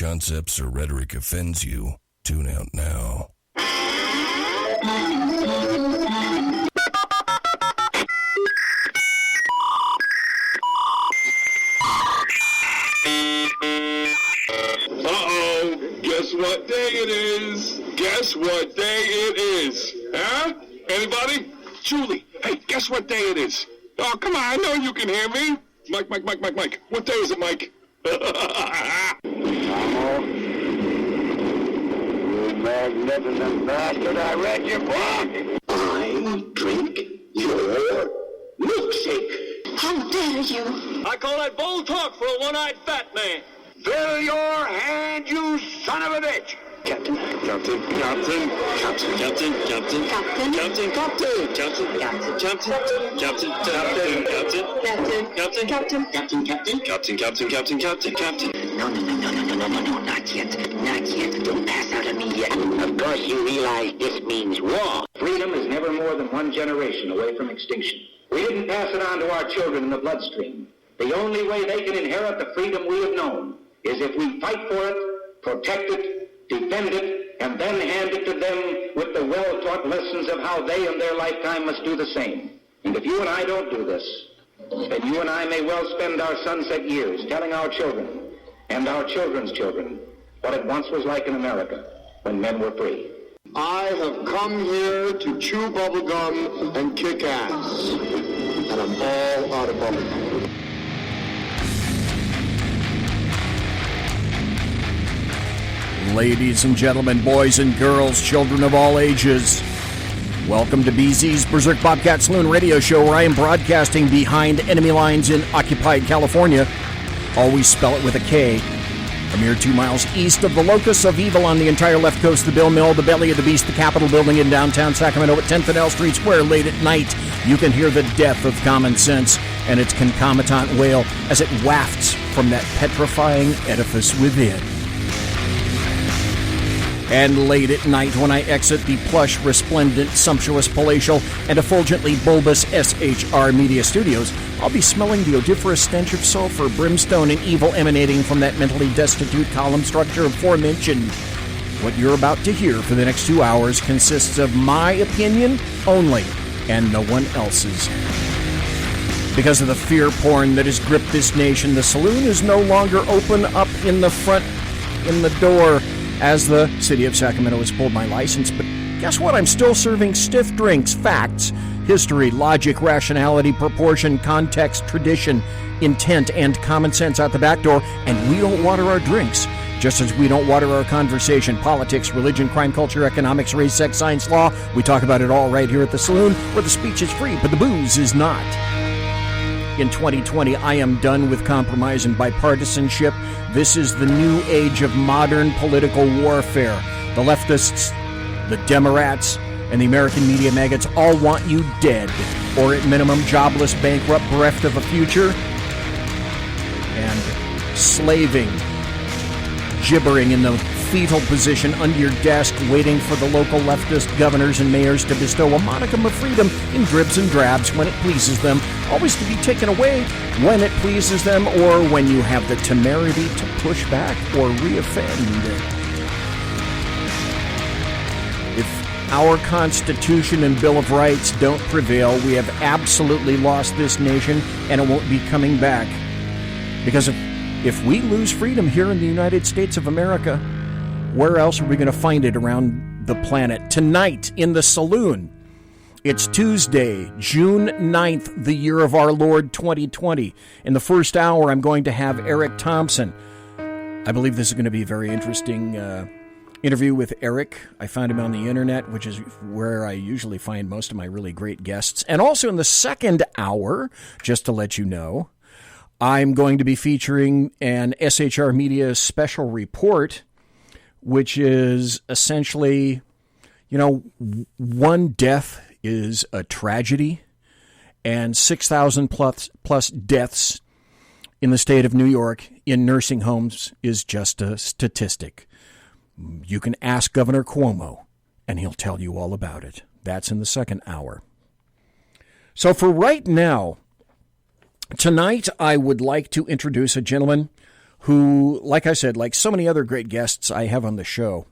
concepts or rhetoric offends you, tune out now. Guess what day it is? Guess what day it is? Huh? Anybody? Julie, hey, guess what day it is? Oh, come on, I know you can hear me. Mike. What day is it, Mike? You magnificent bastard, I read your book. I drink your milkshake. How dare you? I call that bold talk for a one-eyed fat man. Fill your hand, you son of a bitch! Captain. Captain. Captain. Captain. Captain. Captain. Captain. Captain. Captain. Captain. Captain. Captain. Captain. Captain. Captain. Captain. Captain. Captain. Captain. No, not yet. Not yet. Don't pass out on me yet. Of course you realize this means war. Freedom is never more than one generation away from extinction. We didn't pass it on to our children in the bloodstream. The only way they can inherit the freedom we have known is if we fight for it, protect it, defend it, and then hand it to them with the well-taught lessons of how they in their lifetime must do the same. And if you and I don't do this, then you and I may well spend our sunset years telling our children and our children's children what it once was like in America when men were free. I have come here to chew bubblegum and kick ass. And I'm all out of bubblegum. Ladies and gentlemen, boys and girls, children of all ages, welcome to BZ's Berserk Bobcat Saloon radio show, where I am broadcasting behind enemy lines in occupied California. Always spell it with a K. A mere 2 miles east of the locus of evil on the entire left coast, the Bill Mill, the belly of the beast, the Capitol building in downtown Sacramento at 10th and L Street, where late at night you can hear the death of common sense and its concomitant wail as it wafts from that petrifying edifice within. And late at night, when I exit the plush, resplendent, sumptuous, palatial, and effulgently bulbous SHR Media studios, I'll be smelling the odoriferous stench of sulfur, brimstone, and evil emanating from that mentally destitute column structure aforementioned. What you're about to hear for the next 2 hours consists of my opinion only, and no one else's. Because of the fear porn that has gripped this nation, the saloon is no longer open up in the front, in the door, as the city of Sacramento has pulled my license. But guess what? I'm still serving stiff drinks, facts, history, logic, rationality, proportion, context, tradition, intent, and common sense out the back door. And we don't water our drinks, just as we don't water our conversation. Politics, religion, crime, culture, economics, race, sex, science, law. We talk about it all right here at the saloon, where the speech is free, but the booze is not. In 2020, I am done with compromise and bipartisanship. This is the new age of modern political warfare. The leftists, the Democrats, and the American media maggots all want you dead, or at minimum jobless, bankrupt, bereft of a future, and slaving, gibbering in the fetal position under your desk, waiting for the local leftist governors and mayors to bestow a modicum of freedom in dribs and drabs when it pleases them, always to be taken away when it pleases them, or when you have the temerity to push back or reoffend. If our Constitution and Bill of Rights don't prevail, we have absolutely lost this nation, and it won't be coming back. Because if we lose freedom here in the United States of America, where else are we going to find it around the planet? Tonight in the saloon, it's Tuesday, June 9th, the year of our Lord 2020. In the first hour, I'm going to have ERIC Thompson. I believe this is going to be a very interesting interview with ERIC. I found him on the internet, which is where I usually find most of my really great guests. And also in the second hour, just to let you know, I'm going to be featuring an SHR Media special report, which is essentially, one death is a tragedy, and 6,000 plus deaths in the state of New York in nursing homes is just a statistic. You can ask Governor Cuomo, and he'll tell you all about it. That's in the second hour. So for right now, tonight I would like to introduce a gentleman who, like I said, like so many other great guests I have on the show,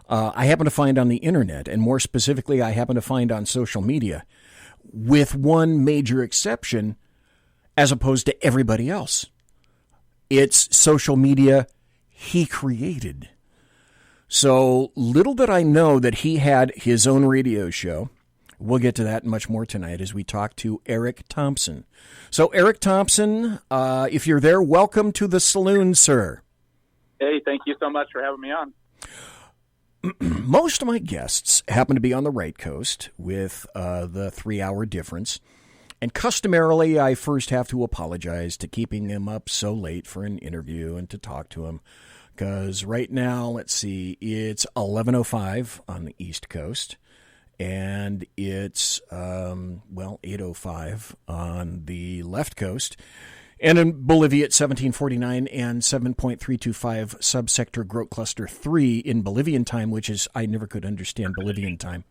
I happen to find on the internet, and more specifically, I happen to find on social media, with one major exception, as opposed to everybody else. It's social media he created. So little did I know that he had his own radio show. We'll get to that and much more tonight as we talk to ERIC Thompson. So, ERIC Thompson, if you're there, welcome to the Saloon, sir. Hey, thank you so much for having me on. Most of my guests happen to be on the right coast with the 3-hour difference. And customarily, I first have to apologize to keeping him up so late for an interview and to talk to him. Because right now, let's see, it's 11:05 on the East Coast. And it's, 8:05 on the left coast. And in Bolivia, it's 17:49 and 7.325 subsector growth cluster 3 in Bolivian time, which is, I never could understand Bolivian time,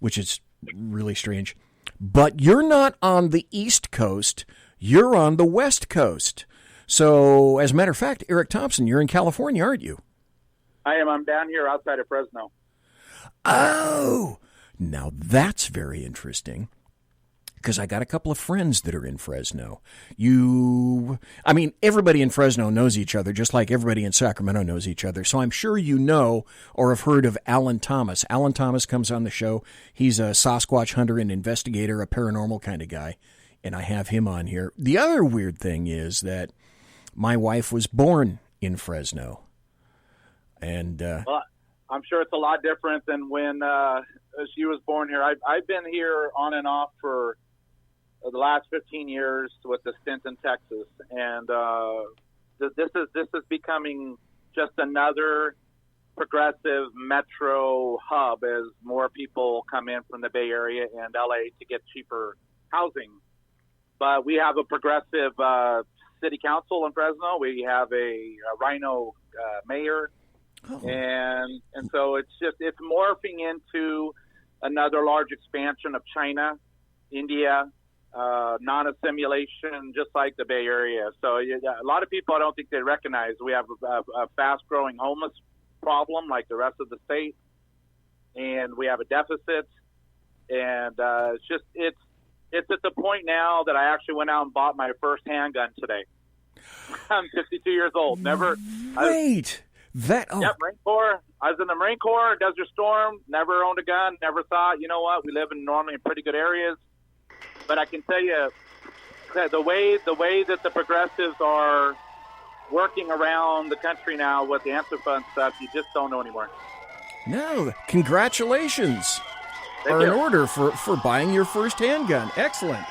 which is really strange. But you're not on the East Coast, you're on the West Coast. So, as a matter of fact, ERIC Thompson, you're in California, aren't you? I am. I'm down here outside of Fresno. Oh! Now, that's very interesting, because I got a couple of friends that are in Fresno. Everybody in Fresno knows each other, just like everybody in Sacramento knows each other. So I'm sure you know or have heard of Alan Thomas. Alan Thomas comes on the show. He's a Sasquatch hunter and investigator, a paranormal kind of guy, and I have him on here. The other weird thing is that my wife was born in Fresno. And well, I'm sure it's a lot different than when she was born here. I've been here on and off for the last 15 years with the stint in Texas, and this is becoming just another progressive metro hub as more people come in from the Bay Area and LA to get cheaper housing. But we have a progressive city council in Fresno. We have a rhino mayor. Oh. And so it's morphing into another large expansion of China, India, non-assimilation, just like the Bay Area. So a lot of people, I don't think they recognize we have a fast-growing homeless problem like the rest of the state, and we have a deficit. And it's at the point now that I actually went out and bought my first handgun today. I'm 52 years old. Wait. Yep, Marine Corps. I was in the Marine Corps, Desert Storm, never owned a gun, never thought, you know what, we live normally in pretty good areas. But I can tell you that the way that the progressives are working around the country now with the Antifa and stuff, you just don't know anymore. No, congratulations are in order for buying your first handgun. Excellent.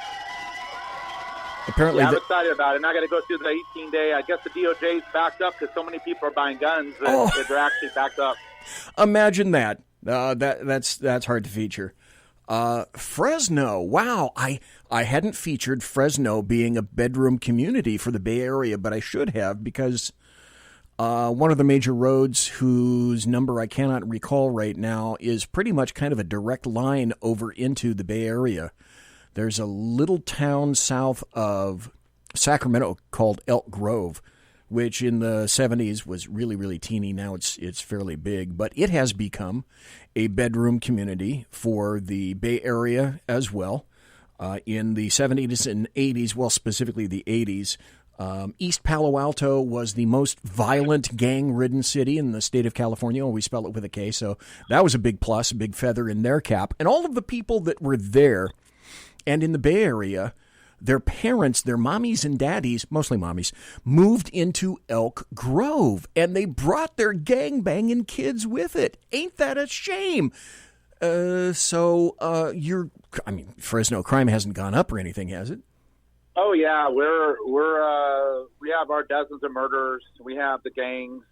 Apparently, I'm excited about it. And I got to go through the 18-day. I guess the DOJ's backed up because so many people are buying guns that they're actually backed up. Imagine that. That's hard to feature. Fresno. Wow, I hadn't featured Fresno being a bedroom community for the Bay Area, but I should have, because one of the major roads whose number I cannot recall right now is pretty much kind of a direct line over into the Bay Area. There's a little town south of Sacramento called Elk Grove, which in the 70s was really, really teeny. Now it's fairly big, but it has become a bedroom community for the Bay Area as well. In the 70s and 80s, well, specifically the 80s, East Palo Alto was the most violent, gang-ridden city in the state of California. We spell it with a K, so that was a big plus, a big feather in their cap. And all of the people that were there and in the Bay Area, their parents, their mommies and daddies, mostly mommies, moved into Elk Grove, and they brought their gangbanging kids with it. Ain't that a shame? Fresno crime hasn't gone up or anything, has it? Oh yeah, we have our dozens of murders. We have the gangs.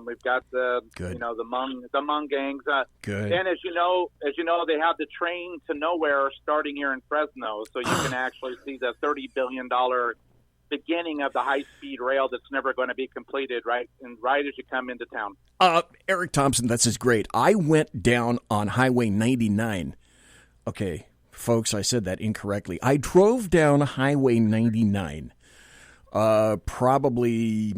We've got the Hmong gangs. Good. And as you know, they have the train to nowhere starting here in Fresno, so you can actually see the $30 billion beginning of the high-speed rail that's never going to be completed. Right as you come into town. ERIC Thompson, that's just great. I went down on Highway 99. Okay. Folks, I said that incorrectly. I drove down Highway 99 probably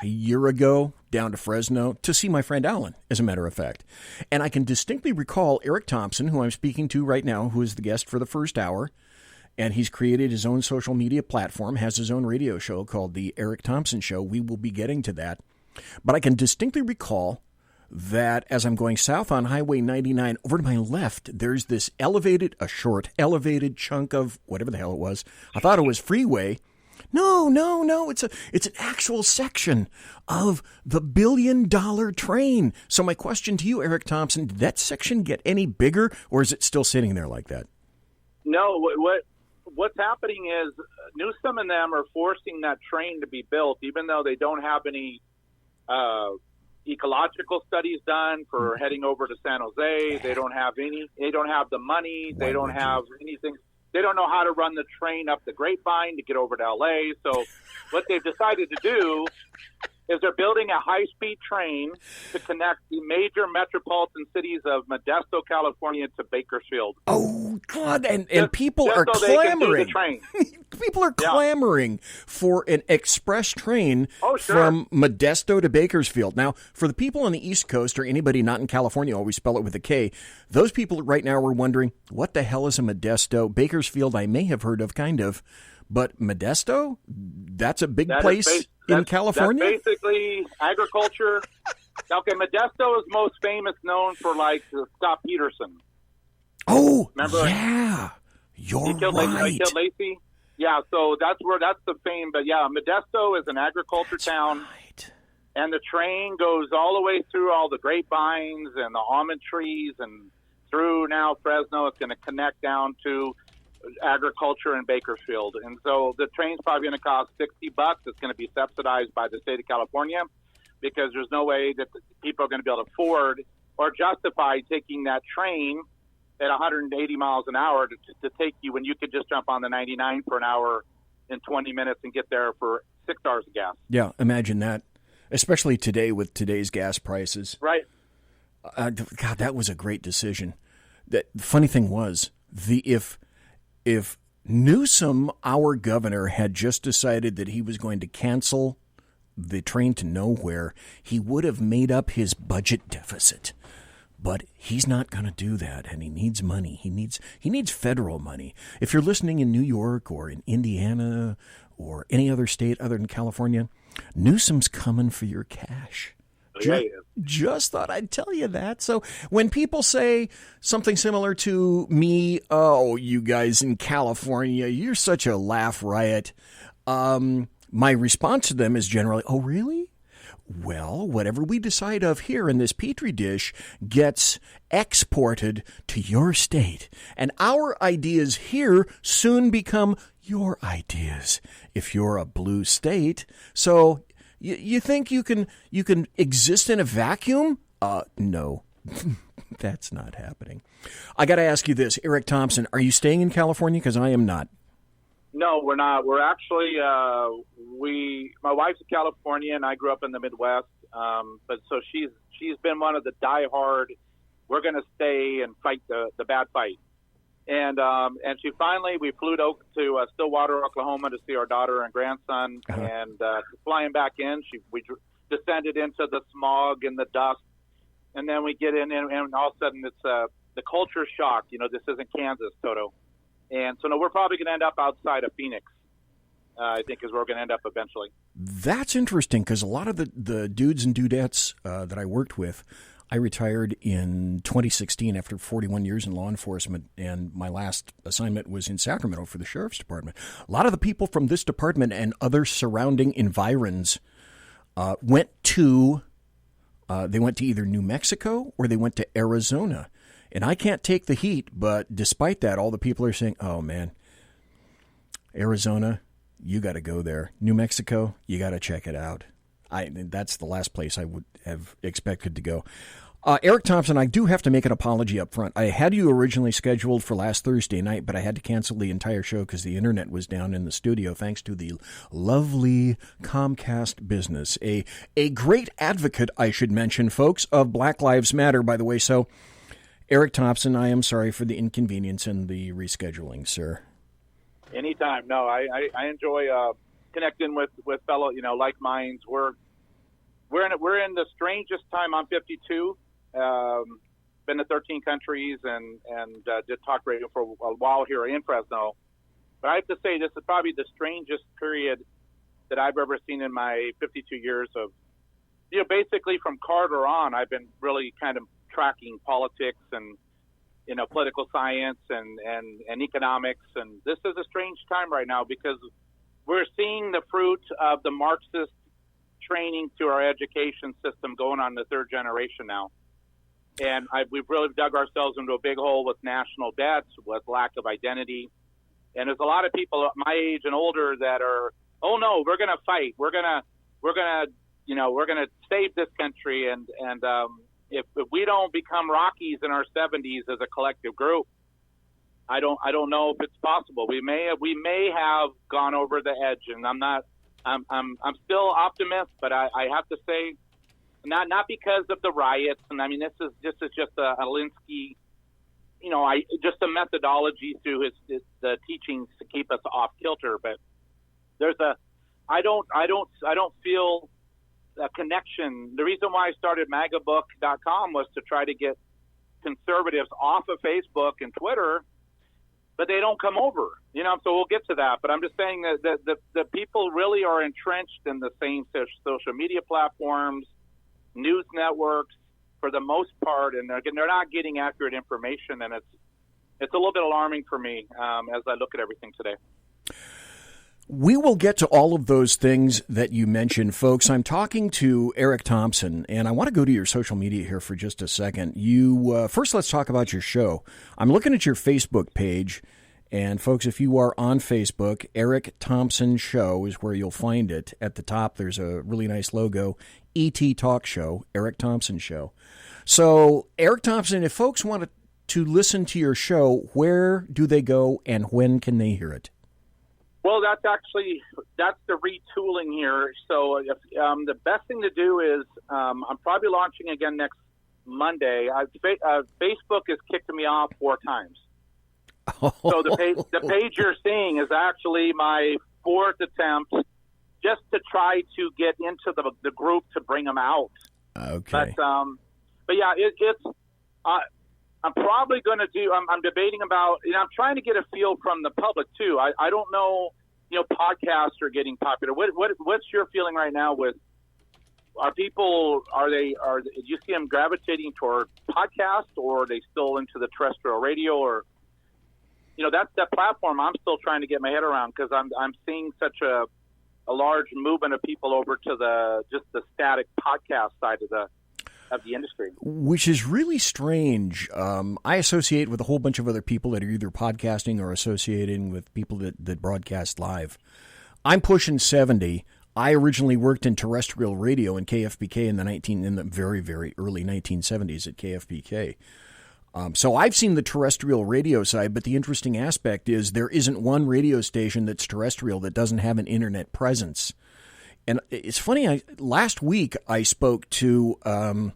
a year ago down to Fresno to see my friend Alan, as a matter of fact. And I can distinctly recall ERIC Thompson, who I'm speaking to right now, who is the guest for the first hour. And he's created his own social media platform, has his own radio show called The ERIC Thompson Show. We will be getting to that. But I can distinctly recall that as I'm going south on Highway 99, over to my left, there's this a short elevated chunk of whatever the hell it was. I thought it was freeway. No. It's an actual section of the $1 billion train. So my question to you, ERIC Thompson, did that section get any bigger, or is it still sitting there like that? No, what's happening is Newsom and them are forcing that train to be built, even though they don't have any ecological studies done for heading over to San Jose. They don't have any. They don't have the money. They don't have anything. They don't know how to run the train up the Grapevine to get over to L.A. So what they've decided to do is they're building a high-speed train to connect the major metropolitan cities of Modesto, California, to Bakersfield. Oh, God, and people are clamoring. People are clamoring for an express train from Modesto to Bakersfield. Now, for the people on the East Coast or anybody not in California, always spell it with a K, those people right now are wondering, what the hell is a Modesto? Bakersfield, I may have heard of, kind of. But Modesto, that's a big place in California? That's basically agriculture. Okay, Modesto is most known for, like, Scott Peterson. Oh, remember? Yeah. He killed Lacey. Yeah, so that's the fame. But, yeah, Modesto is an agriculture town. Right. And the train goes all the way through all the grapevines and the almond trees and through now Fresno. It's going to connect down to agriculture in Bakersfield. And so the train's probably going to cost $60. It's going to be subsidized by the state of California because there's no way that people are going to be able to afford or justify taking that train at 180 miles an hour to take you when you could just jump on the 99 for an hour in 20 minutes and get there for $6 of gas. Yeah, imagine that, especially today with today's gas prices. Right. God, that was a great decision. The funny thing was, if Newsom, our governor, had just decided that he was going to cancel the train to nowhere, he would have made up his budget deficit. But he's not going to do that, and he needs money. He needs federal money. If you're listening in New York or in Indiana or any other state other than California, Newsom's coming for your cash. Just thought I'd tell you that. So when people say something similar to me, oh, you guys in California, you're such a laugh riot, my response to them is generally, oh, really? Well, whatever we decide of here in this Petri dish gets exported to your state. And our ideas here soon become your ideas if you're a blue state. So you think you can exist in a vacuum? No, that's not happening. I got to ask you this, ERIC Thompson, are you staying in California? Because I am not. No, we're not. We're actually, my wife's a Californian. I grew up in the Midwest. But so she's been one of the diehard, we're going to stay and fight the bad fight. And she finally, we flew to Stillwater, Oklahoma to see our daughter and grandson. Uh-huh. And flying back in, we descended into the smog and the dust. And then we get in, and all of a sudden it's the culture shock. You know, this isn't Kansas, Toto. And so, no, we're probably going to end up outside of Phoenix, I think, is where we're going to end up eventually. That's interesting because a lot of the dudes and dudettes that I worked with, I retired in 2016 after 41 years in law enforcement, and my last assignment was in Sacramento for the Sheriff's Department. A lot of the people from this department and other surrounding environs went to either New Mexico or they went to Arizona. And I can't take the heat, but despite that, all the people are saying, oh, man, Arizona, you got to go there. New Mexico, you got to check it out. That's the last place I would have expected to go. ERIC Thompson, I do have to make an apology up front. I had you originally scheduled for last Thursday night, but I had to cancel the entire show because the internet was down in the studio thanks to the lovely Comcast business. A great advocate, I should mention, folks, of Black Lives Matter, by the way. So, ERIC Thompson, I am sorry for the inconvenience and the rescheduling, sir. Anytime. No, I enjoy connecting with fellow, like minds. we're in the strangest time. I'm 52. Been to 13 countries and did talk radio for a while here in Fresno. But I have to say, this is probably the strangest period that I've ever seen in my 52 years of, basically from Carter on, I've been really kind of tracking politics and, political science and economics. And this is a strange time right now because we're seeing the fruit of the Marxist training to our education system going on the third generation now. And we've really dug ourselves into a big hole with national debts, with lack of identity. And there's a lot of people my age and older that are, oh no, we're going to fight. We're going to save this country. And if we don't become Rockies in our 70s as a collective group, I don't know if it's possible. We may have gone over the edge, and I'm still optimist, but I have to say, not because of the riots, and I mean this is just a Alinsky, just a methodology through the teachings to keep us off kilter. But I don't feel a connection. The reason why I started MAGABook.com was to try to get conservatives off of Facebook and Twitter, but they don't come over, so we'll get to that. But I'm just saying that the people really are entrenched in the same social media platforms, news networks for the most part, and they're not getting accurate information, and it's a little bit alarming for me as I look at everything today. We will get to all of those things that you mentioned, folks. I'm talking to ERIC Thompson, and I want to go to your social media here for just a second. First, let's talk about your show. I'm looking at your Facebook page, and folks, if you are on Facebook, ERIC Thompson Show is where you'll find it. At the top, there's a really nice logo, ET Talk Show, ERIC Thompson Show. So, ERIC Thompson, if folks want to listen to your show, where do they go, and when can they hear it? Well, that's the retooling here. So the best thing to do is I'm probably launching again next Monday. Facebook has kicked me off 4 times. So the page you're seeing is actually my 4th attempt just to try to get into the group to bring them out. Okay. But yeah, I'm probably going to do. I'm debating about. I'm trying to get a feel from the public too. I don't know. Podcasts are getting popular. What's your feeling right now? With people? Do you see them gravitating toward podcasts, or are they still into the terrestrial radio? Or that's that platform I'm still trying to get my head around because I'm seeing such a large movement of people over to the static podcast side of the industry, which is really strange. I associate with a whole bunch of other people that are either podcasting or associating with people that broadcast live. I'm pushing 70. I originally worked in terrestrial radio in KFPK in the very, very early 1970s at KFPK. So I've seen the terrestrial radio side, but the interesting aspect is there isn't one radio station that's terrestrial that doesn't have an internet presence. And it's funny, last week I spoke to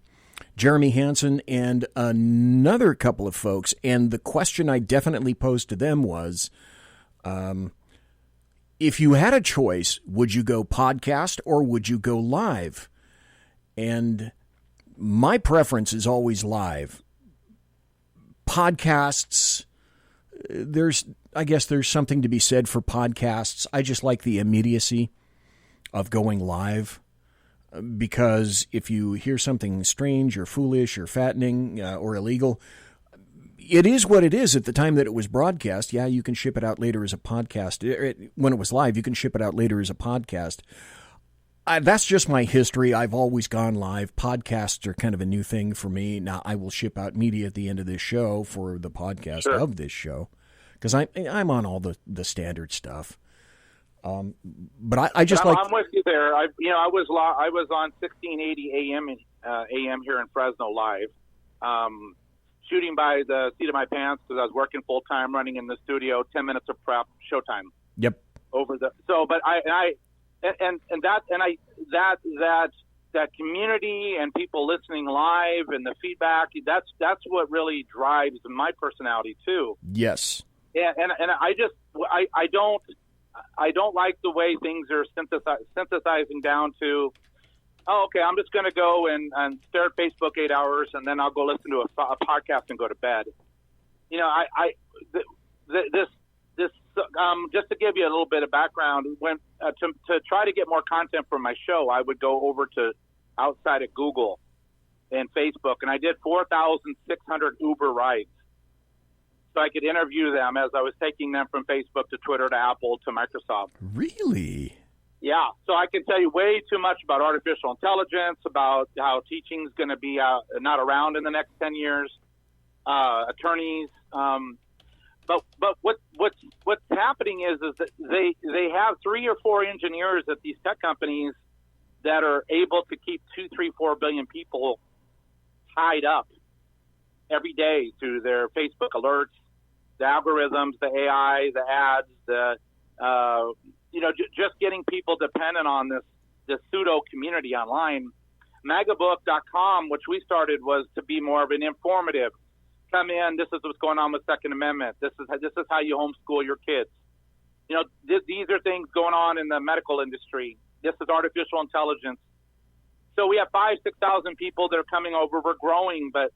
Jeremy Hansen and another couple of folks, and the question I definitely posed to them was, if you had a choice, would you go podcast or would you go live? And my preference is always live. Podcasts, I guess there's something to be said for podcasts. I just like the immediacy of going live, because if you hear something strange or foolish or fattening or illegal, it is what it is at the time that it was broadcast. Yeah, you can ship it out later as a podcast. When it was live, you can ship it out later as a podcast. That's just my history. I've always gone live. Podcasts are kind of a new thing for me. Now, I will ship out media at the end of this show for the podcast of this show, because I'm on all the standard stuff. But I just I'm with you there. I was on 1680 AM here in Fresno live, shooting by the seat of my pants because I was working full time, running in the studio, 10 minutes of prep, showtime. Yep. That community and people listening live and the feedback, that's what really drives my personality too. Yes. And I don't like the way things are synthesizing down to oh, okay, I'm just going to go and stare at Facebook 8 hours, and then I'll go listen to a podcast and go to bed. You know, just to give you a little bit of background, when to try to get more content for my show, I would go over to outside of Google and Facebook, and I did 4,600 Uber rides. So I could interview them as I was taking them from Facebook to Twitter to Apple to Microsoft. Really? Yeah. So I can tell you way too much about artificial intelligence, about how teaching is going to be not around in the next 10 years, attorneys. But what's happening is that they have 3 or 4 engineers at these tech companies that are able to keep 2, 3, 4 billion people tied up every day through their Facebook alerts, the algorithms, the AI, the ads, just getting people dependent on this pseudo community online. MAGABook.com, which we started, was to be more of an informative. Come in. This is what's going on with Second Amendment. This is how you homeschool your kids. You know, these are things going on in the medical industry. This is artificial intelligence. So we have 5,000-6,000 people that are coming over. We're growing, but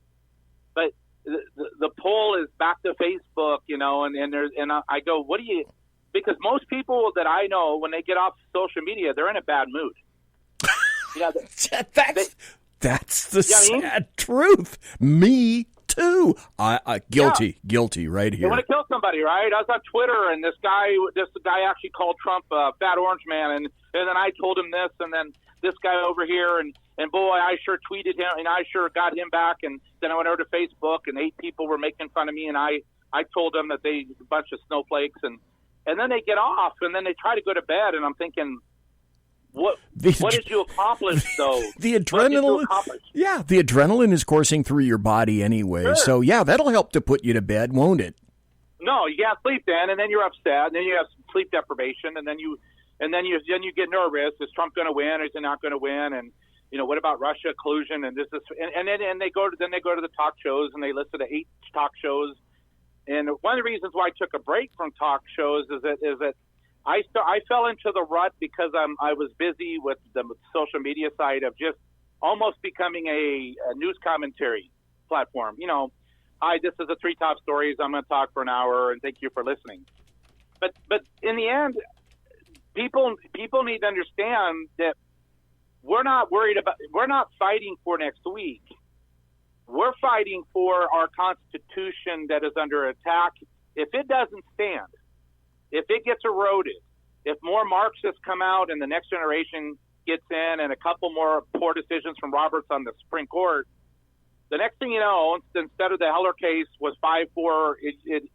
the pull is back to Facebook, you know, and I go, what do you? Because most people that I know, when they get off social media, they're in a bad mood. You know, that's the sad truth. Me too. Guilty right here. You want to kill somebody, right? I was on Twitter, and this guy actually called Trump a fat orange man, and then I told him this, and then this guy over here, and boy, I sure tweeted him, and I sure got him back, and then I went over to Facebook, and 8 people were making fun of me, and I told them that they a bunch of snowflakes, and then they get off, and then they try to go to bed, and I'm thinking, what did you accomplish, though? The adrenaline, the adrenaline is coursing through your body anyway, sure. So yeah, that'll help to put you to bed, won't it? No, you got sleep then, and then you're upset, and then you have sleep deprivation, and then you get nervous. Is Trump going to win? Or is he not going to win? And you know, what about Russia collusion? And then they go to the talk shows, and they listen to 8 talk shows. And one of the reasons why I took a break from talk shows is that I fell into the rut because I was busy with the social media side of just almost becoming a news commentary platform. You know, hi, this is the 3 top stories. I'm going to talk for an hour, and thank you for listening. But in the end, people need to understand that we're not fighting for next week. We're fighting for our Constitution that is under attack. If it doesn't stand, if it gets eroded, if more Marxists come out and the next generation gets in and a couple more poor decisions from Roberts on the Supreme Court, the next thing you know, instead of the Heller case was 5-4,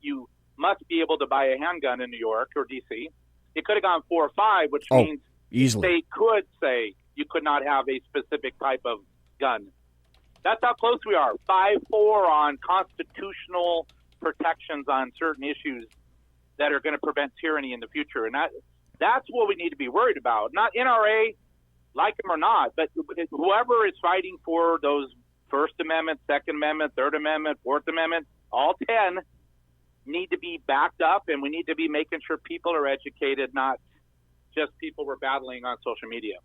you must be able to buy a handgun in New York or D.C. It could have gone 4 or 5, which means easily they could say you could not have a specific type of gun. That's how close we are. 5-4 on constitutional protections on certain issues that are going to prevent tyranny in the future. And that's what we need to be worried about. Not NRA, like them or not, but whoever is fighting for those First Amendment, Second Amendment, Third Amendment, Fourth Amendment, all 10 need to be backed up, and we need to be making sure people are educated, not just people we're battling on social media.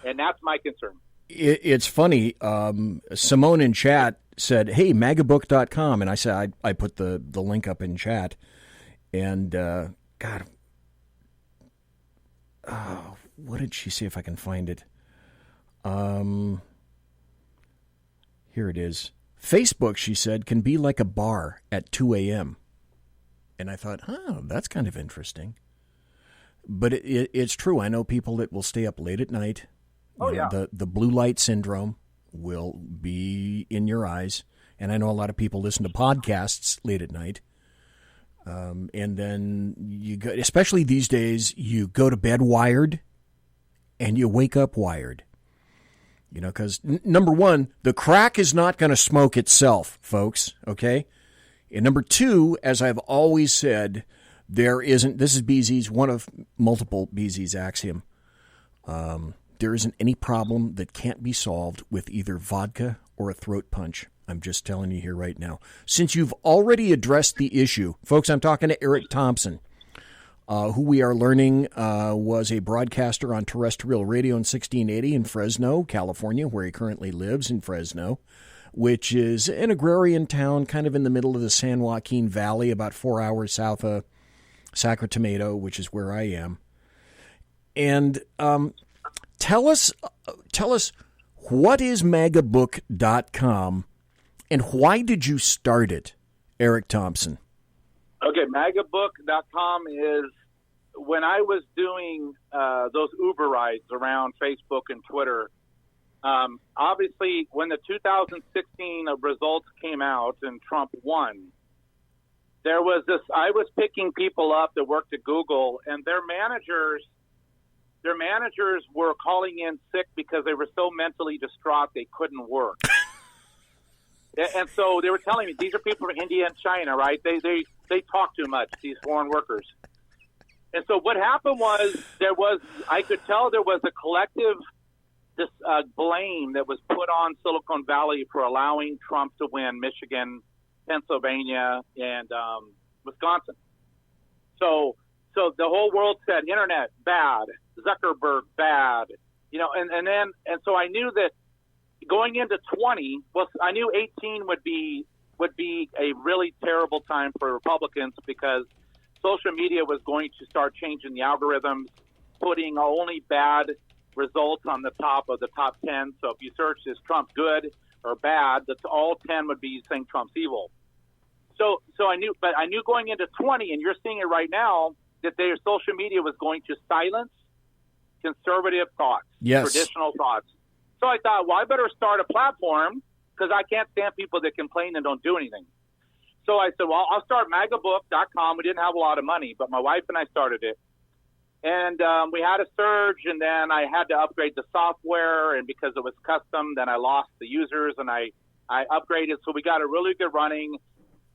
And that's my concern. It's funny. Simone in chat said, hey, MAGABook.com. And I said, I put the link up in chat. And, God, what did she say if I can find it? Here it is. Facebook, she said, can be like a bar at 2 a.m. And I thought, that's kind of interesting. But it's true. I know people that will stay up late at night. The blue light syndrome will be in your eyes. And I know a lot of people listen to podcasts late at night. And then you go, especially these days, you go to bed wired and you wake up wired. You know, because number one, the crack is not going to smoke itself, folks. Okay. And number two, as I've always said, this is BZ's, one of multiple BZ's axiom. There isn't any problem that can't be solved with either vodka or a throat punch. I'm just telling you here right now. Since you've already addressed the issue, folks, I'm talking to ERIC Thompson. who we are learning was a broadcaster on terrestrial radio in 1680 in Fresno, California, where he currently lives in Fresno, which is an agrarian town kind of in the middle of the San Joaquin Valley, about 4 hours south of Sacramento, which is where I am. And tell us what is MAGABook.com and why did you start it, ERIC Thompson? Okay, MAGABook.com is when I was doing those Uber rides around Facebook and Twitter. Obviously, when the 2016 results came out and Trump won, there was this. I was picking people up that worked at Google, and their managers were calling in sick because they were so mentally distraught they couldn't work. And so they were telling me, these are people from India and China, right? They talk too much, these foreign workers. And so what happened was I could tell there was a collective blame that was put on Silicon Valley for allowing Trump to win Michigan, Pennsylvania, and Wisconsin. So the whole world said, internet, bad, Zuckerberg, bad, and so I knew that going into 20, well, I knew 18 would be a really terrible time for Republicans because social media was going to start changing the algorithms, putting only bad results on the top of the top 10. So if you search, is Trump good or bad, that's all 10 would be saying Trump's evil. So I knew going into 20, and you're seeing it right now, that their social media was going to silence conservative thoughts, traditional thoughts. So I thought, well, I better start a platform because I can't stand people that complain and don't do anything. So I said, well, I'll start MAGABook.com. We didn't have a lot of money, but my wife and I started it. And we had a surge, and then I had to upgrade the software, and because it was custom, then I lost the users, and I upgraded. So we got a really good running,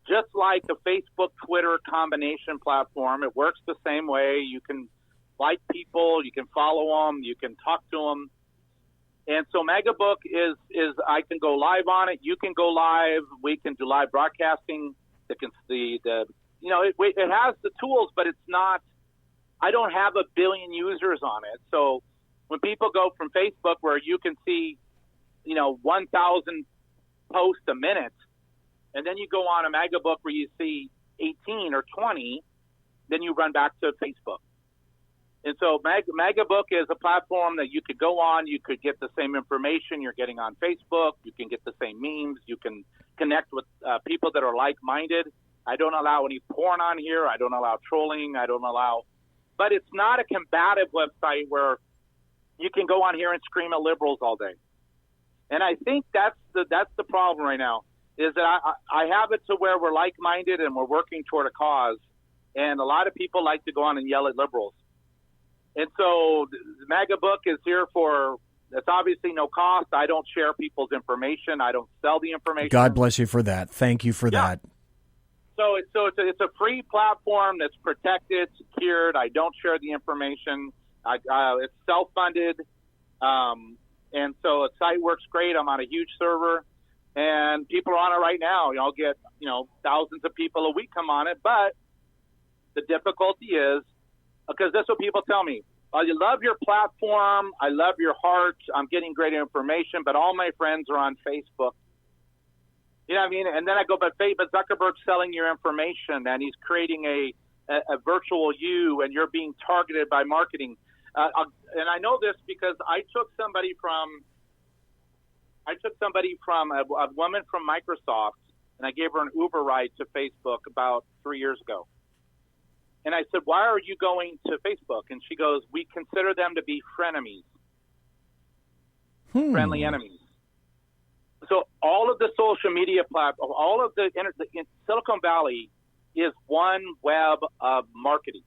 just like a Facebook, Twitter combination platform. It works the same way. You can like people, you can follow them, you can talk to them. And so MAGABook is I can go live on it. You can go live. We can do live broadcasting. It has the tools, but it's not. I don't have a billion users on it. So when people go from Facebook, where you can see, 1,000 posts a minute, and then you go on a MAGABook where you see 18 or 20, then you run back to Facebook. And so MAGABook is a platform that you could go on. You could get the same information you're getting on Facebook. You can get the same memes. You can connect with people that are like-minded. I don't allow any porn on here. I don't allow trolling. But it's not a combative website where you can go on here and scream at liberals all day. And I think that's the problem right now, is that I have it to where we're like-minded and we're working toward a cause. And a lot of people like to go on and yell at liberals. And so the MAGABook is here it's obviously no cost. I don't share people's information. I don't sell the information. God bless you for that. Thank you for that. So it's a free platform that's protected, secured. I don't share the information. It's self-funded. And so the site works great. I'm on a huge server. And people are on it right now. I'll get, thousands of people a week come on it. But the difficulty is, because that's what people tell me. I love your platform. I love your heart. I'm getting great information, but all my friends are on Facebook. You know what I mean? And then I go, but Zuckerberg's selling your information, and he's creating a virtual you, and you're being targeted by marketing. And I know this because I took somebody from a woman from Microsoft, and I gave her an Uber ride to Facebook about 3 years ago. And I said, why are you going to Facebook? And she goes, we consider them to be frenemies, friendly enemies. So all of the social media platforms, all of the Silicon Valley is one web of marketing.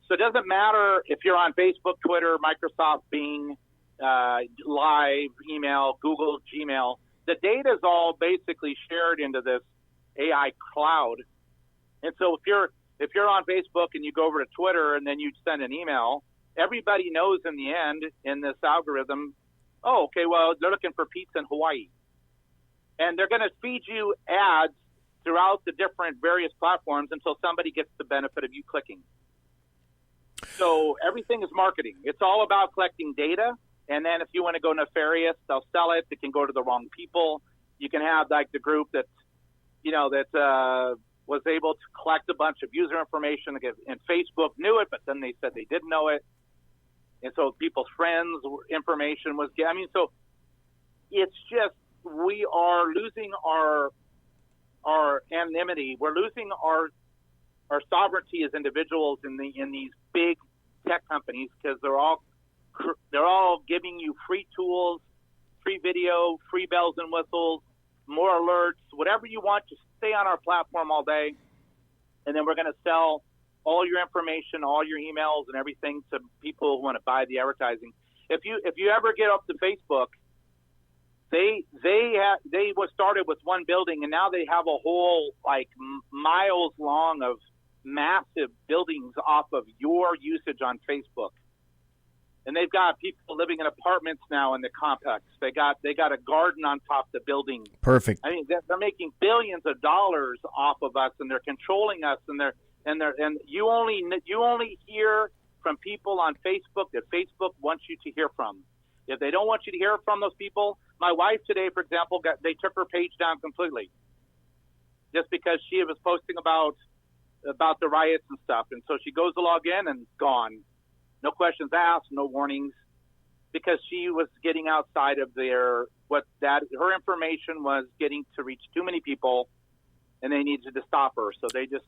So it doesn't matter if you're on Facebook, Twitter, Microsoft, Bing, Live, email, Google, Gmail. The data is all basically shared into this AI cloud. And so if you're on Facebook and you go over to Twitter and then you send an email, everybody knows in the end in this algorithm, oh, okay, well, they're looking for pizza in Hawaii. And they're going to feed you ads throughout the different various platforms until somebody gets the benefit of you clicking. So everything is marketing. It's all about collecting data. And then if you want to go nefarious, they'll sell it. It can go to the wrong people. You can have like the group that was able to collect a bunch of user information, and Facebook knew it, but then they said they didn't know it. And so people's friends' information was, so it's just, we are losing our anonymity. We're losing our sovereignty as individuals in these big tech companies, because they're all giving you free tools, free video, free bells and whistles, more alerts, whatever you want. Just stay on our platform all day, and then we're going to sell all your information, all your emails and everything to people who want to buy the advertising. If you ever get up to Facebook, they was started with one building, and now they have a whole miles long of massive buildings off of your usage on Facebook. And they've got people living in apartments now in the complex. They got a garden on top of the building. Perfect. I mean, they're making billions of dollars off of us, and they're controlling us, and you only hear from people on Facebook that Facebook wants you to hear from. If they don't want you to hear from those people, my wife today, for example, they took her page down completely, just because she was posting about the riots and stuff, and so she goes to log in and gone. No questions asked, no warnings, because she was getting outside of her information was getting to reach too many people, and they needed to stop her. So they just.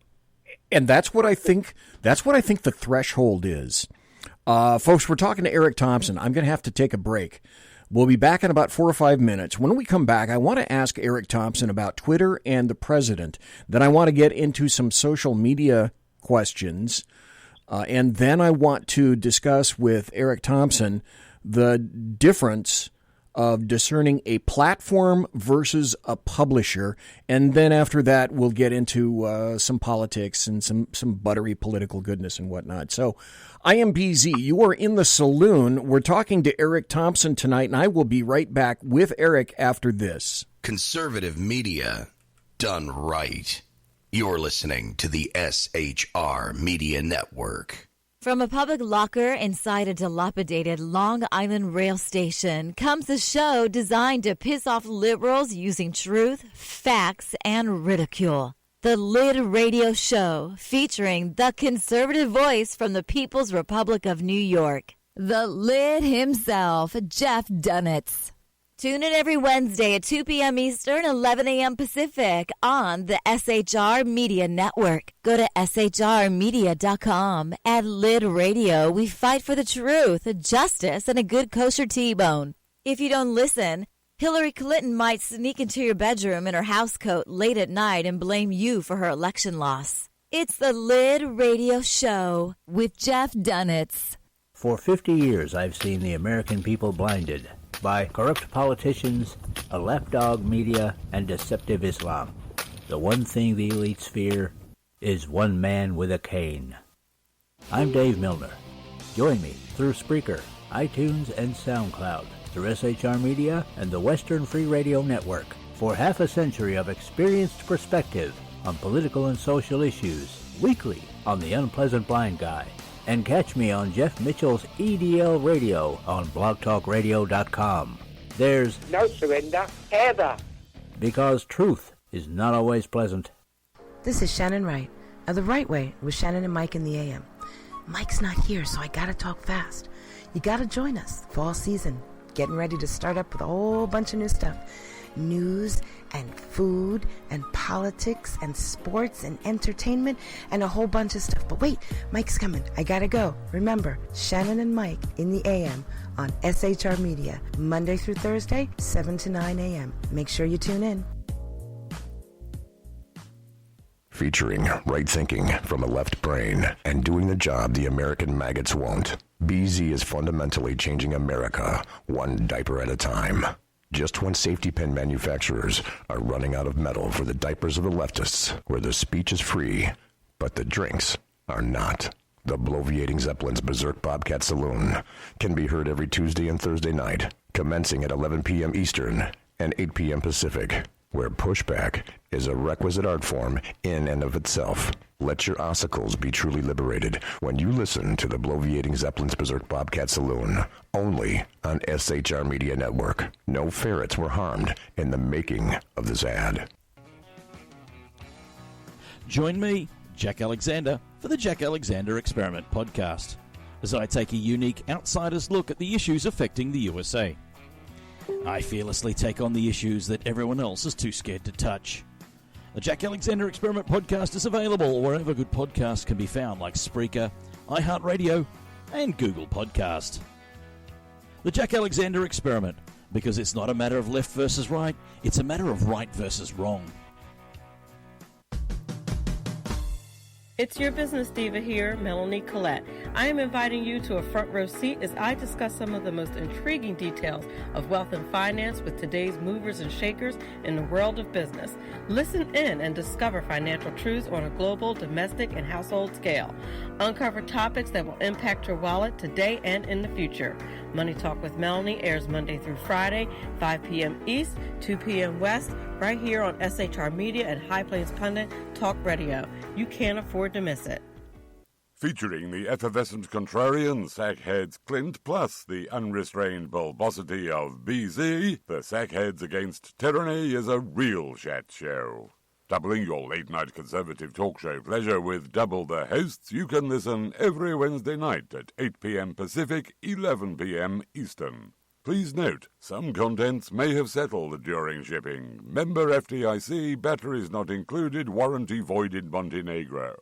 And that's what I think the threshold is. Folks, we're talking to ERIC Thompson. I'm going to have to take a break. We'll be back in about 4 or 5 minutes. When we come back, I want to ask ERIC Thompson about Twitter and the president. Then I want to get into some social media questions. And then I want to discuss with ERIC Thompson the difference of discerning a platform versus a publisher. And then after that, we'll get into some politics and some buttery political goodness and whatnot. So I am BZ. You are in the Saloon. We're talking to ERIC Thompson tonight, and I will be right back with ERIC after this. Conservative media done right. You're listening to the SHR Media Network. From a public locker inside a dilapidated Long Island rail station comes a show designed to piss off liberals using truth, facts, and ridicule. The Lid Radio Show, featuring the conservative voice from the People's Republic of New York, the Lid himself, Jeff Dunetz. Tune in every Wednesday at 2 p.m. Eastern, 11 a.m. Pacific on the SHR Media Network. Go to shrmedia.com. At Lid Radio, we fight for the truth, justice, and a good kosher T-bone. If you don't listen, Hillary Clinton might sneak into your bedroom in her housecoat late at night and blame you for her election loss. It's the Lid Radio Show with Jeff Dunetz. For 50 years, I've seen the American people blinded by corrupt politicians, a lapdog media, and deceptive Islam. The one thing the elites fear is one man with a cane. I'm Dave Milner. Join me through Spreaker, iTunes, and SoundCloud, through SHR Media and the Western Free Radio Network, for half a century of experienced perspective on political and social issues, weekly on The Unpleasant Blind Guy. And catch me on Jeff Mitchell's EDL Radio on blogtalkradio.com. There's no surrender, ever. Because truth is not always pleasant. This is Shannon Wright of The Right Way with Shannon and Mike in the AM. Mike's not here, so I gotta talk fast. You gotta join us. Fall season. Getting ready to start up with a whole bunch of new stuff. News and food and politics and sports and entertainment and a whole bunch of stuff. But wait, Mike's coming. I gotta go. Remember, Shannon and Mike in the AM on SHR Media, Monday through Thursday, 7 to 9 a.m. Make sure you tune in. Featuring right thinking from a left brain and doing the job the American maggots won't. BZ is fundamentally changing America, one diaper at a time. Just when safety pin manufacturers are running out of metal for the diapers of the leftists, where the speech is free, but the drinks are not. The bloviating Zeppelin's Berserk Bobcat Saloon can be heard every Tuesday and Thursday night, commencing at 11 p.m. Eastern and 8 p.m. Pacific, where pushback is a requisite art form in and of itself. Let your ossicles be truly liberated when you listen to the bloviating Zeppelin's Berserk Bobcat Saloon, only on SHR Media Network. No ferrets were harmed in the making of this ad. Join me, Jack Alexander, for the Jack Alexander Experiment podcast, as I take a unique outsider's look at the issues affecting the USA. I fearlessly take on the issues that everyone else is too scared to touch. The Jack Alexander Experiment podcast is available wherever good podcasts can be found, like Spreaker, iHeartRadio, and Google Podcast. The Jack Alexander Experiment, because it's not a matter of left versus right, it's a matter of right versus wrong. It's your business diva here, Melanie Collette. I am inviting you to a front row seat as I discuss some of the most intriguing details of wealth and finance with today's movers and shakers in the world of business. Listen in and discover financial truths on a global, domestic, and household scale. Uncover topics that will impact your wallet today and in the future. Money Talk with Melanie airs Monday through Friday, 5 p.m. East, 2 p.m. West, right here on SHR Media and High Plains Pundit Talk Radio. You can't afford to miss it. Featuring the effervescent contrarian Sackheads Clint, plus the unrestrained bulbosity of BZ, the Sackheads Against Tyranny is a real chat show. Doubling your late-night conservative talk show pleasure with double the hosts, you can listen every Wednesday night at 8 p.m. Pacific, 11 p.m. Eastern. Please note, some contents may have settled during shipping. Member FDIC, batteries not included, warranty void in Montenegro.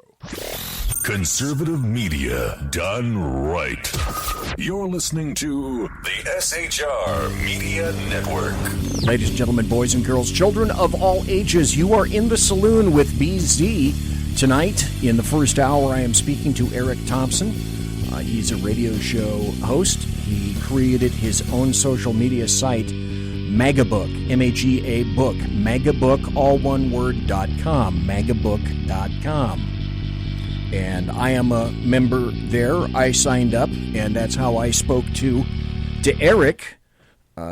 Conservative media done right. You're listening to the SHR Media Network. Ladies and gentlemen, boys and girls, children of all ages, you are in the saloon with BZ. Tonight, in the first hour, I am speaking to ERIC Thompson. He's a radio show host. He created his own social media site, MAGABook, M-A-G-A book, MAGABook, all one word, .com, MAGABook.com. And I am a member there. I signed up, and that's how I spoke to Eric,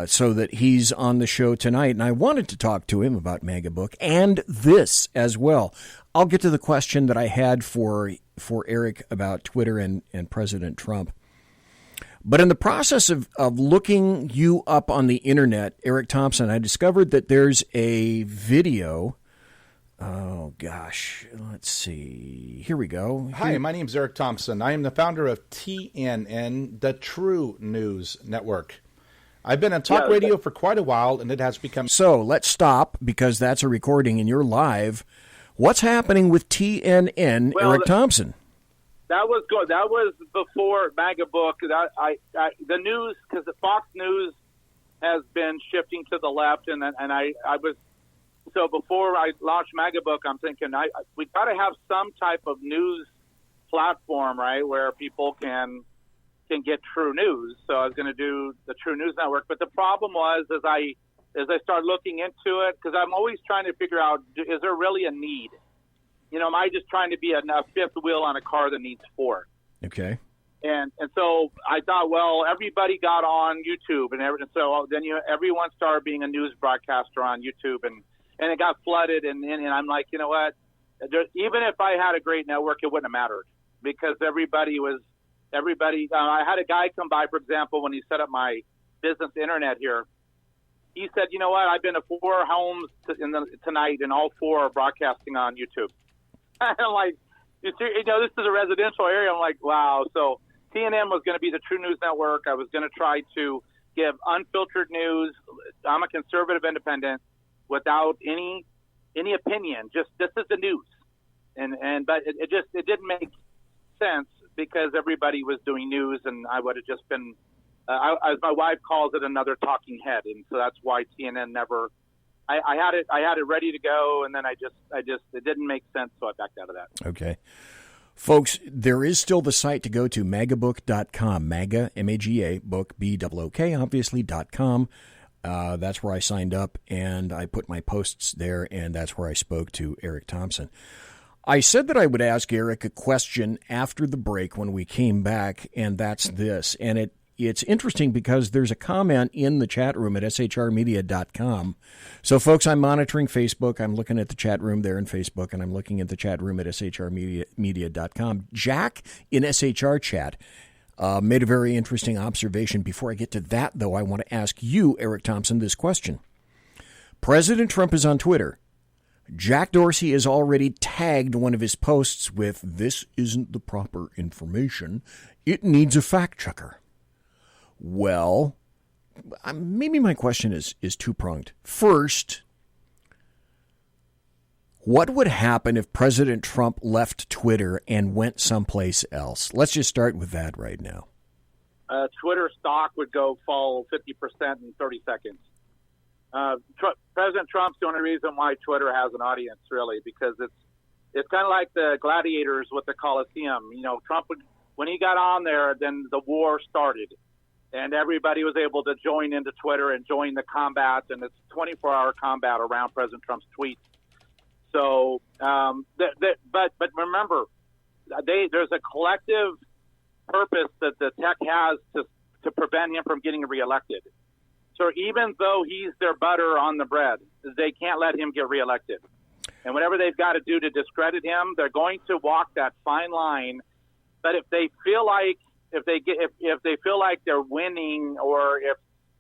so that he's on the show tonight. And I wanted to talk to him about MAGABook and this as well. I'll get to the question that I had for Eric about Twitter and President Trump. But in the process of looking you up on the internet, Eric Thompson, I discovered that there's a video. Oh, gosh. Let's see. Here we go. Hi, my name's Eric Thompson. I am the founder of TNN, the True News Network. I've been on talk radio for quite a while, and it has become... So let's stop, because that's a recording and you're live. What's happening with TNN, Eric Thompson? That was good. That was before MAGABook. The news, because the Fox News has been shifting to the left, and I was... So before I launched MAGABook, I'm thinking we got to have some type of news platform, right, where people can get true news. So I was going to do the True News Network. But the problem was, as I started looking into it, because I'm always trying to figure out, is there really a need? You know, am I just trying to be a fifth wheel on a car that needs four? Okay. And so I thought, well, everybody got on YouTube, and so then everyone started being a news broadcaster on YouTube, and it got flooded, and I'm like, you know what? Even if I had a great network, it wouldn't have mattered, because everybody. I had a guy come by, for example, when he set up my business internet here. He said, you know what? I've been to 4 homes tonight, and all 4 are broadcasting on YouTube. I'm like, this is a residential area. I'm like, wow. So TNN was going to be the True News Network. I was going to try to give unfiltered news. I'm a conservative independent, without any opinion. Just this is the news, but it didn't make sense, because everybody was doing news, and I would have just been, as my wife calls it, another talking head, and so that's why TNN never. I had it ready to go, and then it didn't make sense, so I backed out of that. Okay. Folks, there is still the site to go to, MAGABook.com, MAGA, M-A-G-A, book, B-O-O-K, obviously, .com. That's where I signed up, and I put my posts there, and that's where I spoke to Eric Thompson. I said that I would ask Eric a question after the break when we came back, and that's this. And it's interesting because there's a comment in the chat room at shrmedia.com. So, folks, I'm monitoring Facebook. I'm looking at the chat room there in Facebook, and I'm looking at the chat room at shrmedia.com. Jack in SHR chat made a very interesting observation. Before I get to that, though, I want to ask you, Eric Thompson, this question. President Trump is on Twitter. Jack Dorsey has already tagged one of his posts with, "This isn't the proper information. It needs a fact checker." Well, maybe my question is two-pronged. First, what would happen if President Trump left Twitter and went someplace else? Let's just start with that right now. Twitter stock would fall 50% in 30 seconds. President Trump's the only reason why Twitter has an audience, really, because it's kind of like the gladiators with the Coliseum. You know, Trump when he got on there, then the war started, and everybody was able to join into Twitter and join the combat, and it's 24-hour combat around President Trump's tweets. So, but remember, there's a collective purpose that the tech has to prevent him from getting reelected. So even though he's their butter on the bread, they can't let him get reelected. And whatever they've got to do to discredit him, they're going to walk that fine line. But if they feel like if they feel like they're winning, or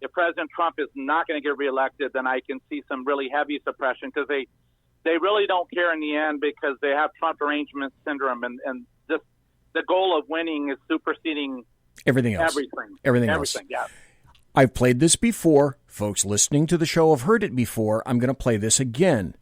if President Trump is not going to get reelected, then I can see some really heavy suppression, because they really don't care in the end, because they have Trump arrangement syndrome, and this, the goal of winning is superseding everything else. Everything else. Yeah. I've played this before. Folks listening to the show have heard it before. I'm going to play this again.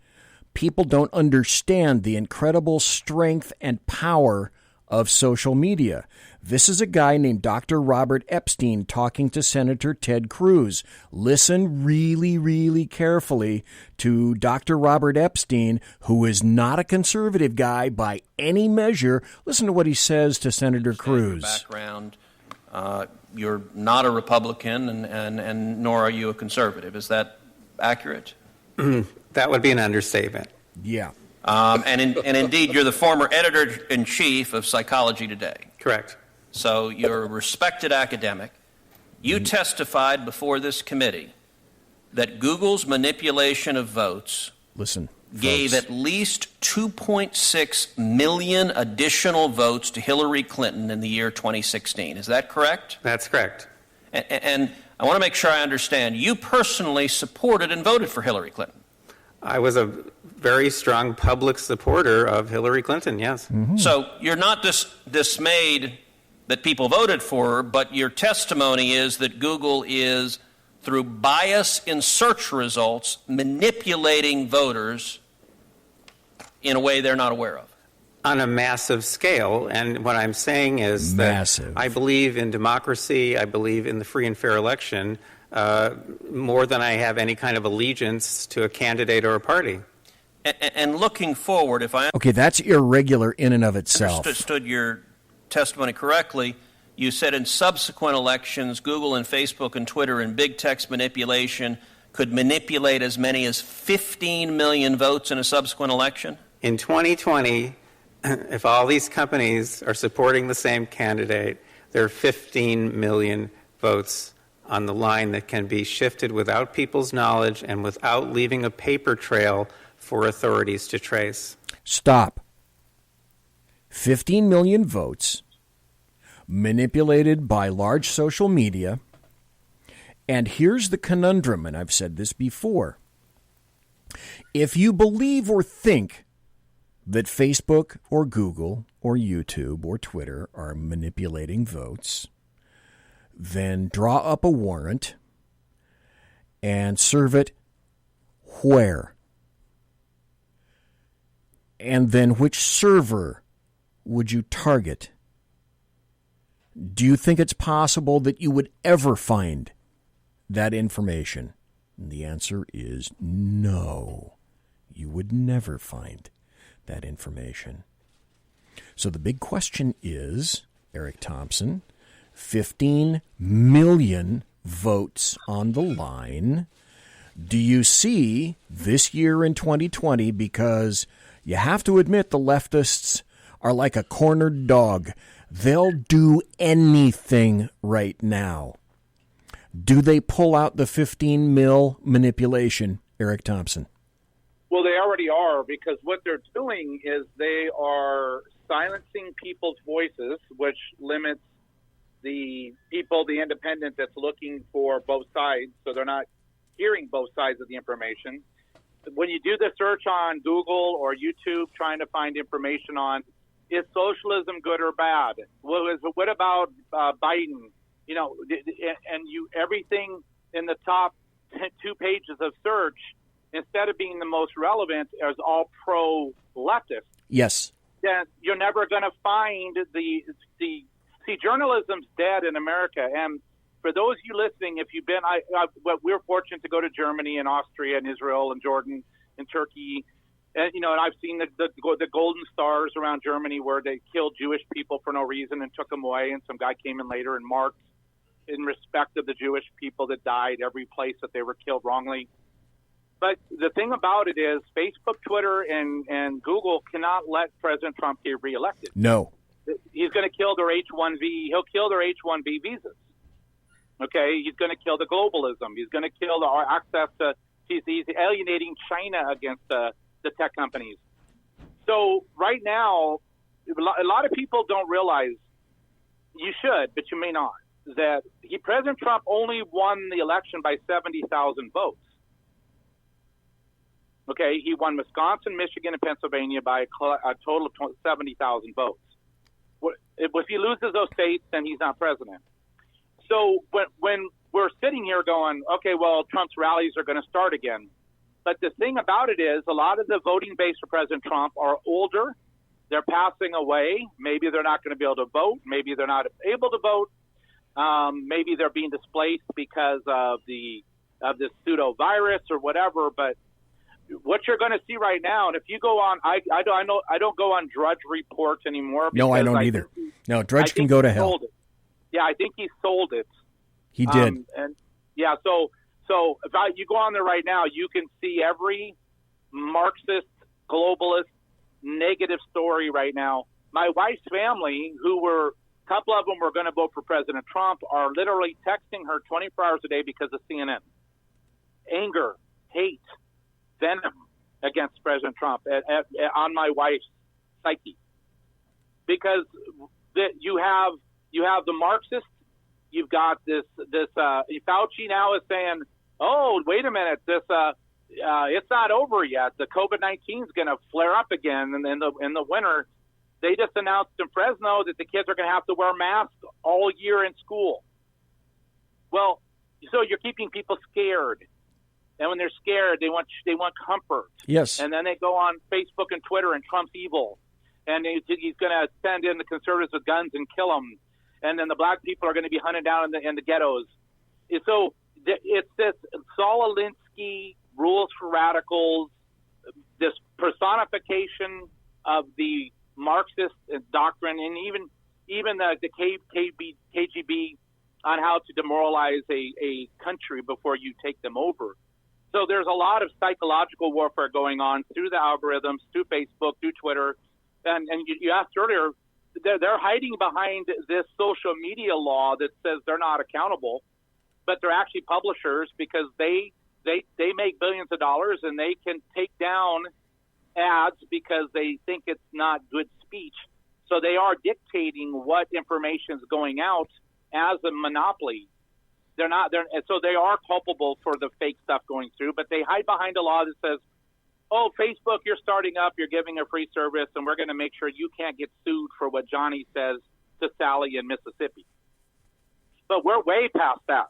People don't understand the incredible strength and power of social media. This is a guy named Dr. Robert Epstein talking to Senator Ted Cruz. Listen really, really carefully to Dr. Robert Epstein, who is not a conservative guy by any measure. Listen to what he says to Senator Cruz. Background. You're not a Republican, and nor are you a conservative. Is that accurate? That would be an understatement. Yeah. And indeed, you're the former editor-in-chief of Psychology Today. Correct. So you're a respected academic. You testified before this committee that Google's manipulation of votes gave at least 2.6 million additional votes to Hillary Clinton in the year 2016. Is that correct? That's correct. And I want to make sure I understand. You personally supported and voted for Hillary Clinton. I was a very strong public supporter of Hillary Clinton, yes. Mm-hmm. So you're not dismayed that people voted for her, but your testimony is that Google is, through bias in search results, manipulating voters in a way they're not aware of. On a massive scale. And what I'm saying is that I believe in democracy, I believe in the free and fair election, more than I have any kind of allegiance to a candidate or a party. And looking forward, if I Okay, that's irregular in and of itself. understood your testimony correctly, you said in subsequent elections, Google and Facebook and Twitter and big text manipulation could manipulate as many as 15 million votes in a subsequent election? In 2020, if all these companies are supporting the same candidate, there are 15 million votes on the line that can be shifted without people's knowledge and without leaving a paper trail for authorities to trace. Stop. 15 million votes manipulated by large social media. And here's the conundrum, and I've said this before. If you believe or think that Facebook or Google or YouTube or Twitter are manipulating votes, then draw up a warrant and serve it where? And then which server would you target? Do you think it's possible that you would ever find that information? And the answer is no. You would never find that information. So the big question is, Eric Thompson, 15 million votes on the line. Do you see this year in 2020, because you have to admit the leftists are like a cornered dog. They'll do anything right now. Do they pull out the 15 mil manipulation, Eric Thompson? Well, they already are, because what they're doing is they are silencing people's voices, which limits the people, the independent that's looking for both sides, so they're not hearing both sides of the information. When you do the search on Google or YouTube trying to find information on, is socialism good or bad? What about Biden? You know, and everything in the top 2 pages of search, instead of being the most relevant, is all pro-leftist. Yes. Then you're never going to find see, journalism's dead in America. And for those of you listening, if you've been, we're fortunate to go to Germany and Austria and Israel and Jordan and Turkey. And, you know, and I've seen the golden stars around Germany where they killed Jewish people for no reason and took them away. And some guy came in later and marked in respect of the Jewish people that died every place that they were killed wrongly. But the thing about it is Facebook, Twitter, and Google cannot let President Trump get reelected. No. He's going to kill their H-1B. He'll kill their H-1B visas. Okay? He's going to kill the globalism. He's going to kill our access to – he's alienating China against the tech companies. So right now, a lot of people don't realize, you should, but you may not, that President Trump only won the election by 70,000 votes. Okay, he won Wisconsin, Michigan, and Pennsylvania by a total of 70,000 votes. If he loses those states, then he's not president. So when we're sitting here going, okay, well, Trump's rallies are going to start again. But the thing about it is a lot of the voting base for President Trump are older. They're passing away. Maybe they're not going to be able to vote. Maybe they're not able to vote. Maybe they're being displaced because of this pseudo virus or whatever. But what you're going to see right now, and if you go on, I don't go on Drudge Report anymore. No, I don't either. No, Drudge can go to hell. Yeah, I think he sold it. He did. And yeah, so if you go on there right now, you can see every Marxist, globalist, negative story right now. My wife's family, a couple of them were going to vote for President Trump, are literally texting her 24 hours a day because of CNN. Anger, hate, venom against President Trump on my wife's psyche, because you have the Marxists, you've got this Fauci now is saying, oh, wait a minute, it's not over yet. The COVID-19 is going to flare up again in the winter. They just announced in Fresno that the kids are going to have to wear masks all year in school. Well, so you're keeping people scared. And when they're scared, they want comfort. Yes. And then they go on Facebook and Twitter, and Trump's evil. And he's going to send in the conservatives with guns and kill them. And then the black people are going to be hunted down in the ghettos. So it's this Saul Alinsky, rules for radicals, this personification of the Marxist doctrine, and even the KGB on how to demoralize a country before you take them over. So there's a lot of psychological warfare going on through the algorithms, through Facebook, through Twitter. And you asked earlier, they're hiding behind this social media law that says they're not accountable, but they're actually publishers because they make billions of dollars and they can take down ads because they think it's not good speech. So they are dictating what information is going out as a monopoly. So they are culpable for the fake stuff going through, but they hide behind a law that says, oh, Facebook, you're starting up, you're giving a free service, and we're going to make sure you can't get sued for what Johnny says to Sally in Mississippi. But we're way past that.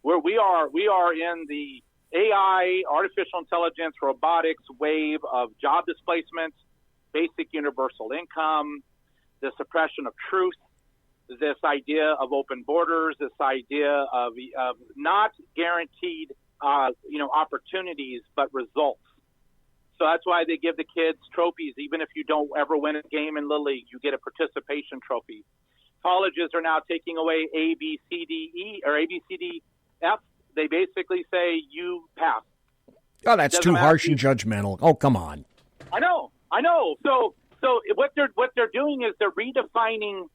Where we are in the AI, artificial intelligence, robotics wave of job displacement, basic universal income, the suppression of truth, this idea of open borders, this idea of not guaranteed, opportunities, but results. So that's why they give the kids trophies. Even if you don't ever win a game in Little League, you get a participation trophy. Colleges are now taking away A, B, C, D, E, or A, B, C, D, F. They basically say you pass. Oh, that's too harsh and judgmental. Oh, come on. I know. So what they're doing is they're redefining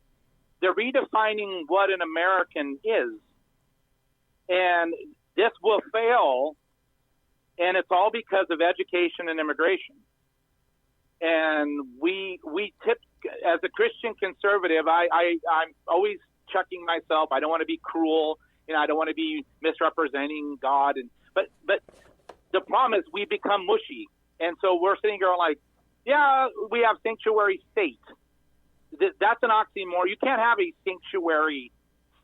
they're redefining what an American is. And this will fail, and it's all because of education and immigration. And we tip, as a Christian conservative, I'm always checking myself. I don't want to be cruel. I don't want to be misrepresenting God. But the problem is we become mushy. And so we're sitting here like, yeah, we have sanctuary state. That's an oxymoron. You can't have a sanctuary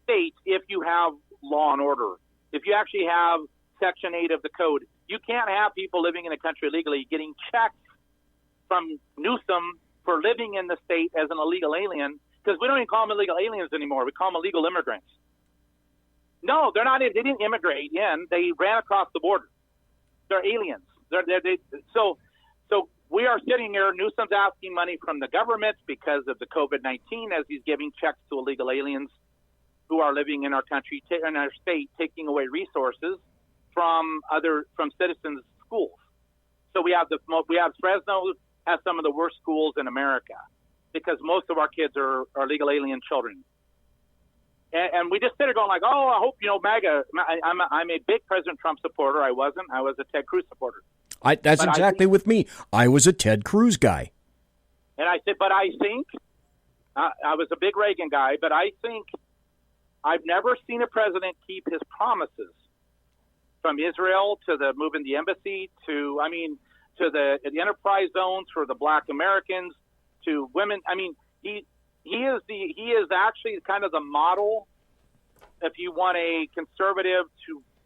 state if you have law and order. If you actually have Section 8 of the code, you can't have people living in the country illegally getting checked from Newsom for living in the state as an illegal alien, because we don't even call them illegal aliens anymore. We call them illegal immigrants. No, they're not. They didn't immigrate in. They ran across the border. They're aliens. So we are sitting here. Newsom's asking money from the government because of the COVID-19, as he's giving checks to illegal aliens who are living in our country, in our state, taking away resources from citizens' schools. So we have Fresno has some of the worst schools in America because most of our kids are legal alien children. And we just sit there going like, oh, I hope, MAGA. I'm a big President Trump supporter. I wasn't. I was a Ted Cruz supporter. That's exactly with me. I was a Ted Cruz guy. And I said, but I think, I was a big Reagan guy, but I think I've never seen a president keep his promises, from Israel to the moving the embassy to the enterprise zones for the Black Americans to women. I mean, he is actually kind of the model if you want a conservative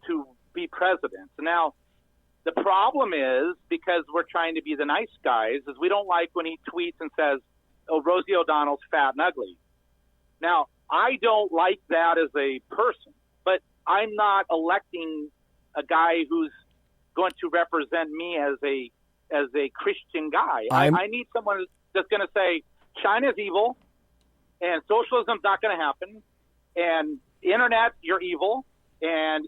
to be president. Now, the problem is, because we're trying to be the nice guys, is we don't like when he tweets and says, oh, Rosie O'Donnell's fat and ugly. Now, I don't like that as a person, but I'm not electing a guy who's going to represent me as a Christian guy. I need someone that's going to say China's evil and socialism's not going to happen and the internet, you're evil, and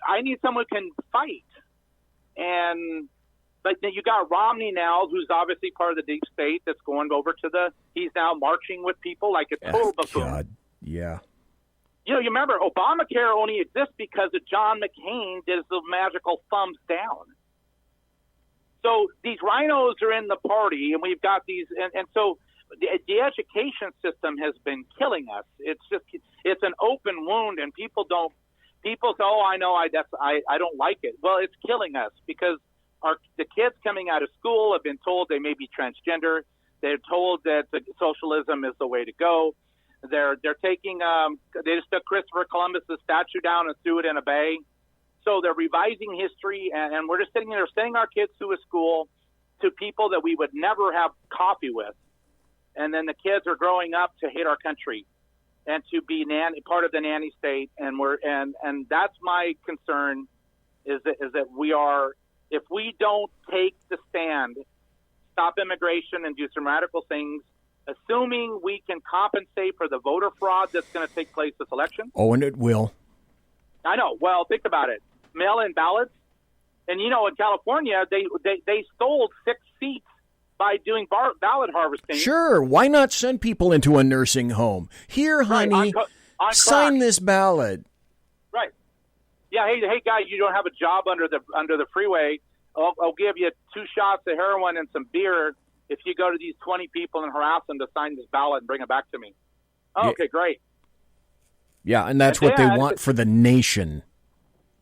I need someone who can fight. And but then you got Romney now, who's obviously part of the deep state, that's going over he's now marching with people like a total buffoon. God, yeah. You remember Obamacare only exists because of John McCain did the magical thumbs down. So these rhinos are in the party, and we've got these, and so the education system has been killing us. It's an open wound, and people say, oh, I know, I don't like it. Well, it's killing us because the kids coming out of school have been told they may be transgender. They're told that socialism is the way to go. They're taking they just took Christopher Columbus's statue down and threw it in a bay. So they're revising history, and we're just sitting there sending our kids to a school to people that we would never have coffee with. And then the kids are growing up to hate our country and to be part of the nanny state. And and that's my concern is that we are, if we don't take the stand, stop immigration and do some radical things, assuming we can compensate for the voter fraud that's going to take place this election. Oh, and it will. I know. Well, think about it. Mail-in ballots. And, in California, they stole 6 seats by doing ballot harvesting. Sure. Why not send people into a nursing home? Here, honey, sign this ballot. Right. Yeah. Hey, guy, you don't have a job under the freeway. I'll give you 2 shots of heroin and some beer if you go to these 20 people and harass them to sign this ballot and bring it back to me. Oh, okay, great. Yeah, and that's what they want for the nation.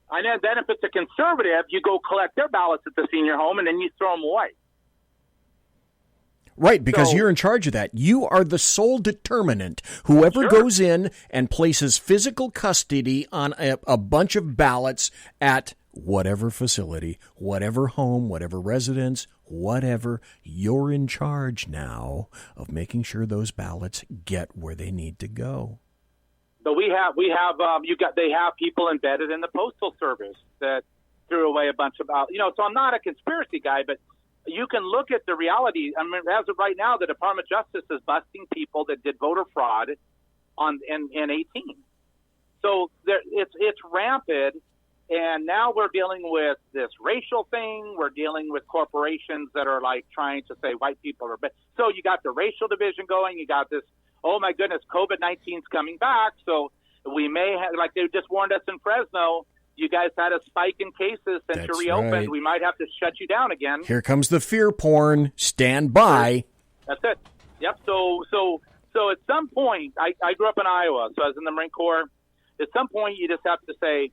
And then if it's a conservative, you go collect their ballots at the senior home and then you throw them away. Right, because you're in charge of that. You are the sole determinant. Whoever goes in and places physical custody on a bunch of ballots at whatever facility, whatever home, whatever residence, whatever, you're in charge now of making sure those ballots get where they need to go. But they have people embedded in the Postal Service that threw away a bunch of ballots. So I'm not a conspiracy guy, but you can look at the reality. I mean, as of right now, the Department of Justice is busting people that did voter fraud in 18. So it's rampant. And now we're dealing with this racial thing. We're dealing with corporations that are like trying to say white people are bad. So you got the racial division going. You got this, oh my goodness, COVID-19 is coming back, so we may have, like they just warned us in Fresno, you guys had a spike in cases since you reopened. Right. We might have to shut you down again. Here comes the fear porn. Stand by. That's it. Yep. So at some point, I grew up in Iowa, so I was in the Marine Corps. At some point, you just have to say,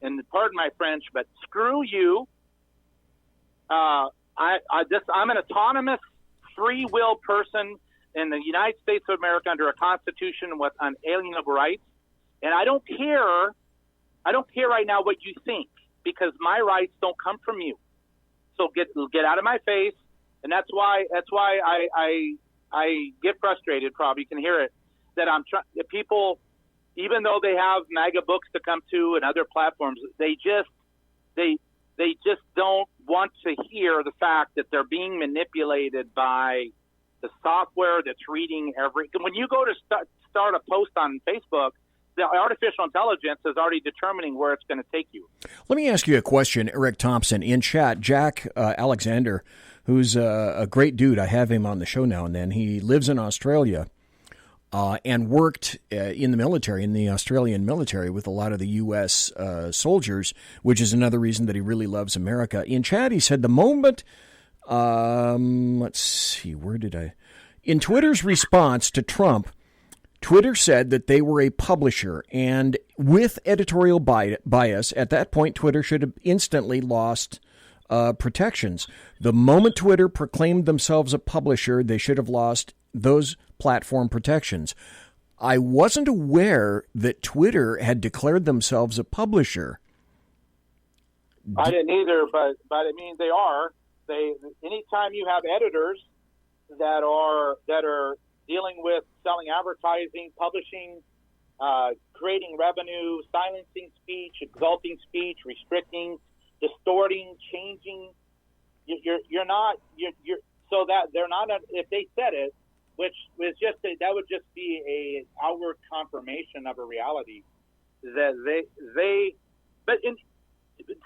and pardon my French, but screw you. I'm an autonomous, free will person in the United States of America under a Constitution with unalienable rights, and I don't care. I don't care right now what you think, because my rights don't come from you. So get out of my face, and that's why I get frustrated. Probably you can hear it, that I'm trying. People, even though they have MAGABooks to come to and other platforms, they just don't want to hear the fact that they're being manipulated by the software that's reading every. When you go to start a post on Facebook, the artificial intelligence is already determining where it's going to take you. Let me ask you a question, ERIC Thompson. In chat, Jack Alexander, who's a great dude. I have him on the show now and then. He lives in Australia and worked in the military, in the Australian military, with a lot of the U.S. soldiers, which is another reason that he really loves America. In chat, he said the moment, let's see, where did I? In Twitter's response to Trump, Twitter said that they were a publisher, and with editorial bias, at that point, Twitter should have instantly lost protections. The moment Twitter proclaimed themselves a publisher, they should have lost those platform protections. I wasn't aware that Twitter had declared themselves a publisher. I didn't either, but I mean, they are. Anytime you have editors that are dealing with selling advertising, publishing, creating revenue, silencing speech, exalting speech, restricting, distorting, changing. So that they're not. If they said it, which was that would just be a outward confirmation of a reality that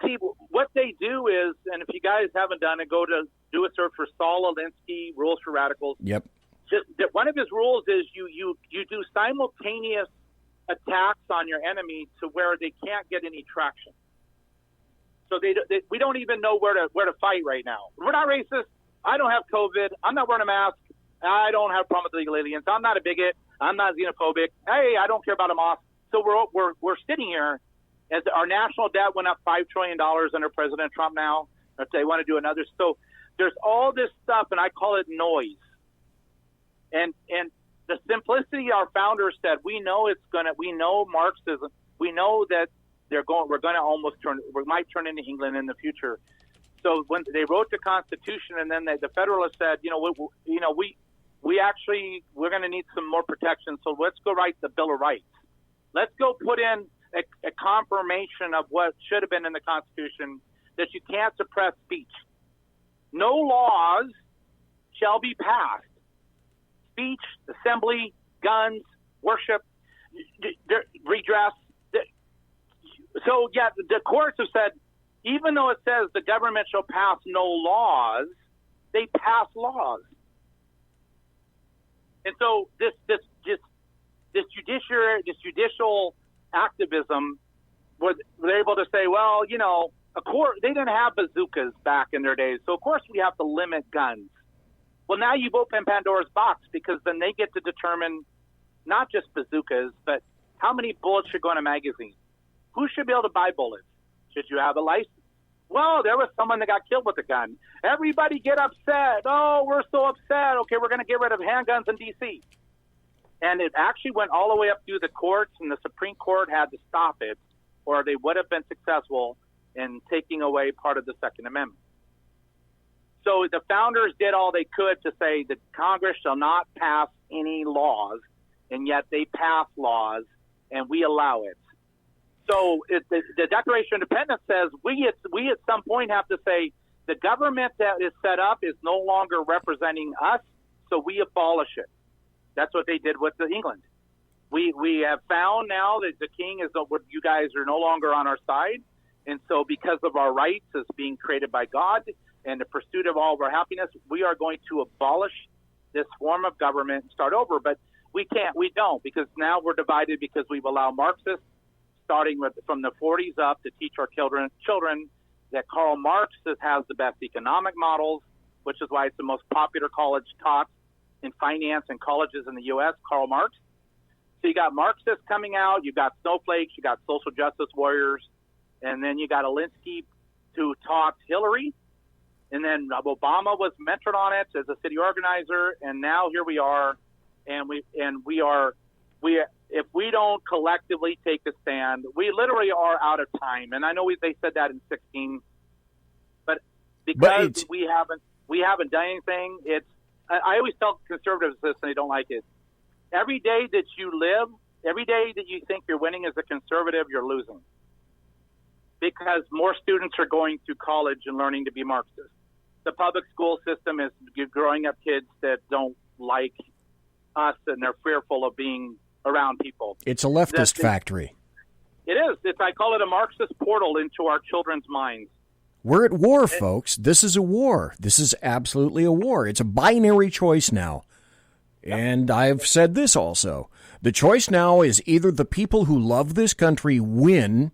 see what they do is, and if you guys haven't done it, do a search for Saul Alinsky, Rules for Radicals. Yep. One of his rules is you do simultaneous attacks on your enemy to where they can't get any traction. So we don't even know where to fight right now. We're not racist. I don't have COVID. I'm not wearing a mask. I don't have a problem with illegal aliens. I'm not a bigot. I'm not xenophobic. Hey, I don't care about a mosque. So we're sitting here as our national debt went up $5 trillion under President Trump now. If they want to do another. So there's all this stuff, and I call it noise. And the simplicity our founders said, we know Marxism, we know that we might turn into England in the future. So when they wrote the Constitution, and then the Federalists said, we're going to need some more protection. So let's go write the Bill of Rights. Let's go put in a confirmation of what should have been in the Constitution, that you can't suppress speech. No laws shall be passed. Speech, assembly, guns, worship, redress. So, yeah, the courts have said, even though it says the government shall pass no laws, they pass laws. And so this judicial activism, they're able to say, well, of course, they didn't have bazookas back in their days, so of course we have to limit guns. Well, now you've opened Pandora's box, because then they get to determine not just bazookas, but how many bullets should go in a magazine. Who should be able to buy bullets? Should you have a license? Well, there was someone that got killed with a gun. Everybody get upset. Oh, we're so upset. Okay, we're going to get rid of handguns in D.C. And it actually went all the way up through the courts, and the Supreme Court had to stop it, or they would have been successful in taking away part of the Second Amendment. So the founders did all they could to say that Congress shall not pass any laws, and yet they pass laws, and we allow it. So the Declaration of Independence says we at some point have to say the government that is set up is no longer representing us, so we abolish it. That's what they did with England. We have found now that the king is what you guys are no longer on our side, and so because of our rights as being created by God and the pursuit of all of our happiness, we are going to abolish this form of government and start over. But We can't. We don't, because now we're divided because we've allowed Marxists, starting from the 40s up, to teach our children that Karl Marx has the best economic models, which is why it's the most popular college taught in finance and colleges in the U.S., Karl Marx. So you got Marxists coming out, you got snowflakes, you got social justice warriors, and then you got Alinsky, who taught Hillary, and then Obama was mentored on it as a city organizer, and now here we are, and if we don't collectively take a stand, we literally are out of time. And I know they said that in 2016, but because we haven't done anything, I always tell conservatives this, and they don't like it. Every day that you live, every day that you think you're winning as a conservative, you're losing. Because more students are going to college and learning to be Marxist. The public school system is growing up kids that don't like us, and they're fearful of being around people. It's a leftist factory. It is. I call it a Marxist portal into our children's minds. We're at war, folks. This is a war. This is absolutely a war. It's a binary choice now. And I've said this also. The choice now is either the people who love this country win,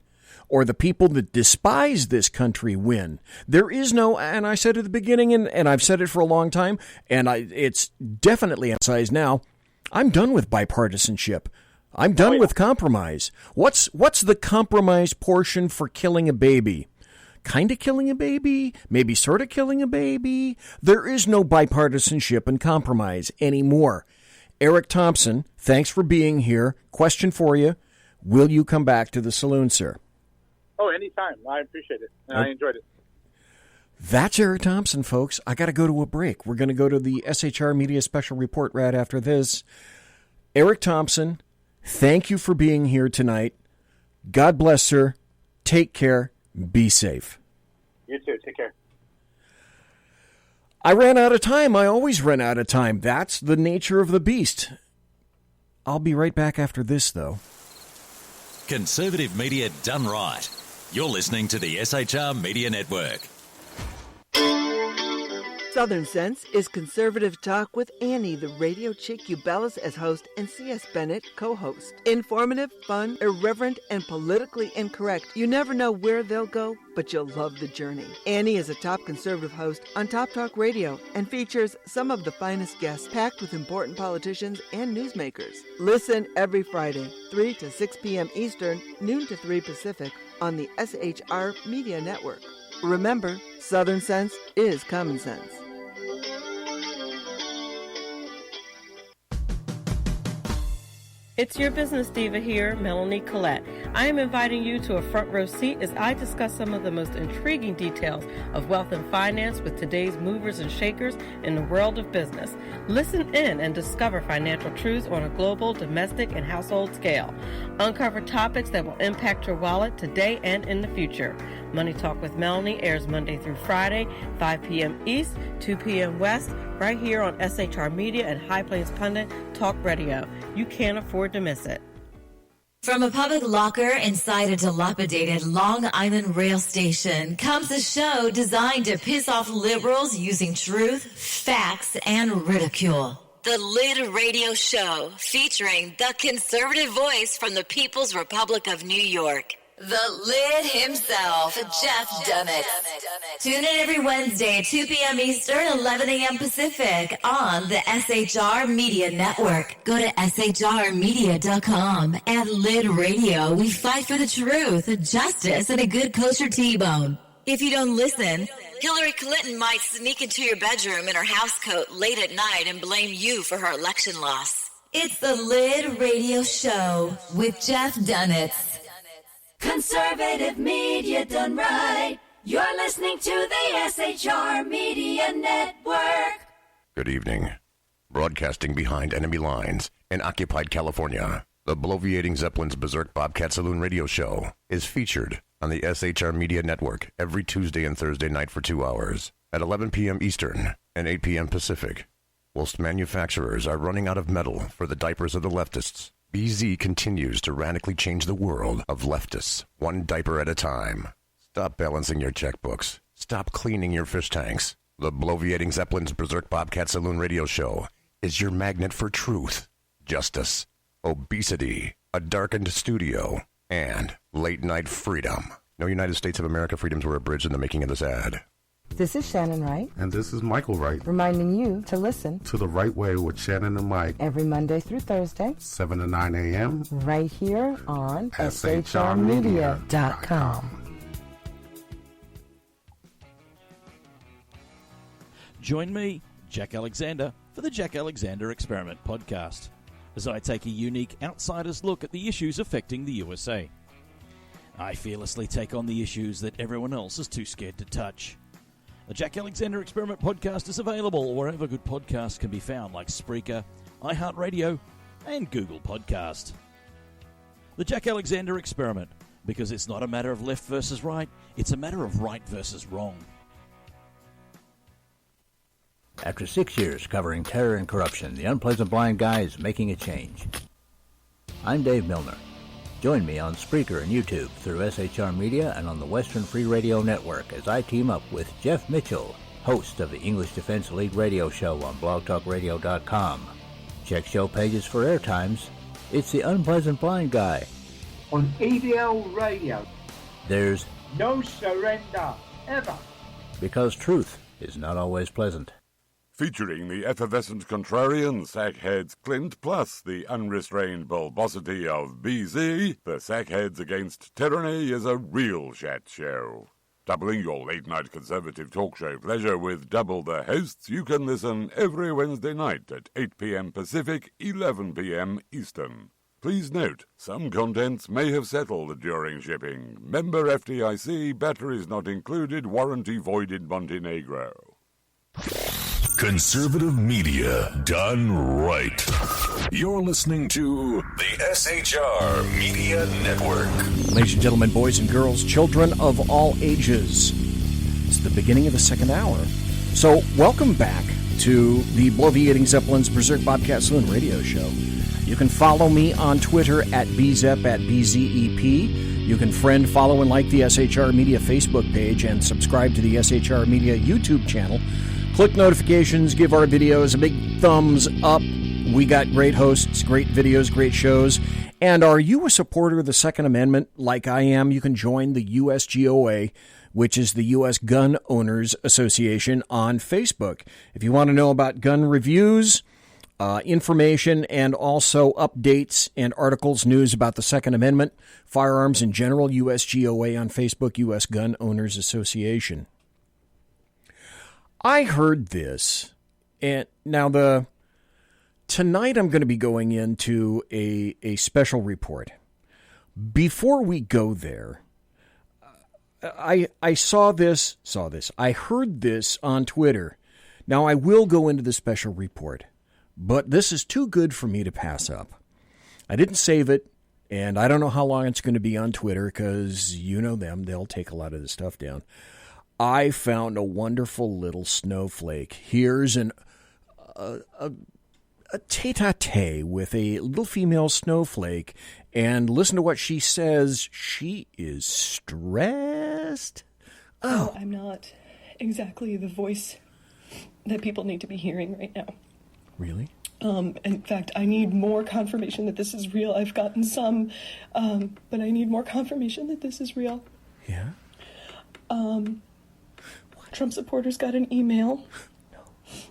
or the people that despise this country win. There is no, and I said at the beginning, and I've said it for a long time, and it's definitely emphasized now, I'm done with bipartisanship. I'm done with compromise. What's the compromise portion for killing a baby? Kind of killing a baby, maybe sort of killing a baby. There is no bipartisanship and compromise anymore. ERIC Thompson, thanks for being here. Question for you. Will you come back to the Saloon, sir? Oh, anytime. I appreciate it. And I enjoyed it. That's ERIC Thompson, folks. I got to go to a break. We're going to go to the SHR Media Special Report right after this. ERIC Thompson, thank you for being here tonight. God bless, sir. Take care. Be safe. You too. Take care. I ran out of time. I always run out of time. That's the nature of the beast. I'll be right back after this, though. Conservative media done right. You're listening to the SHR Media Network. Southern Sense is conservative talk with Annie, the radio chick you bellows as host, and C.S. Bennett co-host. Informative, fun, irreverent, and politically incorrect. You never know where they'll go, but you'll love the journey. Annie is a top conservative host on Top Talk Radio and features some of the finest guests packed with important politicians and newsmakers. Listen every Friday, 3 to 6 p.m. Eastern, noon to 3 Pacific, on the SHR Media Network. Remember, Southern Sense is common sense. It's your business diva here, Melanie Collette. I am inviting you to a front row seat as I discuss some of the most intriguing details of wealth and finance with today's movers and shakers in the world of business. Listen in and discover financial truths on a global, domestic, and household scale. Uncover topics that will impact your wallet today and in the future. Money Talk with Melanie airs Monday through Friday, 5 p.m. East, 2 p.m. West, right here on SHR Media and High Plains Pundit Talk Radio. You can't afford to miss it. From a public locker inside a dilapidated Long Island rail station comes a show designed to piss off liberals using truth, facts, and ridicule. The Lid Radio Show, featuring the conservative voice from the People's Republic of New York. The Lid himself, Jeff Dunnett. Tune in every Wednesday at 2 p.m. Eastern, 11 a.m. Pacific on the SHR Media Network. Go to shrmedia.com. At Lid Radio, we fight for the truth, justice, and a good kosher T-bone. If you don't listen, Hillary Clinton might sneak into your bedroom in her housecoat late at night and blame you for her election loss. It's the Lid Radio Show with Jeff Dunnett. Conservative media done right. You're listening to the SHR Media Network. Good evening. Broadcasting behind enemy lines in occupied California, the bloviating Zeppelin's Berserk Bobcat Saloon radio show is featured on the SHR Media Network every Tuesday and Thursday night for 2 hours at 11 p.m. Eastern and 8 p.m. Pacific. Whilst manufacturers are running out of metal for the diapers of the leftists, BZ continues to radically change the world of leftists, one diaper at a time. Stop balancing your checkbooks. Stop cleaning your fish tanks. The bloviating Zeppelin's Berserk Bobcat Saloon radio show is your magnet for truth, justice, obesity, a darkened studio, and late-night freedom. No United States of America freedoms were abridged in the making of this ad. This is Shannon Wright, And this is Michael Wright. reminding you to listen To The Right Way with Shannon and Mike. every Monday through Thursday, 7 to 9 a.m. right here on SHRmedia.com. SHRmedia.com. Join me, Jack Alexander, for the Jack Alexander Experiment podcast, as I take a unique outsider's look at the issues affecting the USA. I fearlessly take on the issues that everyone else is too scared to touch. The Jack Alexander Experiment podcast is available wherever good podcasts can be found, like Spreaker, iHeartRadio, and Google Podcast. The Jack Alexander Experiment, because it's not a matter of left versus right, it's a matter of right versus wrong. After 6 years covering terror and corruption, the Unpleasant Blind Guy is making a change. I'm Dave Milner. Join me on Spreaker and YouTube through SHR Media and on the Western Free Radio Network as I team up with Jeff Mitchell, host of the English Defense League radio show on blogtalkradio.com. Check show pages for airtimes. It's the Unpleasant Blind Guy. On EDL Radio. There's No surrender, ever. Because truth is not always pleasant. Featuring the effervescent contrarian sackheads Clint plus the unrestrained bulbosity of BZ, the Sackheads Against Tyranny is a real chat show. Doubling your late-night conservative talk show pleasure with double the hosts, you can listen every Wednesday night at 8 p.m. Pacific, 11 p.m. Eastern. Please note, some contents may have settled during shipping. Member FDIC, batteries not included, warranty void in Montenegro. Conservative media done right. You're listening to the SHR Media Network. Ladies and gentlemen, boys and girls, children of all ages, it's the beginning of the second hour. So welcome back to the Bloviating Zeppelin's Berserk, Bobcat, Saloon radio show. You can follow me on Twitter at BZEP at BZEP. You can friend, follow, and like the SHR Media Facebook page and subscribe to the SHR Media YouTube channel. Click notifications, give our videos a big thumbs up. We got great hosts, great videos, great shows. And are you a supporter of the Second Amendment like I am? You can join the USGOA, which is the U.S. Gun Owners Association, on Facebook. If you want to know about gun reviews, information, and also updates and articles, news about the Second Amendment, firearms in general, USGOA on Facebook, U.S. Gun Owners Association. I heard this, and now tonight I'm going to be going into a special report. Before we go there, I saw this. I heard this on Twitter. Now I will go into the special report, but this is too good for me to pass up. I didn't save it, and I don't know how long it's going to be on Twitter because you know them; they'll take a lot of this stuff down. I found a wonderful little snowflake. Here's a tete-a-tete with a little female snowflake, and listen to what she says. She is stressed. Oh, I'm not exactly the voice that people need to be hearing right now. Really? In fact, I need more confirmation that this is real. I've gotten some, but I need more confirmation that this is real. Yeah? Trump supporters got an email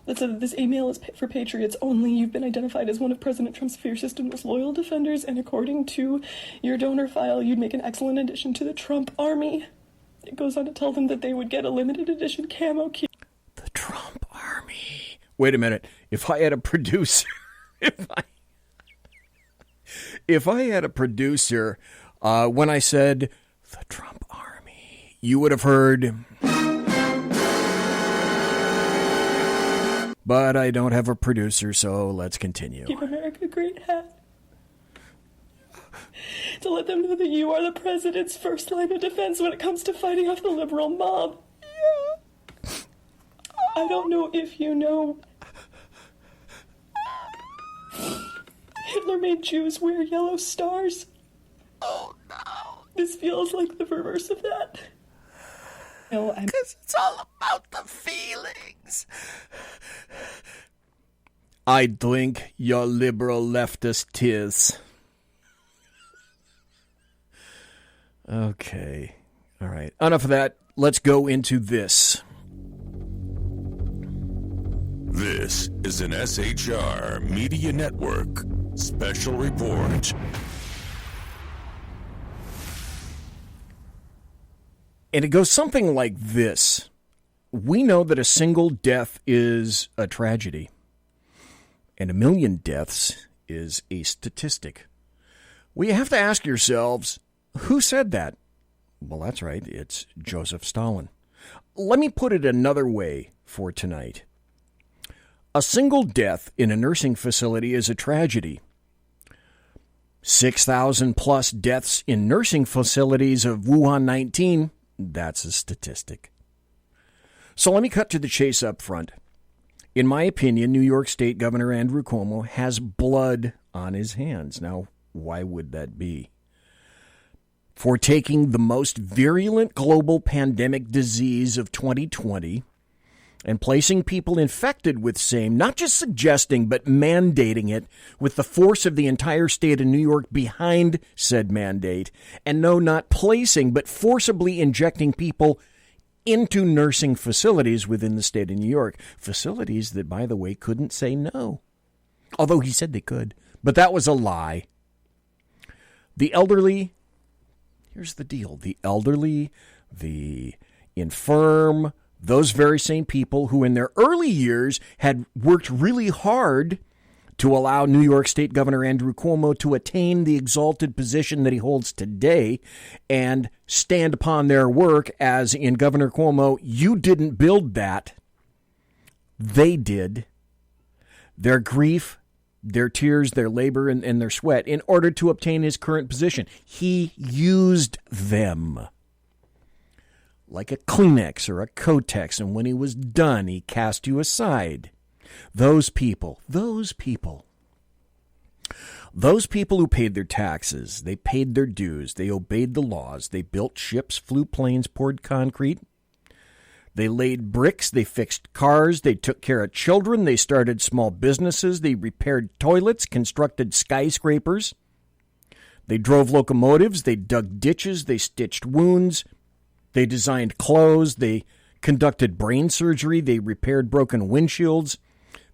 that said that this email is for patriots only. You've been identified as one of President Trump's fiercest and most loyal defenders, and according to your donor file, you'd make an excellent addition to the Trump army. It goes on to tell them that they would get a limited edition camo key. The Trump army. Wait a minute. If I had a producer, if I had a producer, when I said the Trump army, you would have heard. But I don't have a producer, so let's continue. Keep America great hat. To let them know that you are the president's first line of defense when it comes to fighting off the liberal mob. Yeah. I don't know if you know. Hitler made Jews wear yellow stars. Oh no. This feels like the reverse of that. No, because it's all about the feelings. I drink your liberal leftist tears. Okay. All right. Enough of that. Let's go into this. This is an SHR Media Network special report. And it goes something like this. We know that a single death is a tragedy, and 1 million deaths is a statistic. Well, you have to ask yourselves, who said that? Well, that's right. It's Joseph Stalin. Let me put it another way for tonight. A single death in a nursing facility is a tragedy. 6,000 plus deaths in nursing facilities of Wuhan 19, that's a statistic. So let me cut to the chase up front. In my opinion, New York State Governor Andrew Cuomo has blood on his hands. Now, why would that be? For taking the most virulent global pandemic disease of 2020 and placing people infected with same, not just suggesting, but mandating it with the force of the entire state of New York behind said mandate, and no, not placing, but forcibly injecting people into nursing facilities within the state of New York. Facilities that, by the way, couldn't say no. Although he said they could. But that was a lie. The elderly, here's the deal. The elderly, the infirm, those very same people who in their early years had worked really hard to allow New York State Governor Andrew Cuomo to attain the exalted position that he holds today and stand upon their work, as in Governor Cuomo, you didn't build that. They did. Their grief, their tears, their labor, and their sweat in order to obtain his current position. He used them like a Kleenex or a Kotex, and when he was done, he cast you aside. Those people who paid their taxes, they paid their dues, they obeyed the laws, they built ships, flew planes, poured concrete, they laid bricks, they fixed cars, they took care of children, they started small businesses, they repaired toilets, constructed skyscrapers, they drove locomotives, they dug ditches, they stitched wounds, they designed clothes, they conducted brain surgery, they repaired broken windshields,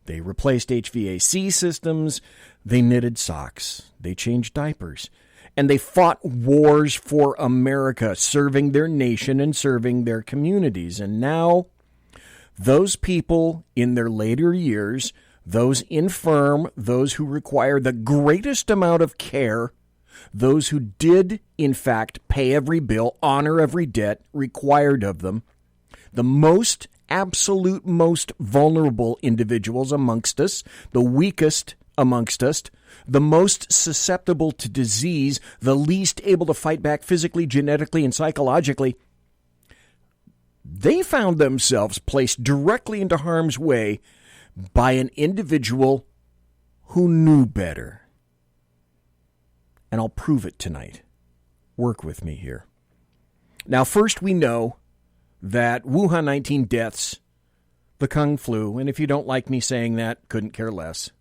they replaced HVAC systems, they knitted socks, they changed diapers, and they fought wars for America, serving their nation and serving their communities. And now, those people in their later years, those infirm, those who require the greatest amount of care, those who did, in fact, pay every bill, honor every debt required of them, the most absolute, most vulnerable individuals amongst us, the weakest amongst us, the most susceptible to disease, the least able to fight back physically, genetically, and psychologically, they found themselves placed directly into harm's way by an individual who knew better. And I'll prove it tonight. Work with me here. Now, first we know that Wuhan 19 deaths, the Kung flu, and if you don't like me saying that, couldn't care less.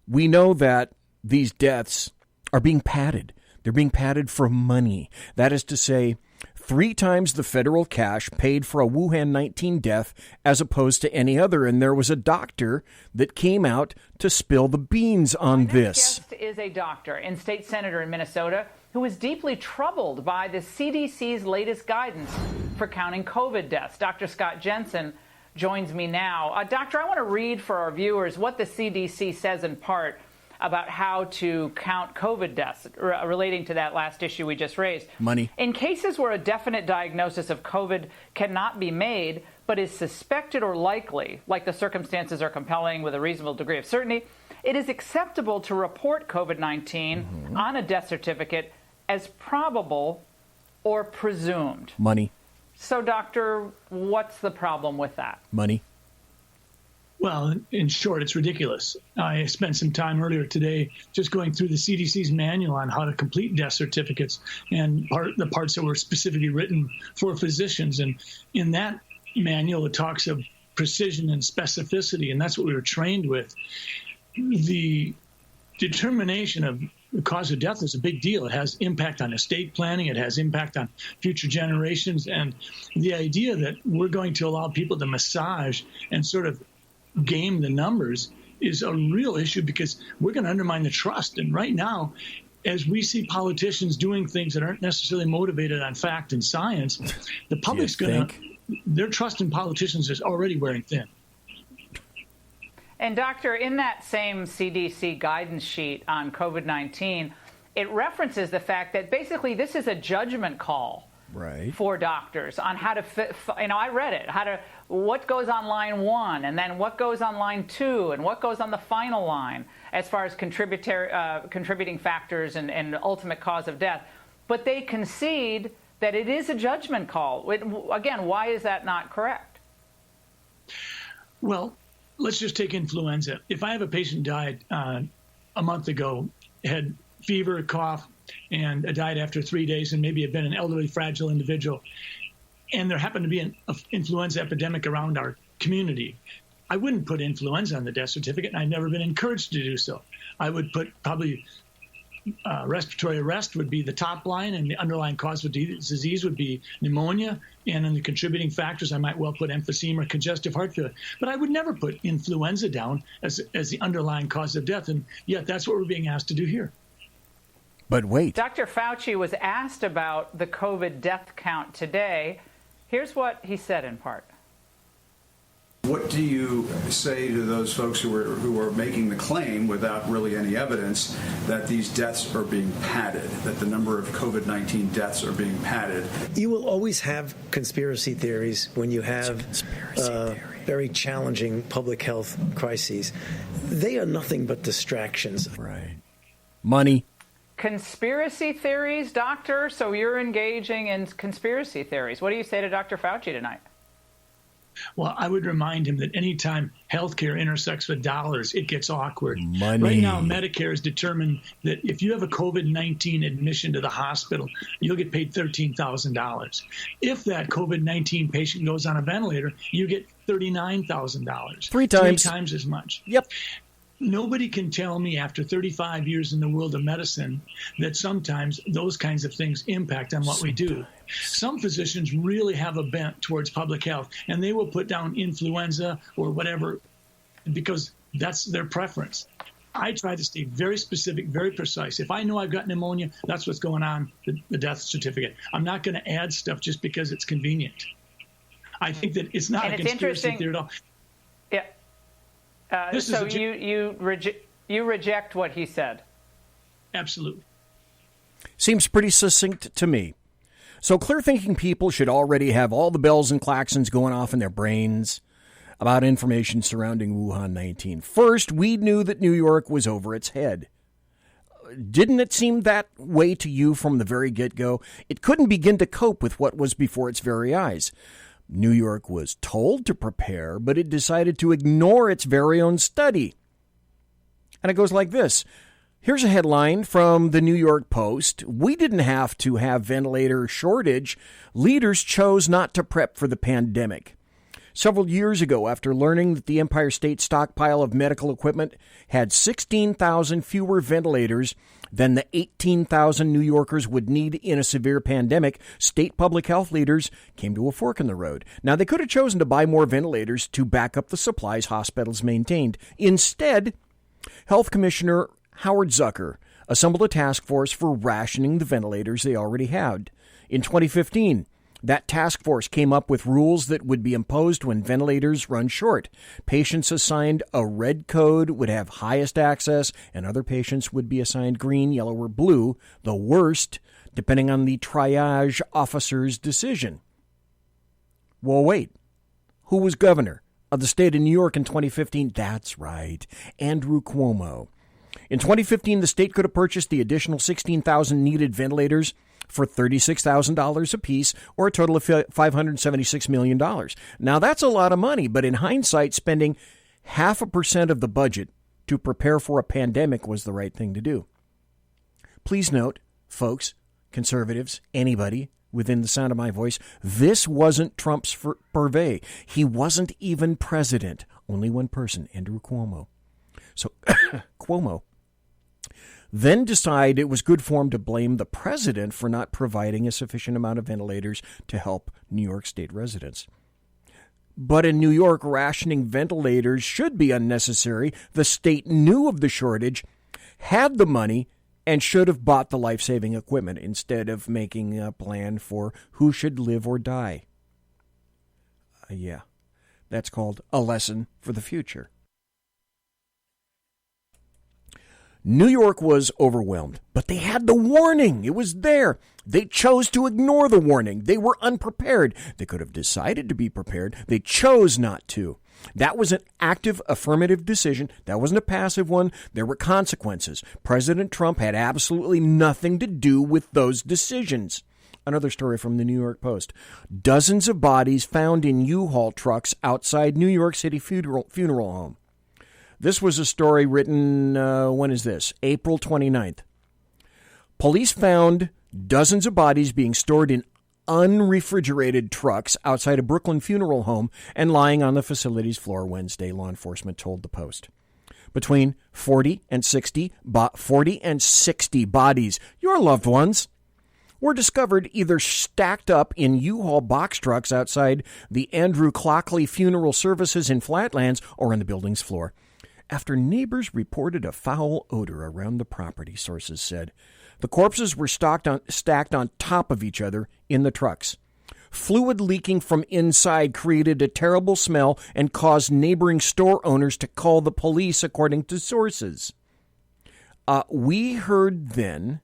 We know that these deaths are being padded. They're being padded for money. That is to say, 3 times the federal cash paid for a Wuhan 19 death as opposed to any other. And there was a doctor that came out to spill the beans on this. Next guest is a doctor and state senator in Minnesota who is deeply troubled by the CDC's latest guidance for counting COVID deaths. Dr. Scott Jensen joins me now. Doctor, I want to read for our viewers what the CDC says in part about how to count COVID deaths relating to that last issue we just raised. Money. In cases where a definite diagnosis of COVID cannot be made, but is suspected or likely, like the circumstances are compelling with a reasonable degree of certainty, it is acceptable to report COVID-19 on a death certificate as probable or presumed. Money. So, doctor, what's the problem with that? Money. Well, in short, it's ridiculous. I spent some time earlier today just going through the CDC's manual on how to complete death certificates and the parts that were specifically written for physicians. And in that manual, it talks precision and specificity, and that's what we were trained with. The determination of the cause of death is a big deal. It has impact on estate planning. It has impact on future generations. And the idea that we're going to allow people to massage and sort of game the numbers is a real issue, because we're going to undermine the trust. And right now, as we see politicians doing things that aren't necessarily motivated on fact and science, the public's their trust in politicians is already wearing thin. And Doctor, in that same CDC guidance sheet on COVID-19, it references the fact that basically this is a judgment call for doctors on how to fit. I read it, what goes on line 1, and then what goes on line 2, and what goes on the final line as far as contributing factors and ultimate cause of death. But they concede that it is a judgment call. Again, why is that not correct? Well, let's just take influenza. If I have a patient died a month ago, had fever, cough, and died after 3 days, and maybe had been an elderly, fragile individual, and there happened to be an influenza epidemic around our community, I wouldn't put influenza on the death certificate, and I've never been encouraged to do so. I would put probably respiratory arrest would be the top line, and the underlying cause of disease would be pneumonia. And in the contributing factors, I might well put emphysema or congestive heart failure. But I would never put influenza down as the underlying cause of death. And yet that's what we're being asked to do here. But wait. Dr. Fauci was asked about the COVID death count today. Here's what he said in part. What do you say to those folks who are making the claim without really any evidence that these deaths are being padded, that the number of COVID-19 deaths are being padded? You will always have conspiracy theories when you have very challenging public health crises. They are nothing but distractions. Right. Money. Conspiracy theories, Doctor? So you're engaging in conspiracy theories. What do you say to Dr. Fauci tonight? Well, I would remind him that anytime healthcare intersects with dollars, it gets awkward. Money. Right now, Medicare has determined that if you have a COVID-19 admission to the hospital, you'll get paid $13,000. If that COVID-19 patient goes on a ventilator, you get $39,000. Three times as much. Yep. Nobody can tell me after 35 years in the world of medicine that sometimes those kinds of things impact on what we do. Some physicians really have a bent towards public health, and they will put down influenza or whatever because that's their preference. I try to stay very specific, very precise. If I know I've got pneumonia, that's what's going on the death certificate. I'm not going to add stuff just because it's convenient. I think that it's not a conspiracy theory at all. Yeah. So you reject what he said? Absolutely. Seems pretty succinct to me. So clear-thinking people should already have all the bells and klaxons going off in their brains about information surrounding Wuhan 19. First, we knew that New York was over its head. Didn't it seem that way to you from the very get-go? It couldn't begin to cope with what was before its very eyes. New York was told to prepare, but it decided to ignore its very own study. And it goes like this. Here's a headline from the New York Post. We didn't have to have ventilator shortage. Leaders chose not to prep for the pandemic. Several years ago, after learning that the Empire State stockpile of medical equipment had 16,000 fewer ventilators than the 18,000 New Yorkers would need in a severe pandemic, state public health leaders came to a fork in the road. Now, they could have chosen to buy more ventilators to back up the supplies hospitals maintained. Instead, Health Commissioner Howard Zucker assembled a task force for rationing the ventilators they already had. In 2015, that task force came up with rules that would be imposed when ventilators run short. Patients assigned a red code would have highest access, and other patients would be assigned green, yellow, or blue, the worst, depending on the triage officer's decision. Well, wait. Who was governor of the state of New York in 2015? That's right, Andrew Cuomo. In 2015, the state could have purchased the additional 16,000 needed ventilators for $36,000 apiece, or a total of $576 million. Now, that's a lot of money, but in hindsight, spending 0.5% of the budget to prepare for a pandemic was the right thing to do. Please note, folks, conservatives, anybody, within the sound of my voice, this wasn't Trump's purvey. He wasn't even president. Only one person, Andrew Cuomo. So Cuomo then decided it was good form to blame the president for not providing a sufficient amount of ventilators to help New York State residents. But in New York, rationing ventilators should be unnecessary. The state knew of the shortage, had the money, and should have bought the life-saving equipment instead of making a plan for who should live or die. Yeah, that's called a lesson for the future. New York was overwhelmed, but they had the warning. It was there. They chose to ignore the warning. They were unprepared. They could have decided to be prepared. They chose not to. That was an active, affirmative decision. That wasn't a passive one. There were consequences. President Trump had absolutely nothing to do with those decisions. Another story from the New York Post. Dozens of bodies found in U-Haul trucks outside New York City funeral home. This was a story written, when is this? April 29th. Police found dozens of bodies being stored in unrefrigerated trucks outside a Brooklyn funeral home and lying on the facility's floor Wednesday, law enforcement told the Post. Between 40 and 60 bodies, your loved ones, were discovered either stacked up in U-Haul box trucks outside the Andrew Clockley Funeral Services in Flatlands or on the building's floor. After neighbors reported a foul odor around the property, sources said. The corpses were stacked on top of each other in the trucks. Fluid leaking from inside created a terrible smell and caused neighboring store owners to call the police, according to sources. We heard then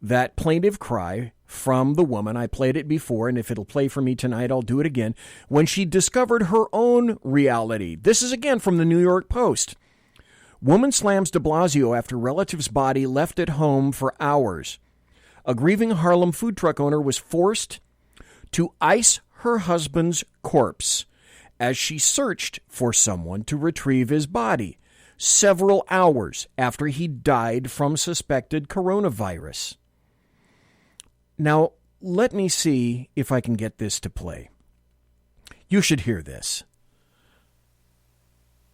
that plaintive cry from the woman. I played it before, and if it'll play for me tonight, I'll do it again. When she discovered her own reality. This is again from the New York Post. Woman slams de Blasio after relative's body left at home for hours. A grieving Harlem food truck owner was forced to ice her husband's corpse as she searched for someone to retrieve his body several hours after he died from suspected coronavirus. Now, let me see if I can get this to play. You should hear this.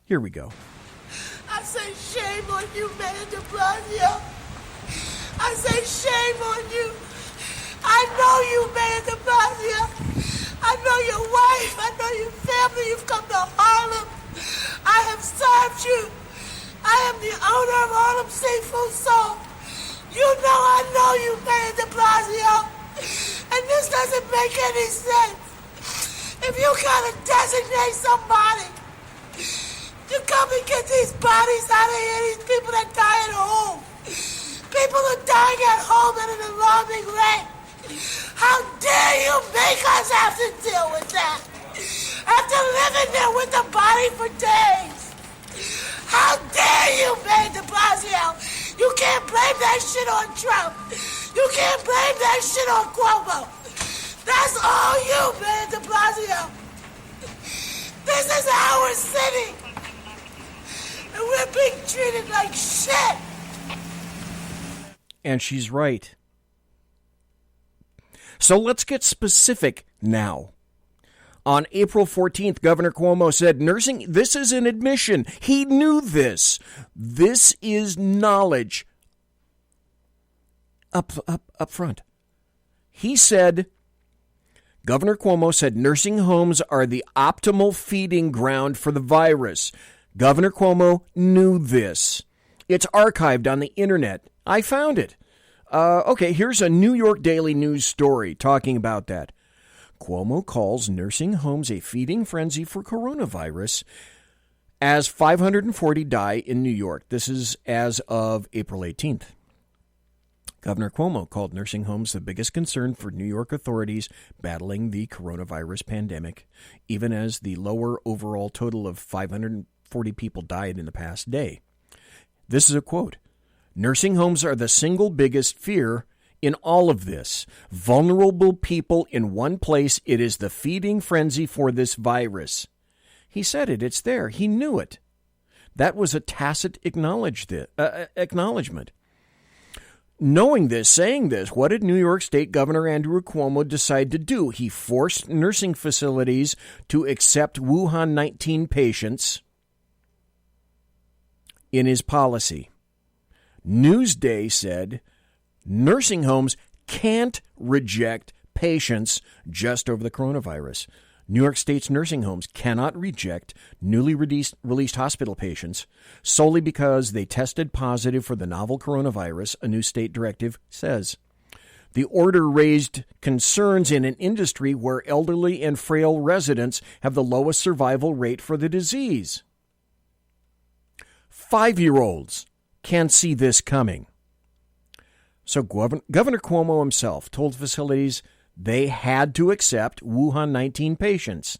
Here we go. I say shame on you, Mayor de Blasio. I say shame on you. I know you, Mayor de Blasio. I know your wife. I know your family. You've come to Harlem. I have served you. I am the owner of Harlem Seafood Soul. You know I know you, Mayor de Blasio. And this doesn't make any sense. If you gotta designate somebody to come and get these bodies out of here, these people that die at home. People are dying at home at an alarming rate. How dare you make us have to deal with that? After living there with the body for days. How dare you, Mayor de Blasio? You can't blame that shit on Trump. You can't blame that shit on Cuomo. That's all you, Mayor de Blasio. This is our city. And we're being treated like shit. And she's right. So let's get specific now. On April 14th, Governor Cuomo said, this is an admission. He knew this. This is knowledge. Up front. He said, Governor Cuomo said nursing homes are the optimal feeding ground for the virus. Governor Cuomo knew this. It's archived on the internet. I found it. Okay, here's a New York Daily News story talking about that. Cuomo calls nursing homes a feeding frenzy for coronavirus as 540 die in New York. This is as of April 18th. Governor Cuomo called nursing homes the biggest concern for New York authorities battling the coronavirus pandemic, even as the lower overall total of 540 people died in the past day. This is a quote. Nursing homes are the single biggest fear in all of this. Vulnerable people in one place. It is the feeding frenzy for this virus. He said it. It's there. He knew it. That was a tacit acknowledgement. knowing this, saying this, what did New York State Governor Andrew Cuomo decide to do? He forced nursing facilities to accept Wuhan 19 patients in his policy. Newsday said nursing homes can't reject patients just over the coronavirus. New York State's nursing homes cannot reject newly released hospital patients solely because they tested positive for the novel coronavirus, a new state directive says. The order raised concerns in an industry where elderly and frail residents have the lowest survival rate for the disease. 5-year-olds can't see this coming. So Governor Cuomo himself told facilities they had to accept Wuhan 19 patients.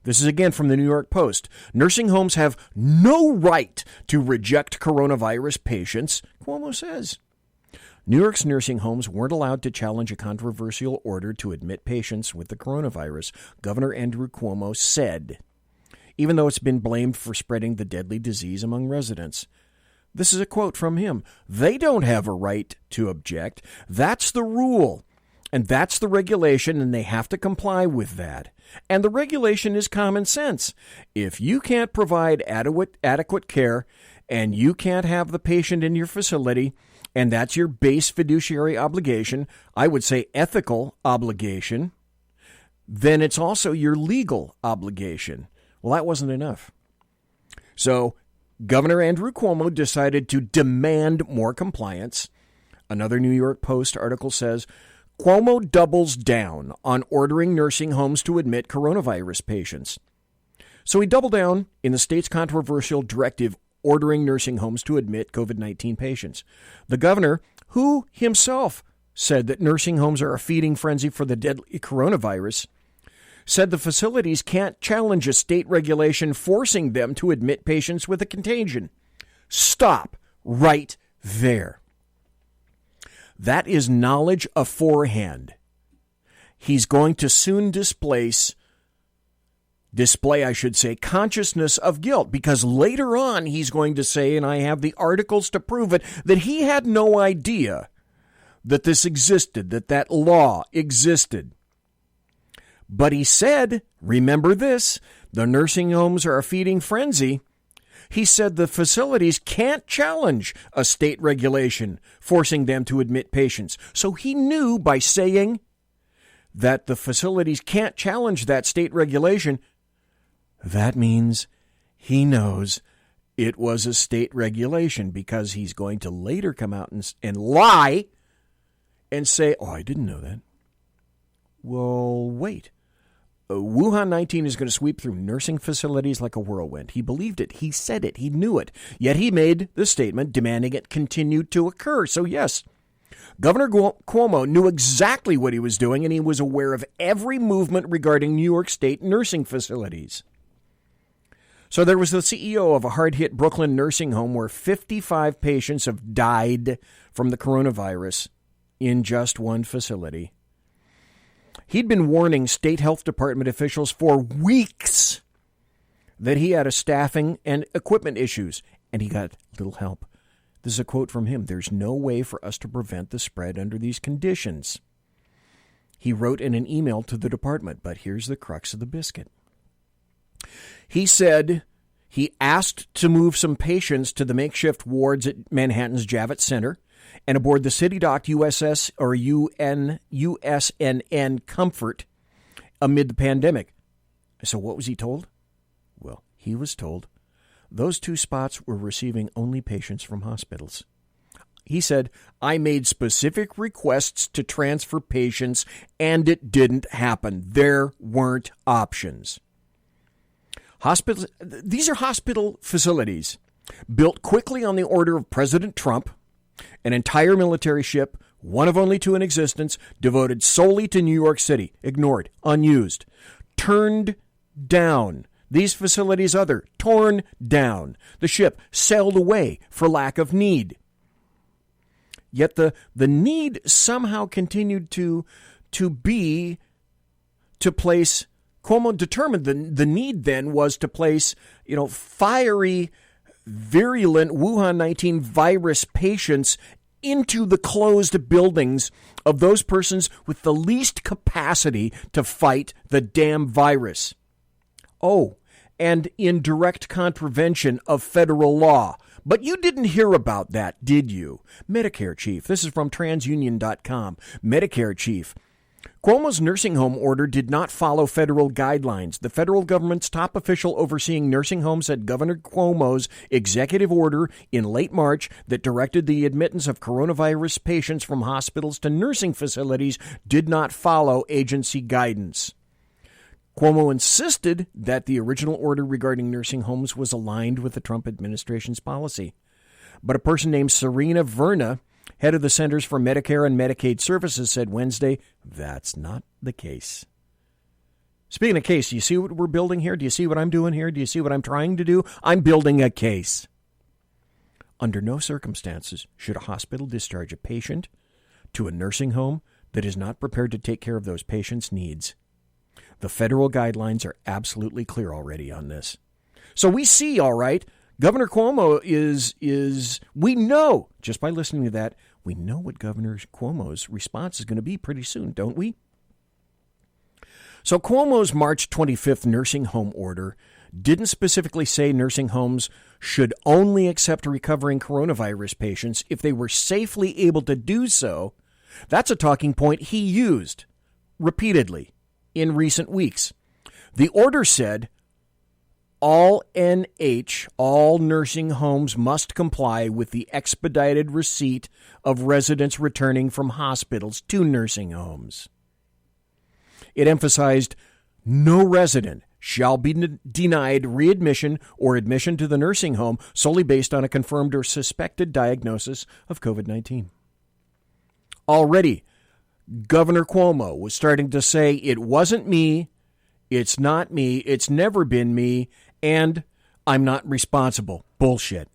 This is again from the New York Post. Nursing homes have no right to reject coronavirus patients, Cuomo says. New York's nursing homes weren't allowed to challenge a controversial order to admit patients with the coronavirus, Governor Andrew Cuomo said, even though it's been blamed for spreading the deadly disease among residents. This is a quote from him. They don't have a right to object. That's the rule. And that's the regulation, and they have to comply with that. And the regulation is common sense. If you can't provide adequate care and you can't have the patient in your facility, and that's your base fiduciary obligation, I would say ethical obligation, then it's also your legal obligation. Well, that wasn't enough. So Governor Andrew Cuomo decided to demand more compliance. Another New York Post article says, Cuomo doubles down on ordering nursing homes to admit coronavirus patients. So he doubled down in the state's controversial directive ordering nursing homes to admit COVID-19 patients. The governor, who himself said that nursing homes are a feeding frenzy for the deadly coronavirus, said the facilities can't challenge a state regulation forcing them to admit patients with a contagion. Stop right there. That is knowledge aforehand. He's going to soon display, consciousness of guilt, because later on he's going to say, and I have the articles to prove it, that he had no idea that this existed, that law existed. But he said, remember this, the nursing homes are a feeding frenzy. He said the facilities can't challenge a state regulation forcing them to admit patients. So he knew by saying that the facilities can't challenge that state regulation, that means he knows it was a state regulation, because he's going to later come out and lie and say, oh, I didn't know that. Well, wait. Wuhan 19 is going to sweep through nursing facilities like a whirlwind. He believed it. He said it. He knew it. Yet he made the statement demanding it continue to occur. So yes, Governor Cuomo knew exactly what he was doing, and he was aware of every movement regarding New York State nursing facilities. So there was the CEO of a hard-hit Brooklyn nursing home where 55 patients have died from the coronavirus in just one facility. He'd been warning state health department officials for weeks that he had a staffing and equipment issues, and he got little help. This is a quote from him. There's no way for us to prevent the spread under these conditions. He wrote in an email to the department, but here's the crux of the biscuit. He said he asked to move some patients to the makeshift wards at Manhattan's Javits Center and aboard the city-docked USS or USNN Comfort amid the pandemic. So what was he told? Well, he was told those two spots were receiving only patients from hospitals. He said, I made specific requests to transfer patients, and it didn't happen. There weren't options. These are hospital facilities built quickly on the order of President Trump, an entire military ship, one of only two in existence, devoted solely to New York City, ignored, unused, turned down. These facilities torn down. The ship sailed away for lack of need. Yet the need somehow continued to place. Cuomo determined the need then was to place, fiery, virulent Wuhan 19 virus patients into the closed buildings of those persons with the least capacity to fight the damn virus. Oh, and in direct contravention of federal law. But you didn't hear about that, did you? Medicare chief. This is from transunion.com. Medicare chief. Cuomo's nursing home order did not follow federal guidelines. The federal government's top official overseeing nursing homes said Governor Cuomo's executive order in late March that directed the admittance of coronavirus patients from hospitals to nursing facilities did not follow agency guidance. Cuomo insisted that the original order regarding nursing homes was aligned with the Trump administration's policy. But a person named Serena Verna, head of the Centers for Medicare and Medicaid Services, said Wednesday that's not the case. Speaking of case, do you see what we're building here? Do you see what I'm doing here? Do you see what I'm trying to do? I'm building a case. Under no circumstances should a hospital discharge a patient to a nursing home that is not prepared to take care of those patients' needs. The federal guidelines are absolutely clear already on this. So we see, all right, Governor Cuomo is we know, just by listening to that, we know what Governor Cuomo's response is going to be pretty soon, don't we? So Cuomo's March 25th nursing home order didn't specifically say nursing homes should only accept recovering coronavirus patients if they were safely able to do so. That's a talking point he used repeatedly in recent weeks. The order said all nursing homes must comply with the expedited receipt of residents returning from hospitals to nursing homes. It emphasized no resident shall be denied readmission or admission to the nursing home solely based on a confirmed or suspected diagnosis of COVID-19. Already, Governor Cuomo was starting to say it wasn't me, it's not me, it's never been me, and I'm not responsible. Bullshit.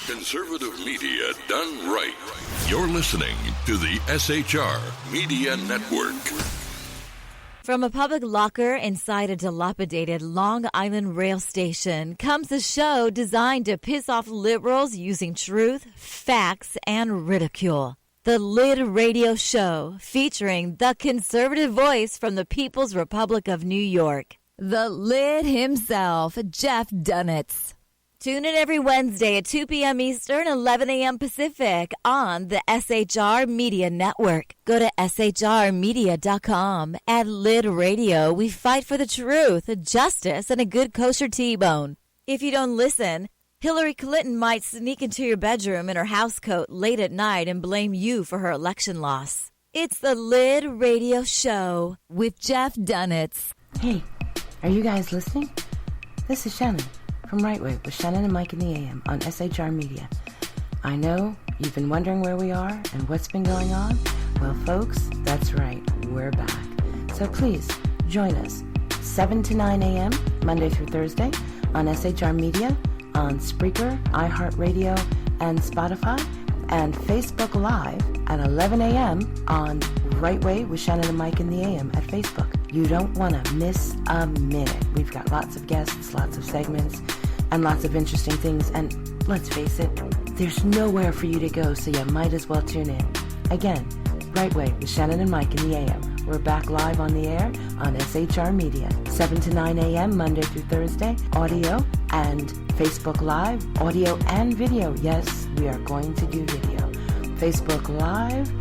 Conservative media done right. You're listening to the SHR Media Network. From a public locker inside a dilapidated Long Island rail station comes a show designed to piss off liberals using truth, facts, and ridicule. The Lid Radio Show, featuring the conservative voice from the People's Republic of New York, the Lid himself, Jeff Dunetz. Tune in every Wednesday at 2 p.m. Eastern, 11 a.m. Pacific on the SHR Media Network. Go to shrmedia.com. At Lid Radio, we fight for the truth, justice, and a good kosher T-bone. If you don't listen, Hillary Clinton might sneak into your bedroom in her housecoat late at night and blame you for her election loss. It's the Lid Radio Show with Jeff Dunetz. Hey, are you guys listening? This is Shannon from Right Way with Shannon and Mike in the AM on SHR Media. I know you've been wondering where we are and what's been going on. Well, folks, that's right. We're back. So please join us 7 to 9 a.m. Monday through Thursday on SHR Media, on Spreaker, iHeartRadio, and Spotify, and Facebook Live at 11 a.m. on Right Way with Shannon and Mike in the AM at Facebook. You don't want to miss a minute. We've got lots of guests, lots of segments, and lots of interesting things. And let's face it, there's nowhere for you to go, so you might as well tune in. Again, Right Way with Shannon and Mike in the AM. We're back live on the air on SHR Media, 7 to 9 a.m. Monday through Thursday, audio and Facebook Live, audio and video. Yes, we are going to do video. Facebook Live,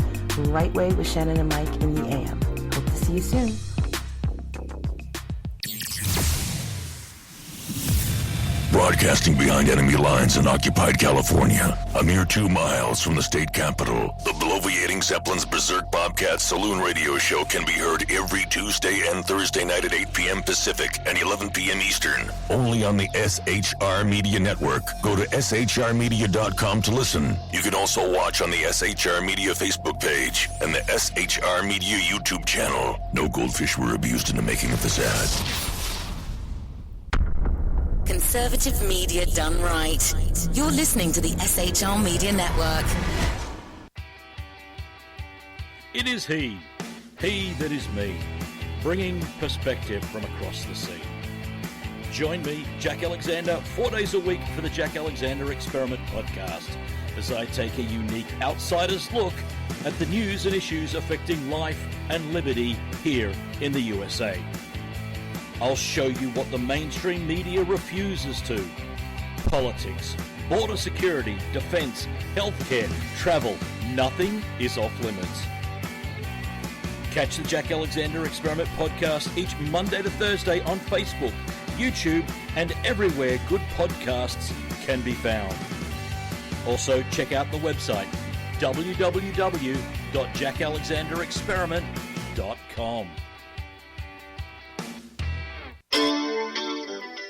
Right Way with Shannon and Mike in the AM. Hope to see you soon. Broadcasting behind enemy lines in occupied California, a mere 2 miles from the state capital, the bloviating Zeppelin's Berserk Bobcat Saloon radio show can be heard every Tuesday and Thursday night at 8 p.m. Pacific and 11 p.m. Eastern. Only on the SHR Media Network. Go to shrmedia.com to listen. You can also watch on the SHR Media Facebook page and the SHR Media YouTube channel. No goldfish were abused in the making of this ad. Conservative media done right. You're listening to the SHR Media Network. It is he that is me, bringing perspective from across the sea. Join me, Jack Alexander, 4 days a week for the Jack Alexander Experiment podcast, as I take a unique outsider's look at the news and issues affecting life and liberty here in the USA. I'll show you what the mainstream media refuses to. Politics, border security, defense, healthcare, travel, nothing is off limits. Catch the Jack Alexander Experiment podcast each Monday to Thursday on Facebook, YouTube, and everywhere good podcasts can be found. Also, check out the website, www.jackalexanderexperiment.com.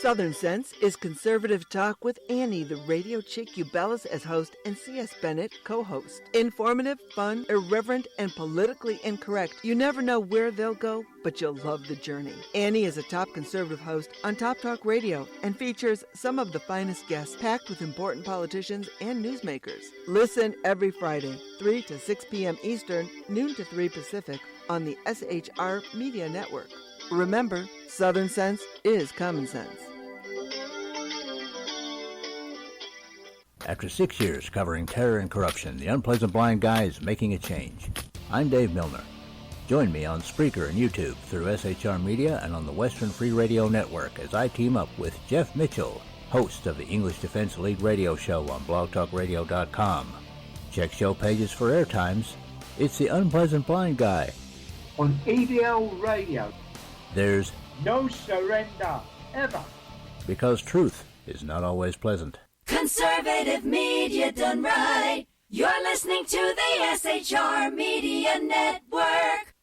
Southern Sense is conservative talk with Annie, the radio chick you bellows as host, and C.S. Bennett co-host. Informative, fun, irreverent, and politically incorrect. You never know where they'll go, but you'll love the journey. Annie is a top conservative host on Top Talk Radio and features some of the finest guests packed with important politicians and newsmakers. Listen every Friday, 3 to 6 p.m. Eastern, noon to 3 Pacific, on the SHR Media Network. Remember, Southern Sense is common sense. After 6 years covering terror and corruption, the Unpleasant Blind Guy is making a change. I'm Dave Milner. Join me on Spreaker and YouTube through SHR Media and on the Western Free Radio Network as I team up with Jeff Mitchell, host of the English Defense League radio show on blogtalkradio.com. Check show pages for airtimes. It's the Unpleasant Blind Guy. On EDL Radio. There's no surrender, ever. Because truth is not always pleasant. Conservative media done right. You're listening to the SHR Media Network.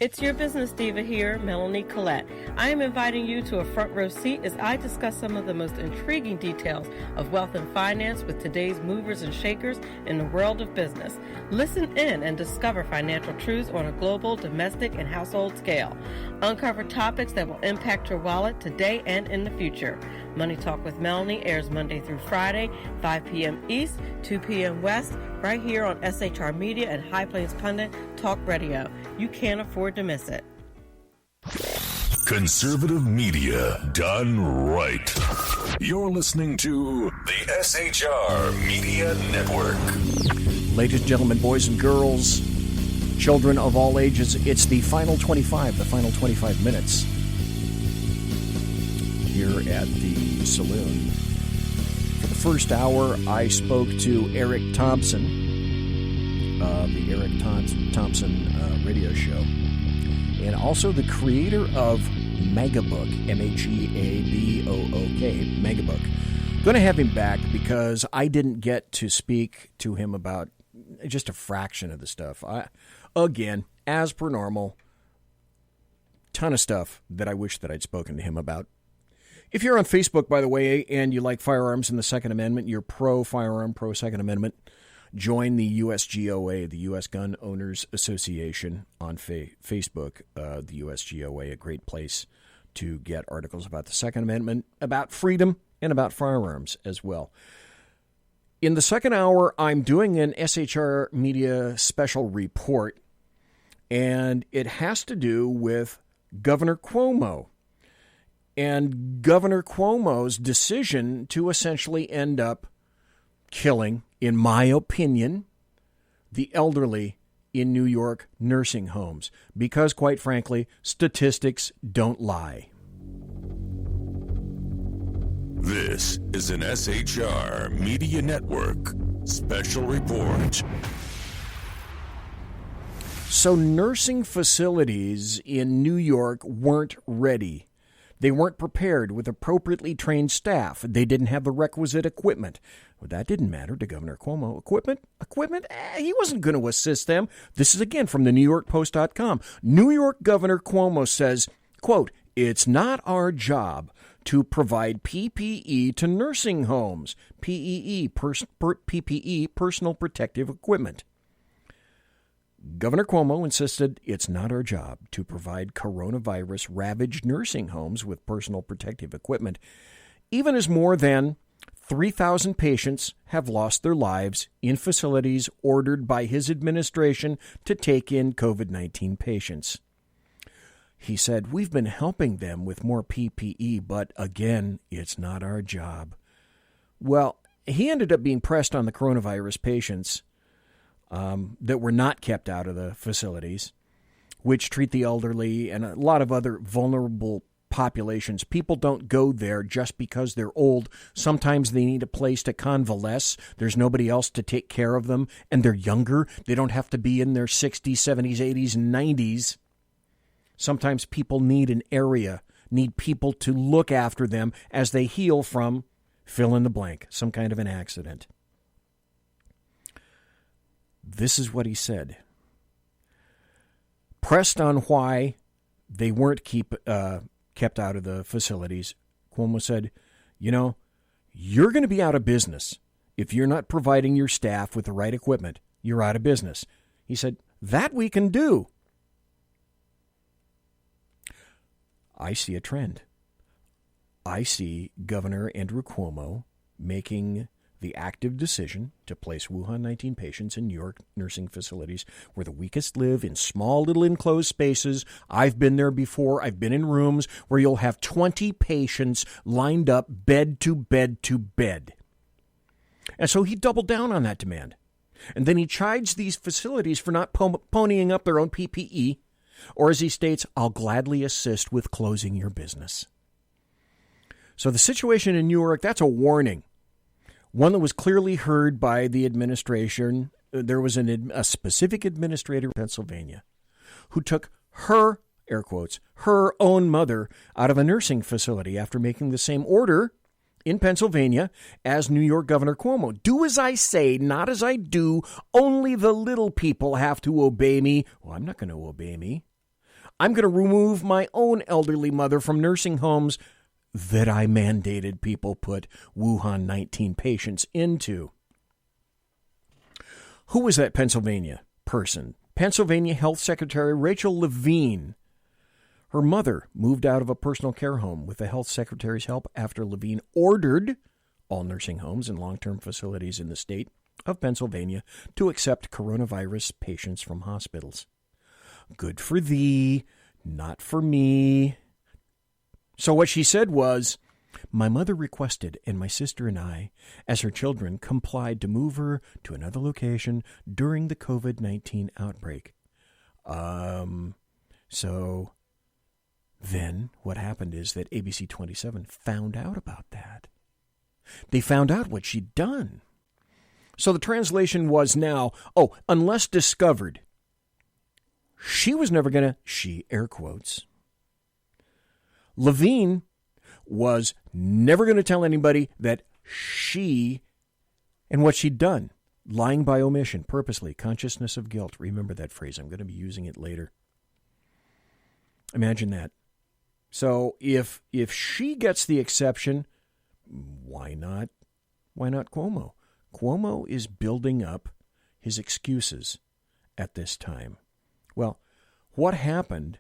It's your business diva here, Melanie Collette. I am inviting you to a front row seat as I discuss some of the most intriguing details of wealth and finance with today's movers and shakers in the world of business. Listen in and discover financial truths on a global, domestic, and household scale. Uncover topics that will impact your wallet today and in the future. Money Talk with Melanie airs Monday through Friday, 5 p.m. East, 2 p.m. West, right here on SHR Media and High Plains Pundit Talk Radio. You can't afford to miss it. Conservative media done right. You're listening to the SHR Media Network. Ladies and gentlemen, boys and girls, children of all ages, it's the final 25 minutes here at the Saloon. For the first hour, I spoke to ERIC Thompson, the ERIC Thompson radio show, and also the creator of MAGABook, MAGABook, MAGABook. Going to have him back because I didn't get to speak to him about just a fraction of the stuff. Again, as per normal, ton of stuff that I wish that I'd spoken to him about. If you're on Facebook, by the way, and you like firearms and the Second Amendment, you're pro-firearm, pro-Second Amendment, join the USGOA, the U.S. Gun Owners Association, on Facebook. The USGOA, a great place to get articles about the Second Amendment, about freedom, and about firearms as well. In the second hour, I'm doing an SHR Media special report, and it has to do with Governor Cuomo and Governor Cuomo's decision to essentially end up killing, in my opinion, the elderly in New York nursing homes. Because, quite frankly, statistics don't lie. This is an SHR Media Network special report. So nursing facilities in New York weren't ready. They weren't prepared with appropriately trained staff. They didn't have the requisite equipment. Well, that didn't matter to Governor Cuomo. Equipment? He wasn't going to assist them. This is again from the NewYorkPost.com. New York Governor Cuomo says, quote, "It's not our job to provide PPE to nursing homes." PPE, personal protective equipment. Governor Cuomo insisted it's not our job to provide coronavirus-ravaged nursing homes with personal protective equipment, even as more than 3,000 patients have lost their lives in facilities ordered by his administration to take in COVID-19 patients. He said, we've been helping them with more PPE, but again, it's not our job. Well, he ended up being pressed on the coronavirus patients that were not kept out of the facilities, which treat the elderly and a lot of other vulnerable populations. People don't go there just because they're old. Sometimes they need a place to convalesce. There's nobody else to take care of them, and they're younger. They don't have to be in their 60s, 70s, 80s, and 90s. Sometimes people need an area, need people to look after them as they heal from fill in the blank, some kind of an accident. This is what he said. Pressed on why they weren't kept out of the facilities, Cuomo said, you're going to be out of business. If you're not providing your staff with the right equipment, you're out of business. He said, that we can do. I see a trend. I see Governor Andrew Cuomo making the active decision to place Wuhan 19 patients in New York nursing facilities where the weakest live in small little enclosed spaces. I've been there before. I've been in rooms where you'll have 20 patients lined up bed to bed to bed. And so he doubled down on that demand. And then he chides these facilities for not ponying up their own PPE, or as he states, I'll gladly assist with closing your business. So the situation in New York, that's a warning. One that was clearly heard by the administration. There was a specific administrator in Pennsylvania who took her, air quotes, her own mother out of a nursing facility after making the same order in Pennsylvania as New York Governor Cuomo. Do as I say, not as I do. Only the little people have to obey me. Well, I'm not going to obey me. I'm going to remove my own elderly mother from nursing homes that I mandated people put Wuhan 19 patients into. Who was that Pennsylvania person? Pennsylvania Health Secretary Rachel Levine. Her mother moved out of a personal care home with the health secretary's help after Levine ordered all nursing homes and long-term facilities in the state of Pennsylvania to accept coronavirus patients from hospitals. Good for thee, not for me. So what she said was, my mother requested, and my sister and I, as her children, complied to move her to another location during the COVID-19 outbreak. So then what happened is that ABC 27 found out about that. They found out what she'd done. So the translation was now, unless discovered, she was never going to, she air quotes, Levine was never going to tell anybody that she and what she'd done. Lying by omission, purposely, consciousness of guilt. Remember that phrase. I'm going to be using it later. Imagine that. So if she gets the exception, why not? Why not Cuomo? Cuomo is building up his excuses at this time. Well, what happened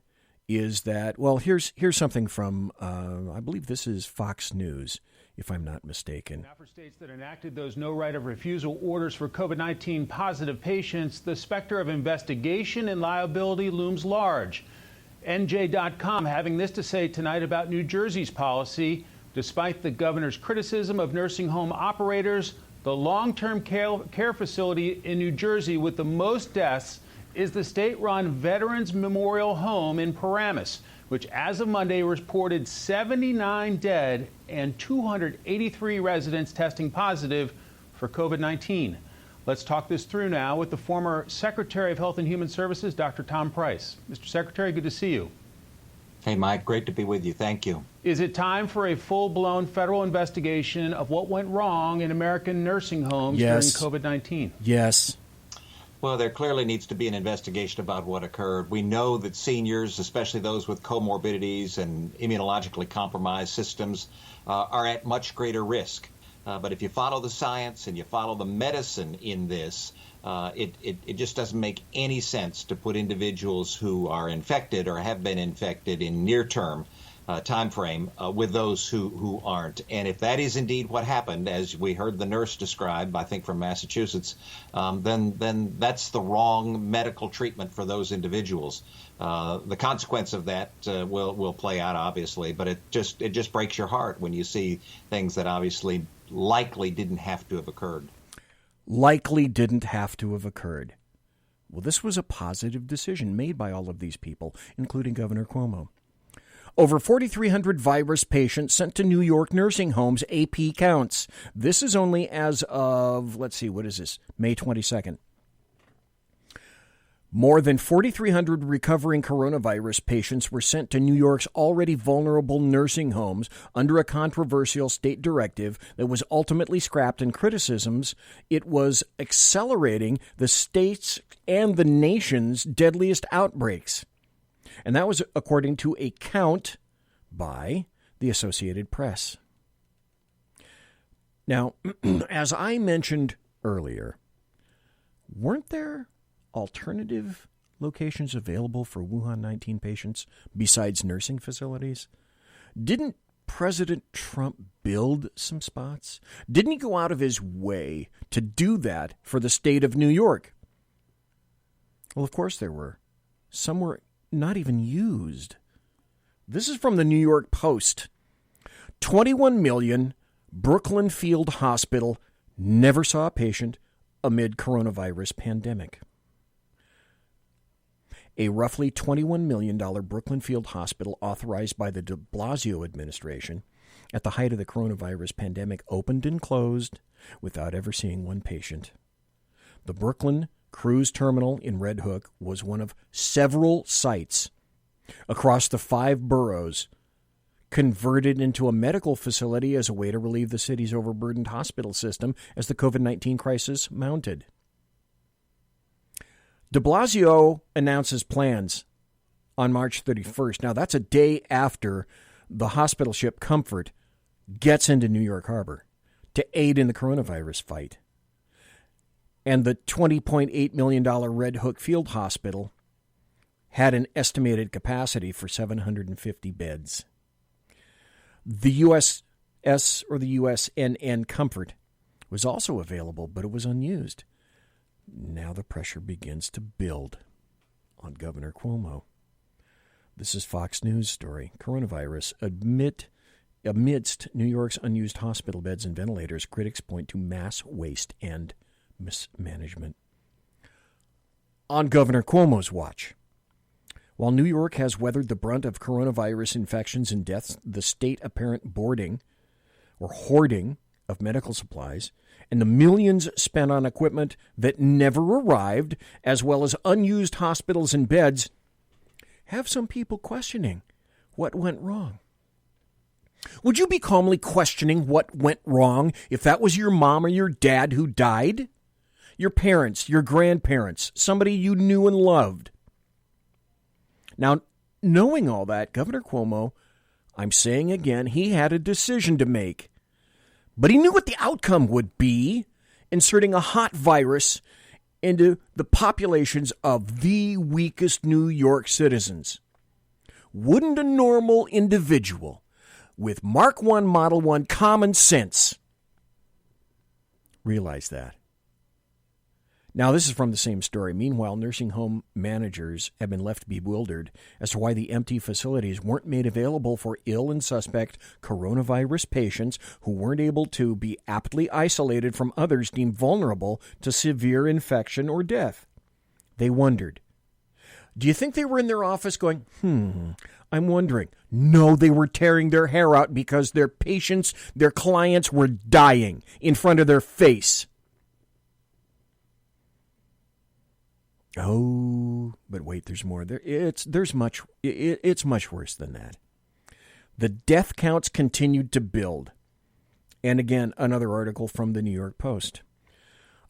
is that, here's something from, I believe this is Fox News, if I'm not mistaken. Now for states that enacted those no right of refusal orders for COVID-19 positive patients, the specter of investigation and liability looms large. NJ.com having this to say tonight about New Jersey's policy. Despite the governor's criticism of nursing home operators, the long-term care facility in New Jersey with the most deaths is the state-run Veterans Memorial Home in Paramus, which as of Monday reported 79 dead and 283 residents testing positive for COVID-19. Let's talk this through now with the former Secretary of Health and Human Services, Dr. Tom Price. Mr. Secretary, good to see you. Hey, Mike, great to be with you. Thank you. Is it time for a full-blown federal investigation of what went wrong in American nursing homes during COVID-19? Yes. Well, there clearly needs to be an investigation about what occurred. We know that seniors, especially those with comorbidities and immunologically compromised systems, are at much greater risk. But if you follow the science and you follow the medicine in this, it just doesn't make any sense to put individuals who are infected or have been infected in near-term time frame with those who aren't. And if that is indeed what happened, as we heard the nurse describe, I think from Massachusetts, then that's the wrong medical treatment for those individuals. The consequence of that will play out, obviously, but it just breaks your heart when you see things that obviously likely didn't have to have occurred. Likely didn't have to have occurred. Well, this was a positive decision made by all of these people, including Governor Cuomo. Over 4,300 virus patients sent to New York nursing homes, AP counts. This is only as of, let's see, what is this? May 22nd. More than 4,300 recovering coronavirus patients were sent to New York's already vulnerable nursing homes under a controversial state directive that was ultimately scrapped in criticisms. It was accelerating the state's and the nation's deadliest outbreaks. And that was according to a count by the Associated Press. Now, as I mentioned earlier, weren't there alternative locations available for Wuhan 19 patients besides nursing facilities? Didn't President Trump build some spots? Didn't he go out of his way to do that for the state of New York? Well, of course there were. Some were not even used. This is from the New York Post. 21 million Brooklyn Field Hospital never saw a patient amid coronavirus pandemic. A roughly $21 million Brooklyn Field Hospital authorized by the de Blasio administration at the height of the coronavirus pandemic opened and closed without ever seeing one patient. The Brooklyn Cruise Terminal in Red Hook was one of several sites across the 5 boroughs converted into a medical facility as a way to relieve the city's overburdened hospital system as the COVID-19 crisis mounted. De Blasio announces plans on March 31st. Now, that's a day after the hospital ship Comfort gets into New York Harbor to aid in the coronavirus fight. And the $20.8 million Red Hook Field Hospital had an estimated capacity for 750 beds. The USS or the USNN Comfort was also available, but it was unused. Now the pressure begins to build on Governor Cuomo. This is Fox News story. Coronavirus amidst New York's unused hospital beds and ventilators, critics point to mass waste and mismanagement. On Governor Cuomo's watch, while New York has weathered the brunt of coronavirus infections and deaths, the state apparent hoarding of medical supplies, and the millions spent on equipment that never arrived, as well as unused hospitals and beds, have some people questioning what went wrong. Would you be calmly questioning what went wrong if that was your mom or your dad who died? Your parents, your grandparents, somebody you knew and loved. Now, knowing all that, Governor Cuomo, I'm saying again, he had a decision to make. But he knew what the outcome would be, inserting a hot virus into the populations of the weakest New York citizens. Wouldn't a normal individual with Mark I, Model I common sense realize that? Now, this is from the same story. Meanwhile, nursing home managers have been left bewildered as to why the empty facilities weren't made available for ill and suspect coronavirus patients who weren't able to be aptly isolated from others deemed vulnerable to severe infection or death. They wondered. Do you think they were in their office going, I'm wondering? No, they were tearing their hair out because their patients, their clients were dying in front of their face. Oh, but wait, there's more. It's much worse than that. The death counts continued to build. And again, another article from the New York Post.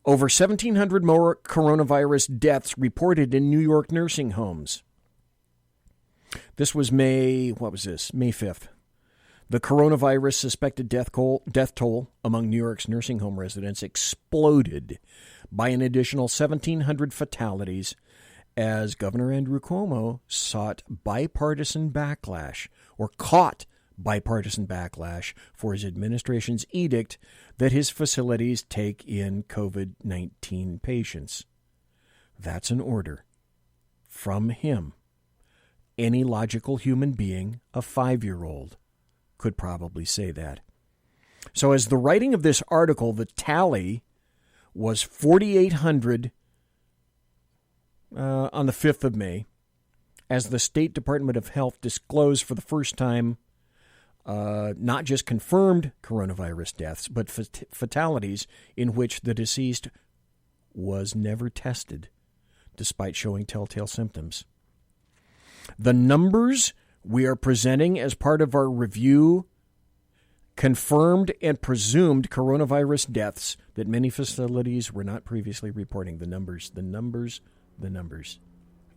Over 1,700 more coronavirus deaths reported in New York nursing homes. This was May 5th. The coronavirus suspected death toll among New York's nursing home residents exploded by an additional 1,700 fatalities as Governor Andrew Cuomo caught bipartisan backlash for his administration's edict that his facilities take in COVID-19 patients. That's an order from him Any logical human being, a 5-year-old, could probably say that. So as the writing of this article, the tally was 4,800 on the 5th of May, as the State Department of Health disclosed for the first time not just confirmed coronavirus deaths, but fatalities in which the deceased was never tested, despite showing telltale symptoms. The numbers we are presenting as part of our review confirmed and presumed coronavirus deaths that many facilities were not previously reporting. The numbers.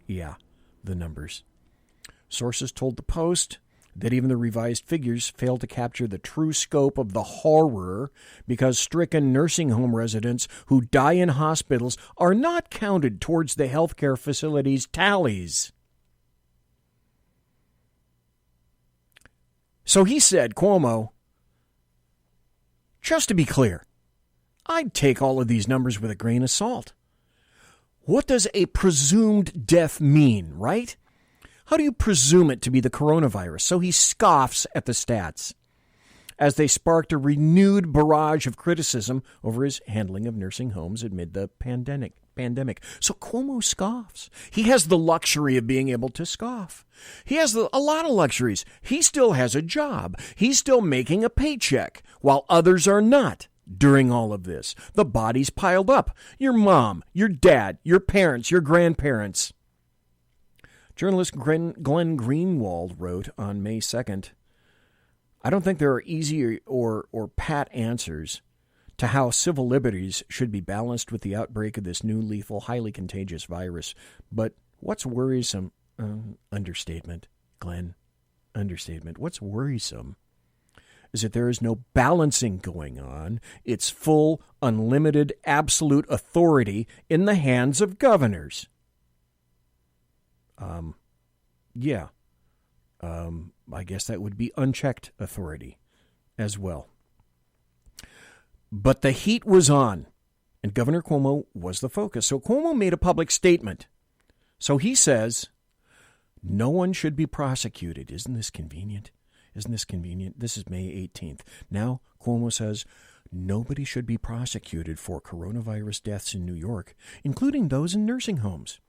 Yeah, the numbers. Sources told the Post that even the revised figures failed to capture the true scope of the horror because stricken nursing home residents who die in hospitals are not counted towards the healthcare facilities' tallies. So he said, Cuomo, just to be clear, I'd take all of these numbers with a grain of salt. What does a presumed death mean, right? How do you presume it to be the coronavirus? So he scoffs at the stats as they sparked a renewed barrage of criticism over his handling of nursing homes amid the pandemic. So Cuomo scoffs. He has the luxury of being able to scoff. He has a lot of luxuries. He still has a job. He's still making a paycheck, while others are not. During all of this, the bodies piled up. Your mom, your dad, your parents, your grandparents. Journalist Glenn Greenwald wrote on May 2nd, I don't think there are easy or pat answers to how civil liberties should be balanced with the outbreak of this new lethal, highly contagious virus. But what's worrisome? Understatement, Glenn. Understatement. What's worrisome is that there is no balancing going on. It's full, unlimited, absolute authority in the hands of governors. I guess that would be unchecked authority as well. But the heat was on, and Governor Cuomo was the focus. So Cuomo made a public statement. So he says, no one should be prosecuted. Isn't this convenient? This is May 18th. Now Cuomo says, nobody should be prosecuted for coronavirus deaths in New York, including those in nursing homes.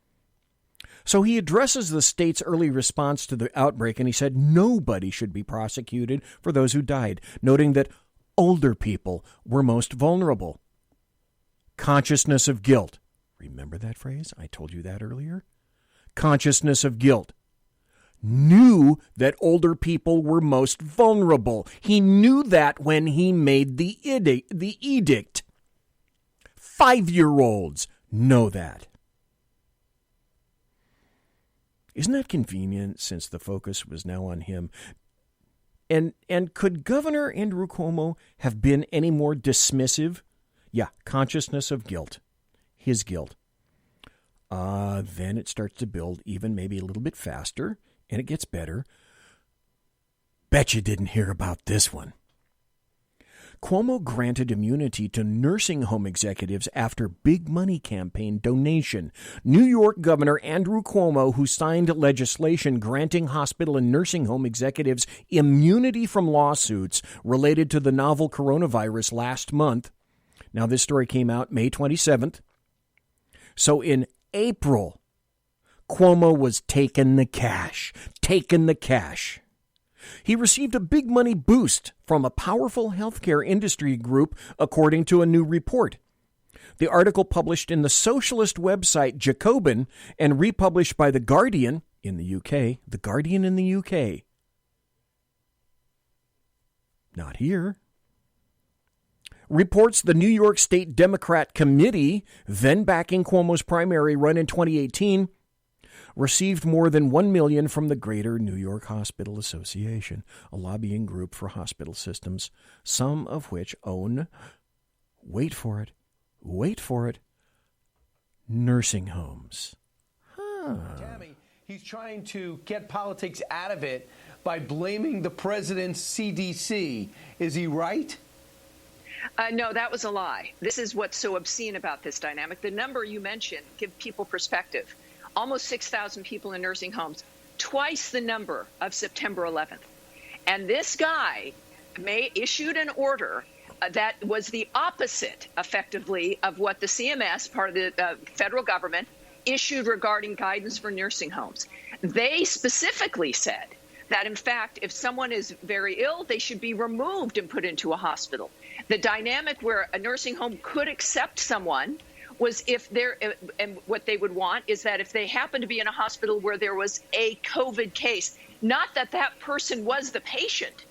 So he addresses the state's early response to the outbreak, and he said nobody should be prosecuted for those who died, noting that older people were most vulnerable. Consciousness of guilt. Remember that phrase? I told you that earlier. Consciousness of guilt. Knew that older people were most vulnerable. He knew that when he made the edict. 5-year-olds know that. Isn't that convenient, since the focus was now on him? And could Governor Andrew Cuomo have been any more dismissive? Yeah, consciousness of guilt. His guilt. Then it starts to build even maybe a little bit faster, and it gets better. Bet you didn't hear about this one. Cuomo granted immunity to nursing home executives after big money campaign donation. New York Governor Andrew Cuomo, who signed legislation granting hospital and nursing home executives immunity from lawsuits related to the novel coronavirus last month. Now, this story came out May 27th. So in April, Cuomo was taking the cash. He received a big money boost from a powerful healthcare industry group, according to a new report. The article, published in the socialist website Jacobin and republished by The Guardian in the UK. The Guardian in the UK. Not here. Reports the New York State Democrat Committee, then backing Cuomo's primary run in 2018, received more than $1 million from the Greater New York Hospital Association, a lobbying group for hospital systems, some of which own, wait for it, nursing homes. Tammy, he's trying to get politics out of it by blaming the president's CDC. Is he right? No, that was a lie. This is what's so obscene about this dynamic. The number you mentioned, give people perspective. Almost 6,000 people in nursing homes, twice the number of September 11th. And this guy issued an order that was the opposite, effectively, of what the CMS, part of the federal government, issued regarding guidance for nursing homes. They specifically said that, in fact, if someone is very ill, they should be removed and put into a hospital. The dynamic where a nursing home could accept someone was if they're, and what they would want is that if they happen to be in a hospital where there was a COVID case, not that that person was the patient.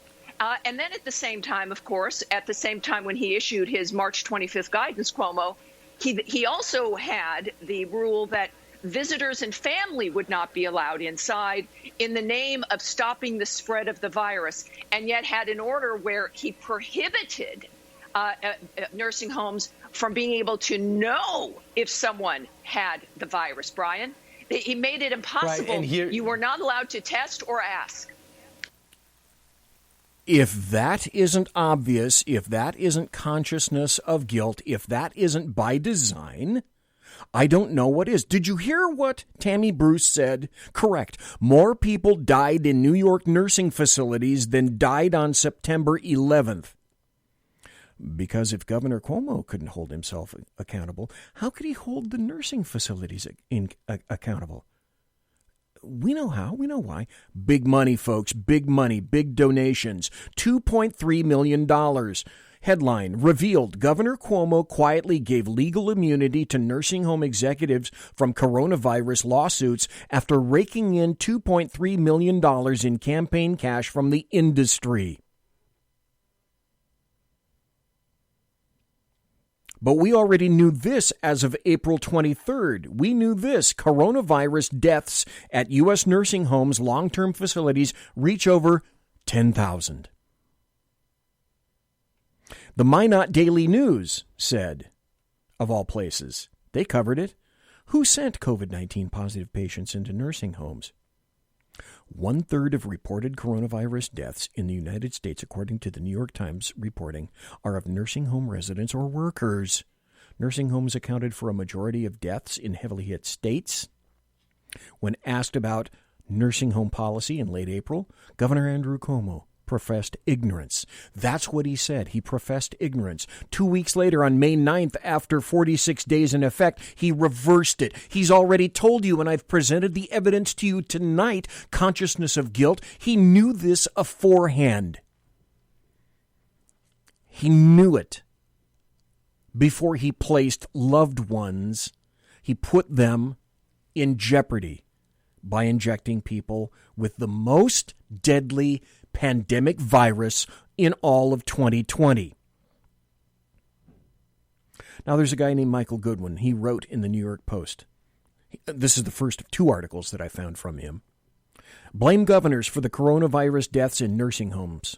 And then at the same time, of course, at the same time when he issued his March 25th guidance, Cuomo, he also had the rule that visitors and family would not be allowed inside in the name of stopping the spread of the virus, and yet had an order where he prohibited nursing homes from being able to know if someone had the virus, Brian. He made it impossible. Right, and here, you were not allowed to test or ask. If that isn't obvious, if that isn't consciousness of guilt, if that isn't by design, I don't know what is. Did you hear what Tammy Bruce said? Correct. More people died in New York nursing facilities than died on September 11th. Because if Governor Cuomo couldn't hold himself accountable, how could he hold the nursing facilities accountable? We know how. We know why. Big money, folks. Big money. Big donations. $2.3 million. Headline, revealed Governor Cuomo quietly gave legal immunity to nursing home executives from coronavirus lawsuits after raking in $2.3 million in campaign cash from the industry. But we already knew this as of April 23rd. We knew this. Coronavirus deaths at U.S. nursing homes, long-term facilities, reach over 10,000. The Minot Daily News said, of all places, they covered it. Who sent COVID-19 positive patients into nursing homes? 1/3 of reported coronavirus deaths in the United States, according to the New York Times reporting, are of nursing home residents or workers. Nursing homes accounted for a majority of deaths in heavily hit states. When asked about nursing home policy in late April, Governor Andrew Cuomo professed ignorance. That's what he said. He professed ignorance. 2 weeks later, on May 9th, after 46 days in effect, he reversed it. He's already told you, and I've presented the evidence to you tonight, consciousness of guilt. He knew this aforehand. He knew it before he placed loved ones. He put them in jeopardy by injecting people with the most deadly pandemic virus in all of 2020. Now, there's a guy named Michael Goodwin. He wrote in the New York Post. This is the first of 2 articles that I found from him. Blame governors for the coronavirus deaths in nursing homes.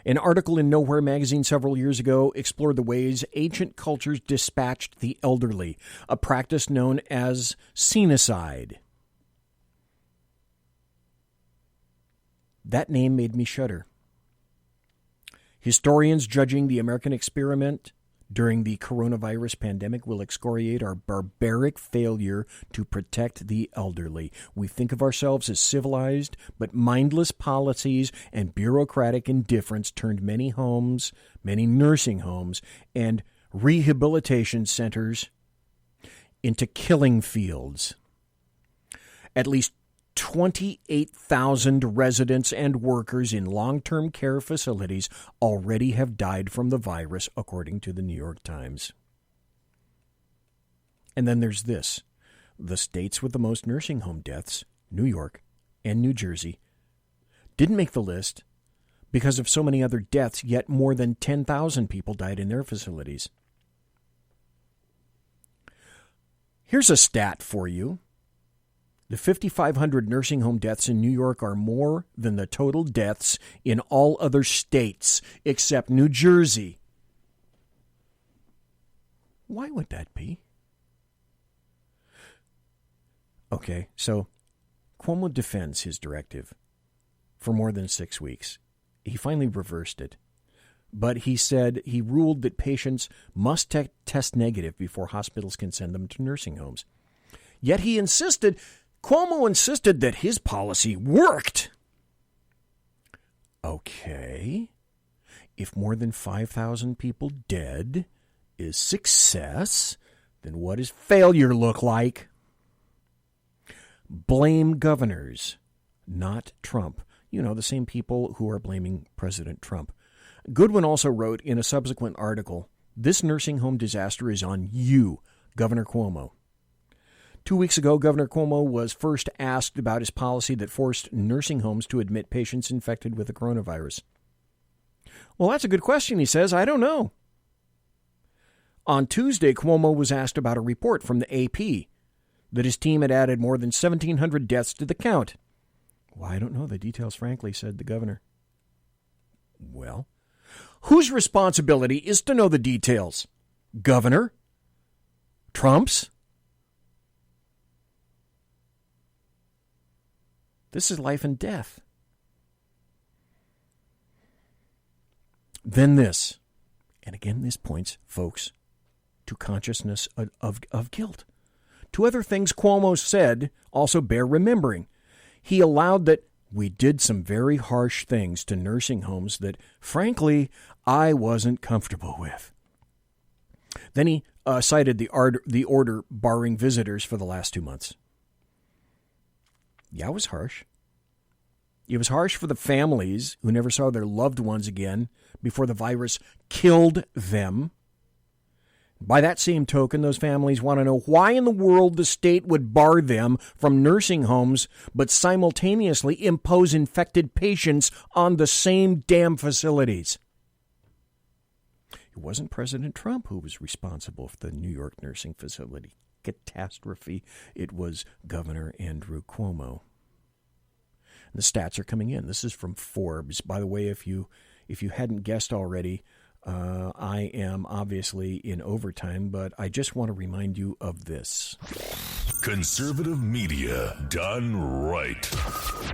An article in Nowhere magazine several years ago explored the ways ancient cultures dispatched the elderly, a practice known as scenecide. That name made me shudder. Historians judging the American experiment during the coronavirus pandemic will excoriate our barbaric failure to protect the elderly. We think of ourselves as civilized, but mindless policies and bureaucratic indifference turned many homes, many nursing homes, and rehabilitation centers into killing fields. At least 28,000 residents and workers in long-term care facilities already have died from the virus, according to the New York Times. And then there's this. The states with the most nursing home deaths, New York and New Jersey, didn't make the list because of so many other deaths, yet more than 10,000 people died in their facilities. Here's a stat for you. The 5,500 nursing home deaths in New York are more than the total deaths in all other states except New Jersey. Why would that be? Okay, so Cuomo defends his directive for more than 6 weeks. He finally reversed it. But he said he ruled that patients must test negative before hospitals can send them to nursing homes. Yet he insisted Cuomo insisted that his policy worked. Okay. If more than 5,000 people dead is success, then what does failure look like? Blame governors, not Trump. You know, the same people who are blaming President Trump. Goodwin also wrote in a subsequent article, "This nursing home disaster is on you, Governor Cuomo." 2 weeks ago, Governor Cuomo was first asked about his policy that forced nursing homes to admit patients infected with the coronavirus. Well, that's a good question, he says. I don't know. On Tuesday, Cuomo was asked about a report from the AP that his team had added more than 1,700 deaths to the count. Well, I don't know the details, frankly, said the governor. Well, whose responsibility is to know the details? Governor? Trump's? This is life and death. Then this, and again this points, folks, to consciousness of guilt. Two other things Cuomo said also bear remembering. He allowed that we did some very harsh things to nursing homes that, frankly, I wasn't comfortable with. Then he cited the order barring visitors for the last 2 months. Yeah, it was harsh. It was harsh for the families who never saw their loved ones again before the virus killed them. By that same token, those families want to know why in the world the state would bar them from nursing homes but simultaneously impose infected patients on the same damn facilities. It wasn't President Trump who was responsible for the New York nursing facility catastrophe. It was Governor Andrew Cuomo. And the stats are coming in. This is from Forbes. By the way, if you hadn't guessed already, I am obviously in overtime, but I just want to remind you of this. Conservative media done right.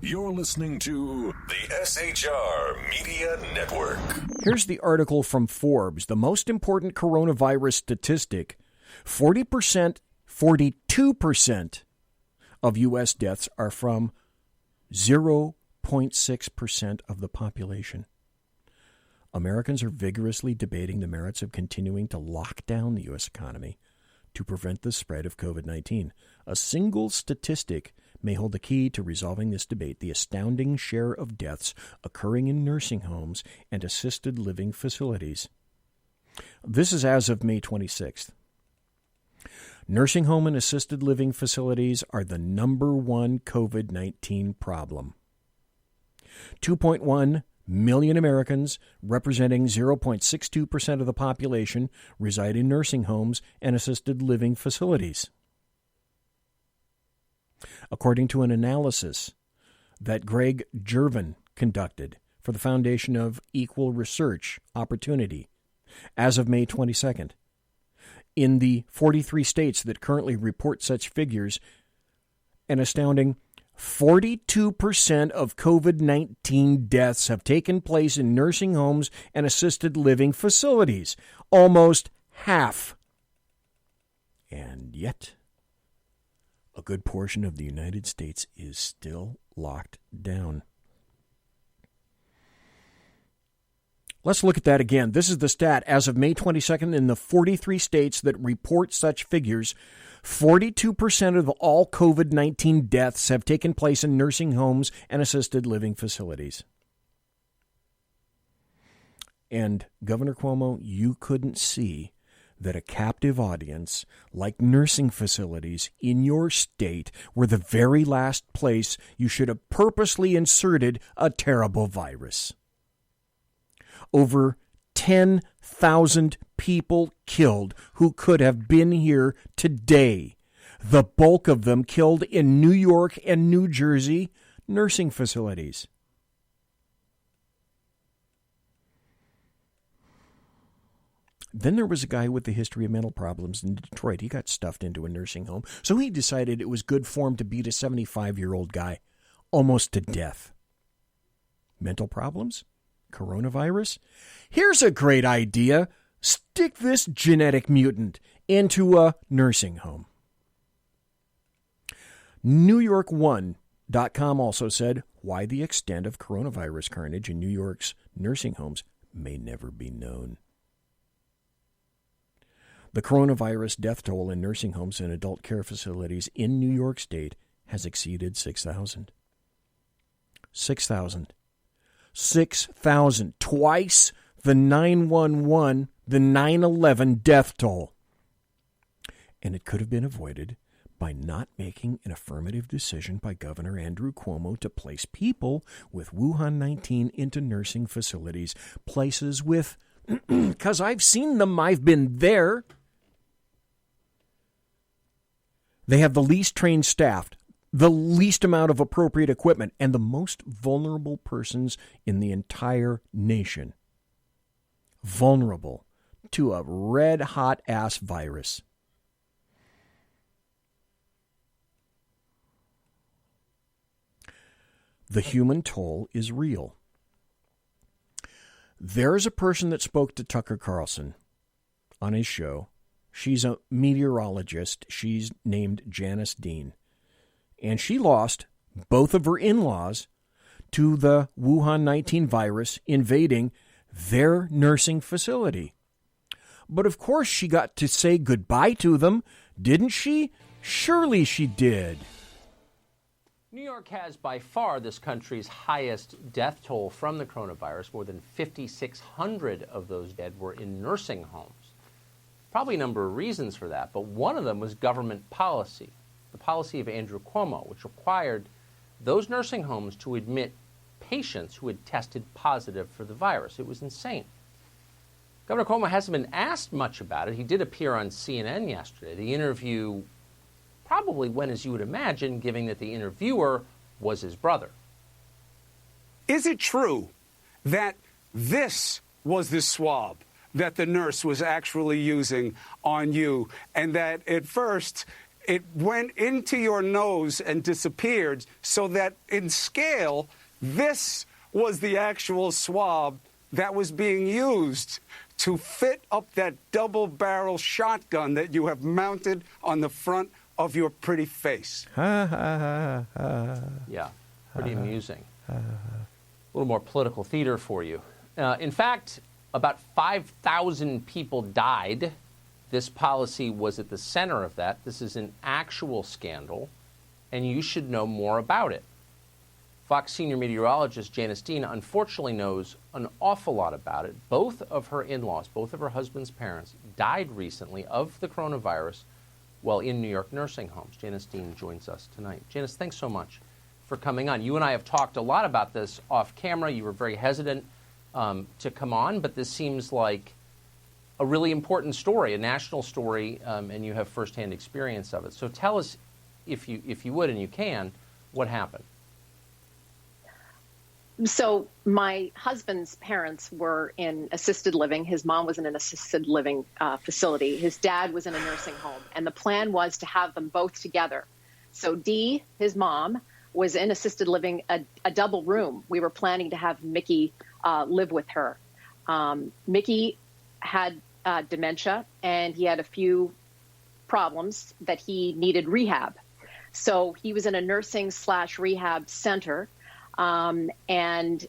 You're listening to the SHR Media Network. Here's the article from Forbes. The most important coronavirus statistic, 42% of U.S. deaths are from 0.6% of the population. Americans are vigorously debating the merits of continuing to lock down the U.S. economy to prevent the spread of COVID-19. A single statistic may hold the key to resolving this debate: the astounding share of deaths occurring in nursing homes and assisted living facilities. This is as of May 26th. Nursing home and assisted living facilities are the number one COVID-19 problem. 2.1 million Americans, representing 0.62% of the population, reside in nursing homes and assisted living facilities. According to an analysis that Greg Jervin conducted for the Foundation of Equal Research Opportunity, as of May 22nd, in the 43 states that currently report such figures, an astounding 42% of COVID-19 deaths have taken place in nursing homes and assisted living facilities. Almost half. And yet, a good portion of the United States is still locked down. Let's look at that again. This is the stat. As of May 22nd, in the 43 states that report such figures, 42% of all COVID-19 deaths have taken place in nursing homes and assisted living facilities. And Governor Cuomo, you couldn't see that a captive audience like nursing facilities in your state were the very last place you should have purposely inserted a terrible virus. Over 10,000 people killed who could have been here today. The bulk of them killed in New York and New Jersey nursing facilities. Then there was a guy with a history of mental problems in Detroit. He got stuffed into a nursing home, so he decided it was good form to beat a 75-year-old guy almost to death. Mental problems? Coronavirus? Here's a great idea. Stick this genetic mutant into a nursing home. NewYork1.com also said why the extent of coronavirus carnage in New York's nursing homes may never be known. The coronavirus death toll in nursing homes and adult care facilities in New York State has exceeded 6,000. 6,000. 6,000. Twice the 911, the 9/11 death toll. And it could have been avoided by not making an affirmative decision by Governor Andrew Cuomo to place people with Wuhan 19 into nursing facilities, places with, because I've seen them, I've been there. They have the least trained staff, the least amount of appropriate equipment, and the most vulnerable persons in the entire nation. Vulnerable to a red-hot ass virus. The human toll is real. There's a person that spoke to Tucker Carlson on his show. She's a meteorologist. She's named Janice Dean. And she lost both of her in-laws to the Wuhan 19 virus invading their nursing facility. But of course she got to say goodbye to them, didn't she? Surely she did. New York has by far this country's highest death toll from the coronavirus. More than 5,600 of those dead were in nursing homes. Probably a number of reasons for that, but one of them was government policy, the policy of Andrew Cuomo, which required those nursing homes to admit patients who had tested positive for the virus. It was insane. Governor Cuomo hasn't been asked much about it. He did appear on CNN yesterday. The interview probably went as you would imagine, given that the interviewer was his brother. Is it true that this was the swab that the nurse was actually using on you, and that at first it went into your nose and disappeared, so that in scale, this was the actual swab that was being used to fit up that double-barrel shotgun that you have mounted on the front of your pretty face? Yeah, pretty amusing. A little more political theater for you. In fact, about 5,000 people died. This policy was at the center of that. This is an actual scandal, and you should know more about it. Fox senior meteorologist Janice Dean unfortunately knows an awful lot about it. Both of her in-laws, both of her husband's parents, died recently of the coronavirus while in New York nursing homes. Janice Dean joins us tonight. Janice, thanks so much for coming on. You and I have talked a lot about this off camera. You were very hesitant to come on, but this seems like a really important story, a national story, and you have firsthand experience of it. So tell us, if you would and you can, what happened. So my husband's parents were in assisted living. His mom was in an assisted living facility. His dad was in a nursing home. And the plan was to have them both together. So Dee, his mom, was in assisted living, a double room. We were planning to have Mickey live with her. Mickey had dementia, and he had a few problems that he needed rehab. So he was in a nursing/rehab center. And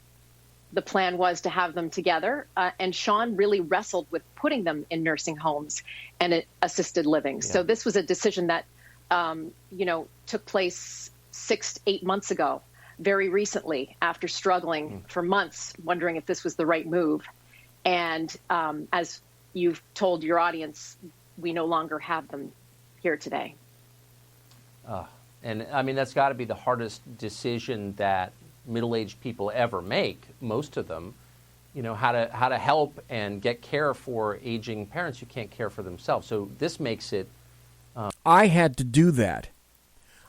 the plan was to have them together. And Sean really wrestled with putting them in nursing homes and assisted living. Yeah. So this was a decision that, took place 6 to 8 months ago, very recently, after struggling for months, wondering if this was the right move. And as you've told your audience, we no longer have them here today. And I mean, that's got to be the hardest decision that middle-aged people ever make, most of them, how to help and get care for aging parents who can't care for themselves. So this makes it... I had to do that.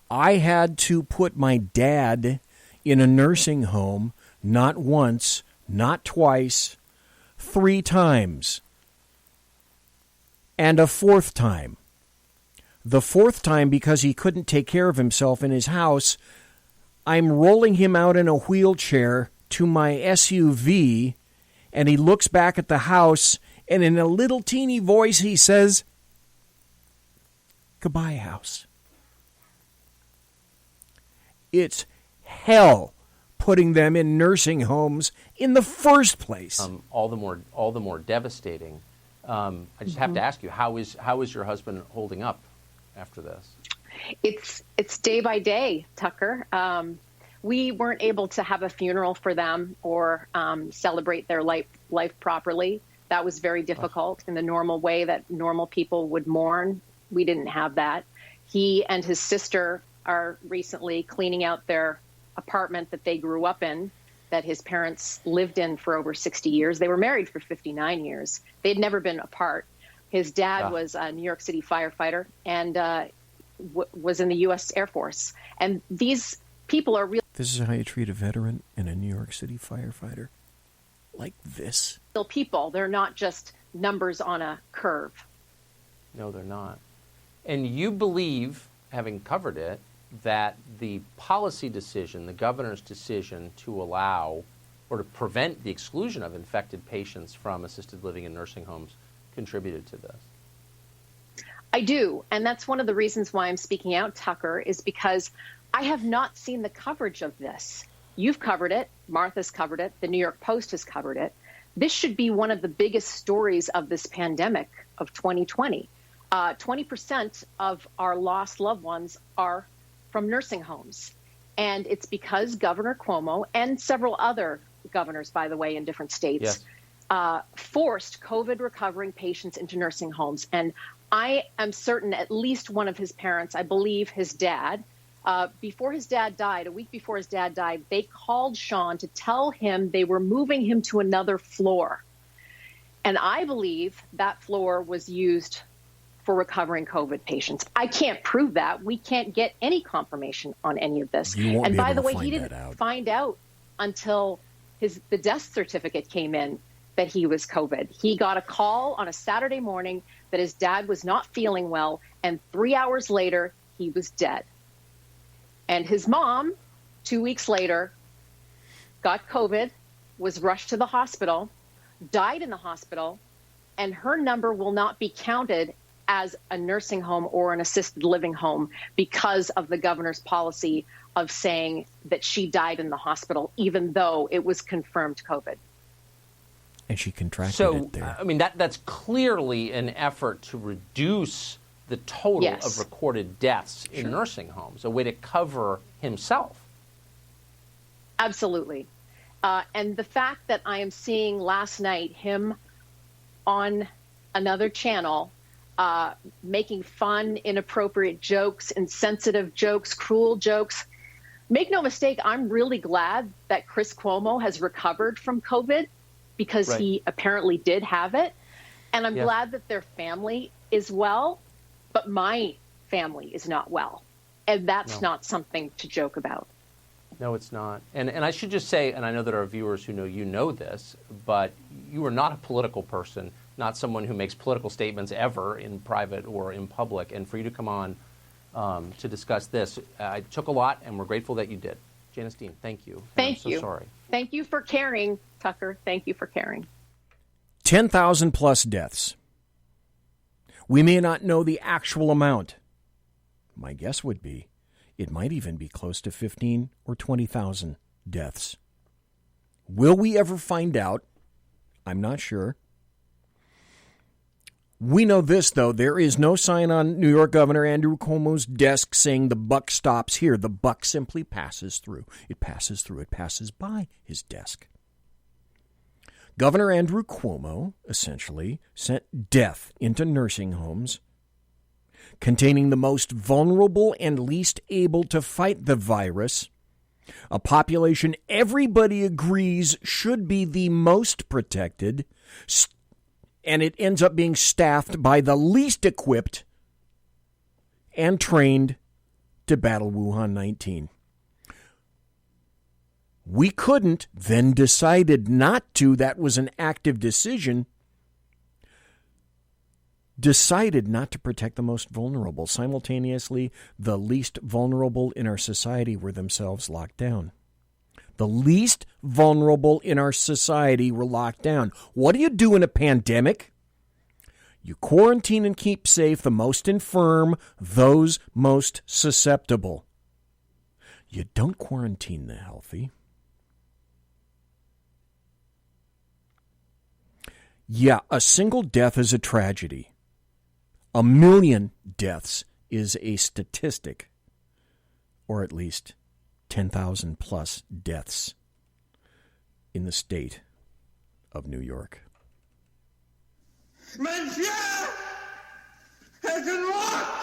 I had to put my dad in a nursing home, not once, not twice, 3 times. And a 4th time. The 4th time, because he couldn't take care of himself in his house, I'm rolling him out in a wheelchair to my SUV, and he looks back at the house, and in a little teeny voice he says, "Goodbye, house." it's hell putting them in nursing homes in the first place. All the more devastating. I just have to ask you, how is your husband holding up after this? It's day by day, Tucker. We weren't able to have a funeral for them or celebrate their life properly. That was very difficult in the normal way that normal people would mourn. We didn't have that. He and his sister are recently cleaning out their apartment that they grew up in, that his parents lived in for over 60 years. They were married for 59 years. They'd never been apart. His dad was a New York City firefighter and was in the U.S. Air Force. And these people are real. This is how you treat a veteran and a New York City firefighter? Like this? Real people. They're not just numbers on a curve. No, they're not. And you believe, having covered it, that the policy decision, the governor's decision to allow or to prevent the exclusion of infected patients from assisted living in nursing homes contributed to this? I do. And that's one of the reasons why I'm speaking out, Tucker, is because I have not seen the coverage of this. You've covered it. Martha's covered it. The New York Post has covered it. This should be one of the biggest stories of this pandemic of 2020. 20% of our lost loved ones are from nursing homes. And it's because Governor Cuomo and several other governors, by the way, in different states, forced COVID recovering patients into nursing homes. And I am certain at least one of his parents, I believe his dad, before his dad died, a week before his dad died, they called Sean to tell him they were moving him to another floor. And I believe that floor was used for recovering COVID patients. I can't prove that. We can't get any confirmation on any of this. And by the way, he didn't find out until the death certificate came in that he was COVID. He got a call on a Saturday morning that his dad was not feeling well, and 3 hours later, he was dead. And his mom, 2 weeks later, got COVID, was rushed to the hospital, died in the hospital, and her number will not be counted as a nursing home or an assisted living home because of the governor's policy of saying that she died in the hospital, even though it was confirmed COVID. And she contracted it there. I mean, that's clearly an effort to reduce the total of recorded deaths in nursing homes, a way to cover himself. Absolutely. And the fact that I am seeing last night him on another channel making fun, inappropriate jokes, insensitive jokes, cruel jokes. Make no mistake, I'm really glad that Chris Cuomo has recovered from COVID because he apparently did have it. And I'm glad that their family is well, but my family is not well. And that's not something to joke about. No, it's not. And I should just say, and I know that our viewers who know you know this, but you are not a political person, not someone who makes political statements ever in private or in public. And for you to come on to discuss this, it took a lot, and we're grateful that you did. Janice Dean, thank you. Thank you. I'm so sorry. Thank you for caring, Tucker. Thank you for caring. 10,000 plus deaths. We may not know the actual amount. My guess would be it might even be close to 15 or 20,000 deaths. Will we ever find out? I'm not sure. We know this, though. There is no sign on New York Governor Andrew Cuomo's desk saying the buck stops here. The buck simply passes through. It passes through. It passes by his desk. Governor Andrew Cuomo essentially sent death into nursing homes containing the most vulnerable and least able to fight the virus, a population everybody agrees should be the most protected, and it ends up being staffed by the least equipped and trained to battle Wuhan 19. We couldn't, then decided not to. That was an active decision. Decided not to protect the most vulnerable. Simultaneously, the least vulnerable in our society were themselves locked down. The least vulnerable in our society were locked down. What do you do in a pandemic? You quarantine and keep safe the most infirm, those most susceptible. You don't quarantine the healthy. Yeah, a single death is a tragedy. 1 million deaths is a statistic, or at least 10,000 plus deaths in the state of New York. Monsieur has been locked!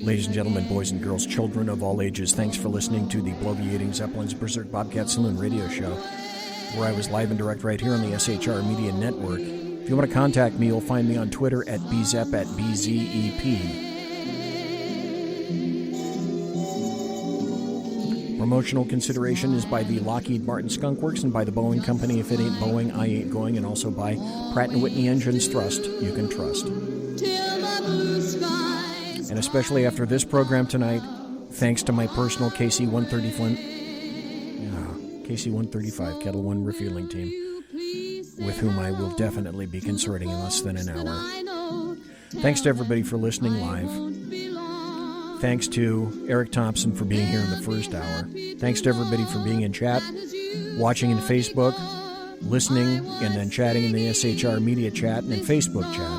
Ladies and gentlemen, boys and girls, children of all ages, thanks for listening to the Bloviating Zeppelin's Berserk Bobcat Saloon radio show, where I was live and direct right here on the SHR Media Network. If you want to contact me, you'll find me on Twitter at bzep at bzep. Promotional consideration is by the Lockheed Martin Skunk Works and by the Boeing Company. If it ain't Boeing, I ain't going. And also by Pratt & Whitney Engines Thrust, you can trust. And especially after this program tonight, thanks to my personal KC-135 Kettle One refueling team, with whom I will definitely be consorting in less than an hour. Thanks to everybody for listening live. Thanks to ERIC Thompson for being here in the first hour. Thanks to everybody for being in chat, watching in Facebook, listening, and then chatting in the SHR Media chat and in Facebook chat.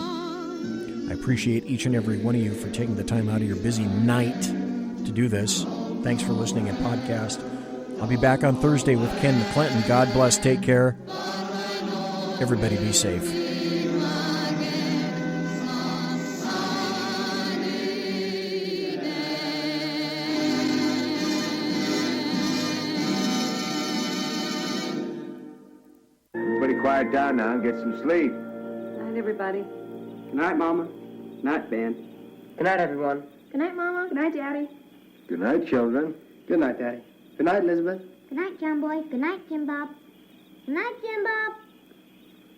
I appreciate each and every one of you for taking the time out of your busy night to do this. Thanks for listening and podcast. I'll be back on Thursday with Ken McClinton. God bless. Take care. Everybody be safe. Everybody quiet down now and get some sleep. Night, everybody. Good night, Mama. Good night, Ben. Good night, everyone. Good night, Mama. Good night, Daddy. Good night, children. Good night, Daddy. Good night, Elizabeth. Good night, John Boy. Good night, Jim Bob. Good night, Jim Bob.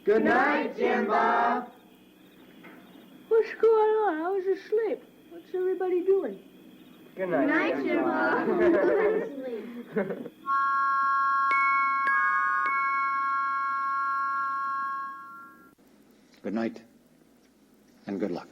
Good night, Jim Bob. What's going on? I was asleep. What's everybody doing? Good night, Jim Bob. Go to sleep. Good night, and good luck.